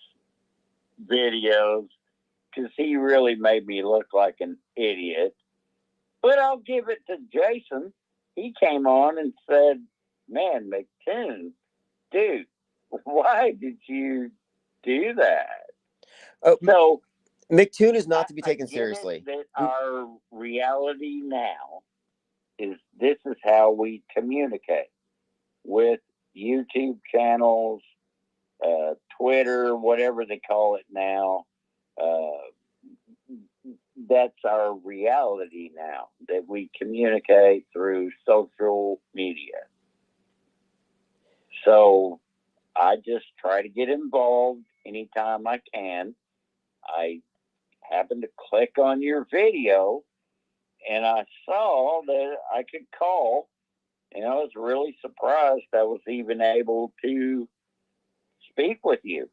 videos, because he really made me look like an idiot. But I'll give it to Jason. He came on and said, "Man, McToon, dude, why did you do that?" So McToon is not to be taken seriously. That our reality now is this is how we communicate with YouTube channels, Twitter, whatever they call it now. That's our reality now, that we communicate through social media. So I just try to get involved anytime I can. I happened to click on your video and I saw that I could call, and I was really surprised I was even able to speak with you.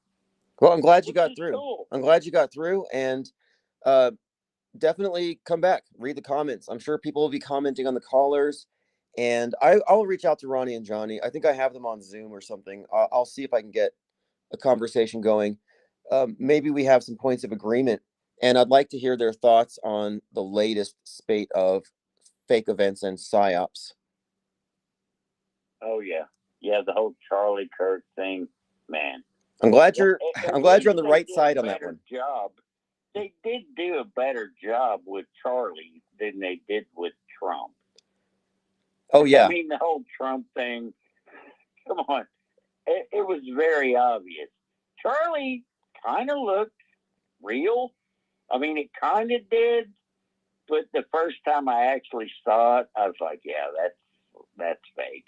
Well, I'm glad you got through. Cool. I'm glad you got through, and definitely come back, read the comments. I'm sure people will be commenting on the callers, and I'll reach out to Ronnie and Johnny. I think I have them on Zoom or something. I'll see if I can get a conversation going. Maybe we have some points of agreement, and I'd like to hear their thoughts on the latest spate of fake events and psyops. Oh yeah, the whole Charlie Kirk thing, man. I'm glad you're on the right side on that one. They did do a better job with Charlie than they did with Trump. Oh yeah. I mean, the whole Trump thing, come on. It was very obvious. Charlie kind of looked real. I mean, it kind of did, but the first time I actually saw it, I was like, yeah, that's fake.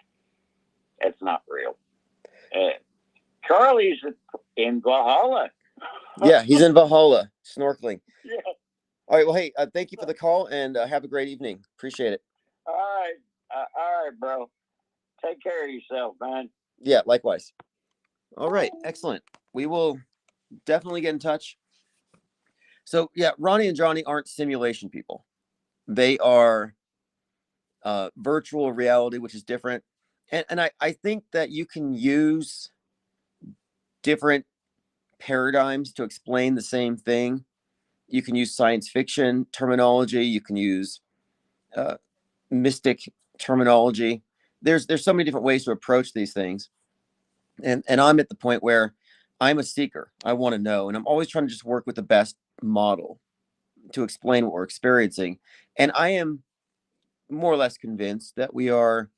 That's not real. Charlie's in Valhalla. Yeah, he's in Valhalla snorkeling. Yeah. All right. Well, hey, thank you for the call, and have a great evening. Appreciate it. All right, bro. Take care of yourself, man. Yeah, likewise. All right, excellent. We will definitely get in touch. So yeah, Ronnie and Johnny aren't simulation people. They are virtual reality, which is different. And I think that you can use different paradigms to explain the same thing. You can use science fiction terminology. You can use mystic terminology. There's so many different ways to approach these things. And I'm at the point where I'm a seeker. I want to know. And I'm always trying to just work with the best model to explain what we're experiencing. And I am more or less convinced that we are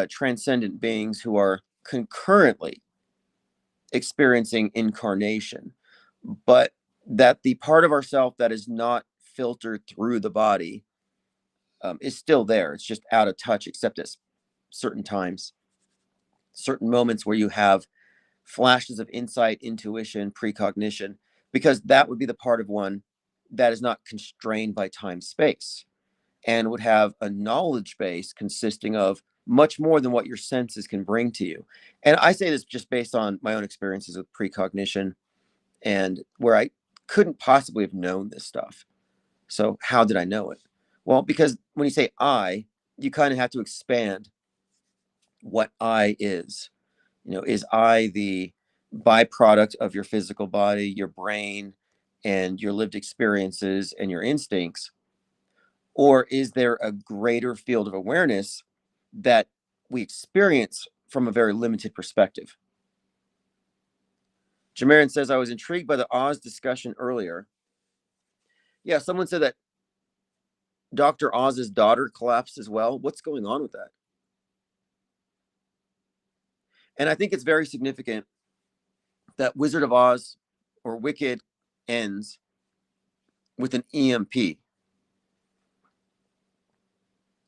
transcendent beings who are concurrently experiencing incarnation, but that the part of ourself that is not filtered through the body is still there. It's just out of touch, except at certain times, certain moments where you have flashes of insight, intuition, precognition, because that would be the part of one that is not constrained by time space and would have a knowledge base consisting of much more than what your senses can bring to you. And I say this just based on my own experiences with precognition and where I couldn't possibly have known this stuff. So how did I know it? Well, because when you say I, you kind of have to expand what I is. You know, is I the byproduct of your physical body, your brain, and your lived experiences and your instincts? Or is there a greater field of awareness that we experience from a very limited perspective? Jamarin says, I was intrigued by the Oz discussion earlier. Yeah, someone said that Dr. Oz's daughter collapsed as well. What's going on with that? And I think it's very significant that Wizard of Oz or Wicked ends with an EMP.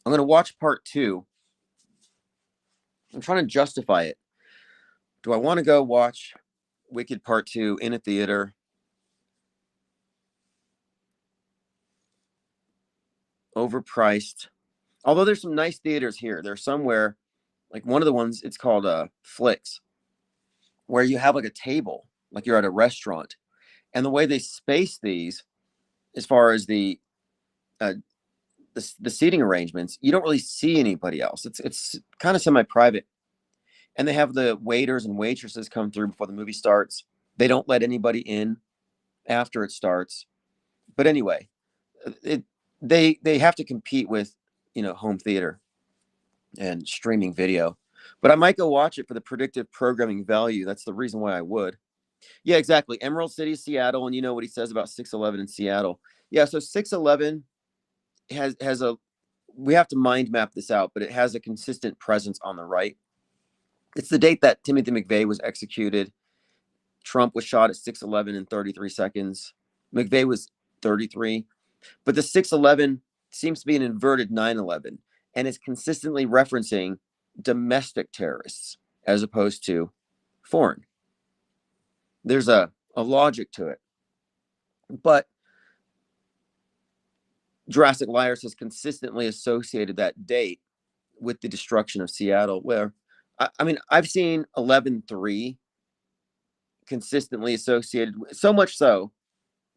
I'm going to watch part 2. I'm trying to justify it. Do I want to go watch Wicked Part 2 in a theater? Overpriced. Although there's some nice theaters here. There's somewhere, like one of the ones, it's called Flicks, where you have like a table, like you're at a restaurant. And the way they space these, as far as the seating arrangements, you don't really see anybody else. It's kind of semi-private. And they have the waiters and waitresses come through before the movie starts. They don't let anybody in after it starts. But anyway, they have to compete with, home theater and streaming video. But I might go watch it for the predictive programming value. That's the reason why I would. Yeah, exactly. Emerald City, Seattle, and you know what he says about 611 in Seattle. Yeah, so 611 has a, we have to mind map this out, but it has a consistent presence on the right. It's the date that Timothy McVeigh was executed. Trump was shot at 6:11 in 33 seconds. McVeigh was 33. But the 6:11 seems to be an inverted 9/11 and is consistently referencing domestic terrorists as opposed to foreign. There's a logic to it. But Jurassic Liars has consistently associated that date with the destruction of Seattle, where, I mean, I've seen 11/3 consistently associated, so much so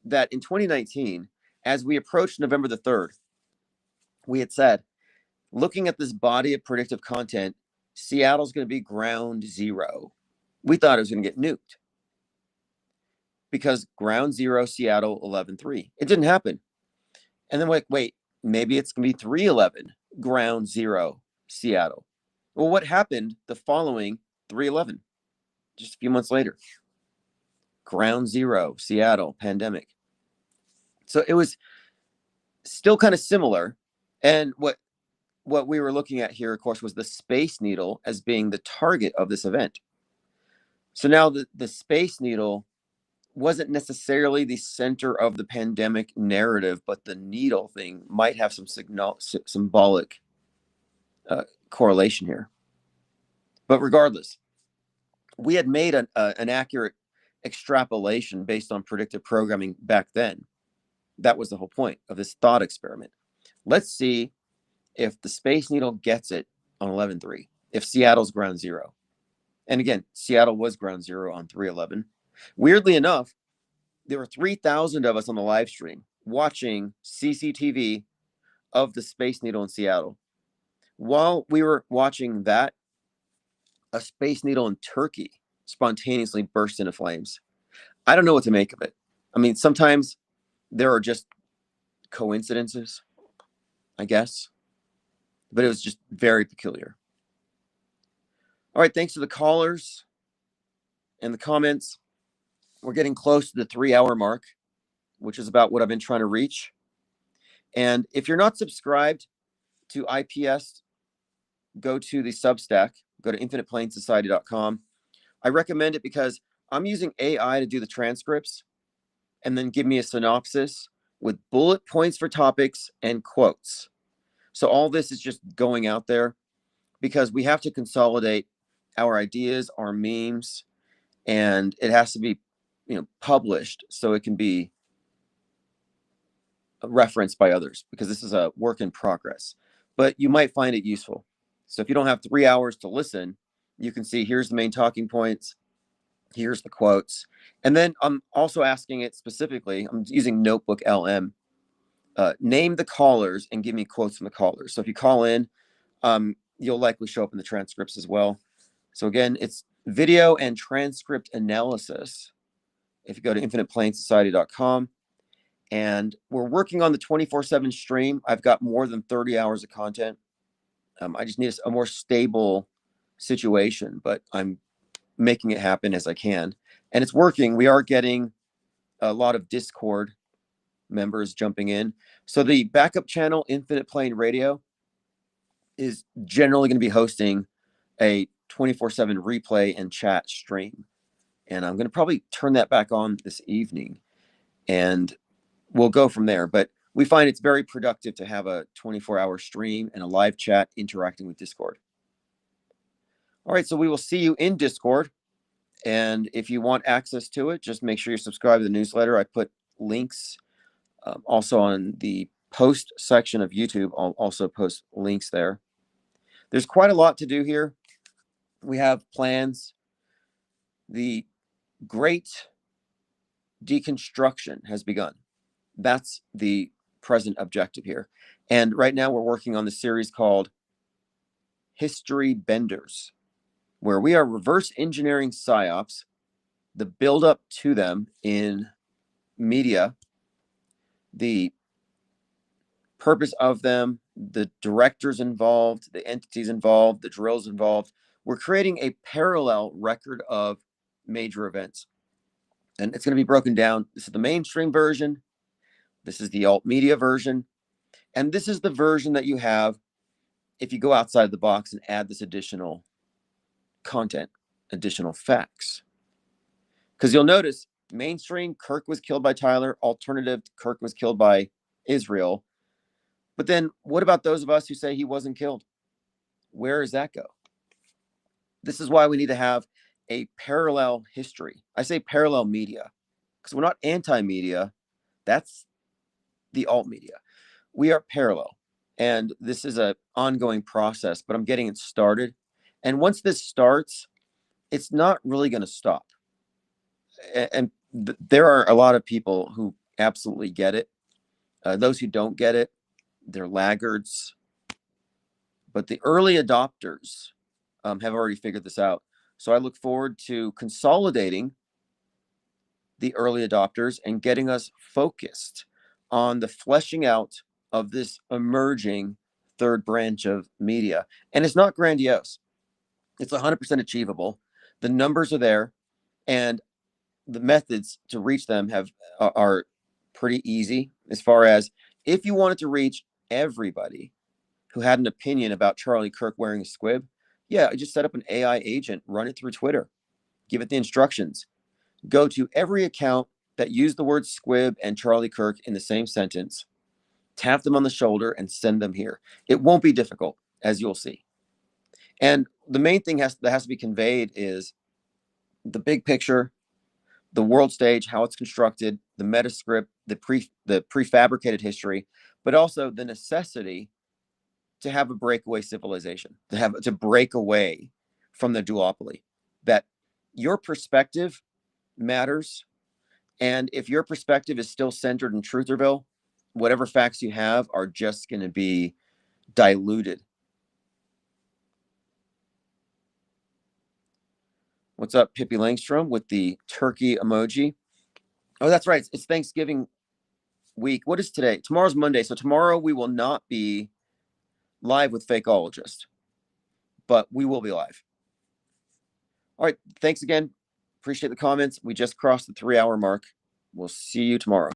that in 2019, as we approached November the 3rd, we had said, looking at this body of predictive content, Seattle's going to be ground zero. We thought it was going to get nuked because ground zero, Seattle, 11/3. It didn't happen. And then wait, maybe it's going to be 3/11, ground zero, Seattle. Well, what happened the following 3/11? Just a few months later, ground zero, Seattle, pandemic. So it was still kind of similar. And what we were looking at here, of course, was the Space Needle as being the target of this event. So now the Space Needle wasn't necessarily the center of the pandemic narrative, but the needle thing might have some symbolic correlation here. But regardless, we had made an accurate extrapolation based on predictive programming back then. That was the whole point of this thought experiment. Let's see if the Space Needle gets it on 11/3, if Seattle's ground zero. And again, Seattle was ground zero on 3/11. Weirdly enough, there were 3,000 of us on the live stream watching CCTV of the Space Needle in Seattle. While we were watching that, a Space Needle in Turkey spontaneously burst into flames. I don't know what to make of it. I mean, sometimes there are just coincidences, I guess, but it was just very peculiar. All right, thanks to the callers and the comments. We're getting close to the 3-hour mark, which is about what I've been trying to reach. And if you're not subscribed to IPS, go to the Substack, go to infiniteplainsociety.com. I recommend it because I'm using AI to do the transcripts and then give me a synopsis with bullet points for topics and quotes. So all this is just going out there because we have to consolidate our ideas, our memes, and it has to be, published so it can be referenced by others, because this is a work in progress. But you might find it useful. So if you don't have 3 hours to listen, you can see here's the main talking points, here's the quotes. And then I'm also asking it specifically, I'm using Notebook LM, name the callers and give me quotes from the callers. So if you call in, you'll likely show up in the transcripts as well. So again, it's video and transcript analysis. If you go to infiniteplainsociety.com, and we're working on the 24/7 stream. I've got more than 30 hours of content. I just need a more stable situation, but I'm making it happen as I can. And it's working. We are getting a lot of Discord members jumping in. So the backup channel, Infinite Plane Radio, is generally going to be hosting a 24/7 replay and chat stream. And I'm going to probably turn that back on this evening. And we'll go from there. But we find it's very productive to have a 24-hour stream and a live chat interacting with Discord. All right, so we will see you in Discord. And if you want access to it, just make sure you subscribe to the newsletter. I put links also on the post section of YouTube. I'll also post links there. There's quite a lot to do here. We have plans. The great deconstruction has begun. That's the present objective here. And right now we're working on the series called History Benders, where we are reverse engineering psyops, the buildup to them in media, the purpose of them, the directors involved, the entities involved, the drills involved. We're creating a parallel record of major events. And it's going to be broken down. This is the mainstream version. This is the alt media version. And this is the version that you have if you go outside the box and add this additional content, additional facts. Because you'll notice mainstream, Kirk was killed by Tyler. Alternative, Kirk was killed by Israel. But then what about those of us who say he wasn't killed? Where does that go? This is why we need to have a parallel history. I say parallel media because we're not anti-media. That's the alt media. We are parallel. And this is an ongoing process, but I'm getting it started. And once this starts, it's not really going to stop. And there are a lot of people who absolutely get it. Those who don't get it, they're laggards. But the early adopters have already figured this out. So I look forward to consolidating the early adopters and getting us focused on the fleshing out of this emerging third branch of media. And it's not grandiose. It's 100% achievable. The numbers are there, and the methods to reach them are pretty easy. As far as if you wanted to reach everybody who had an opinion about Charlie Kirk wearing a squib, yeah, just set up an AI agent, run it through Twitter, give it the instructions, go to every account that used the word squib and Charlie Kirk in the same sentence, tap them on the shoulder and send them here. It won't be difficult, as you'll see. And the main thing that has to be conveyed is the big picture, the world stage, how it's constructed, the meta script, the prefabricated history, but also the necessity to have a breakaway civilization, to break away from the duopoly. That your perspective matters, and if your perspective is still centered in Trutherville, whatever facts you have are just going to be diluted. What's up, Pippi Langstrom with the turkey emoji? Oh, that's right. It's Thanksgiving week. What is today? Tomorrow's Monday. So tomorrow we will not be live with Fakeologist, but we will be live. All right. Thanks again. Appreciate the comments. We just crossed the 3-hour mark. We'll see you tomorrow.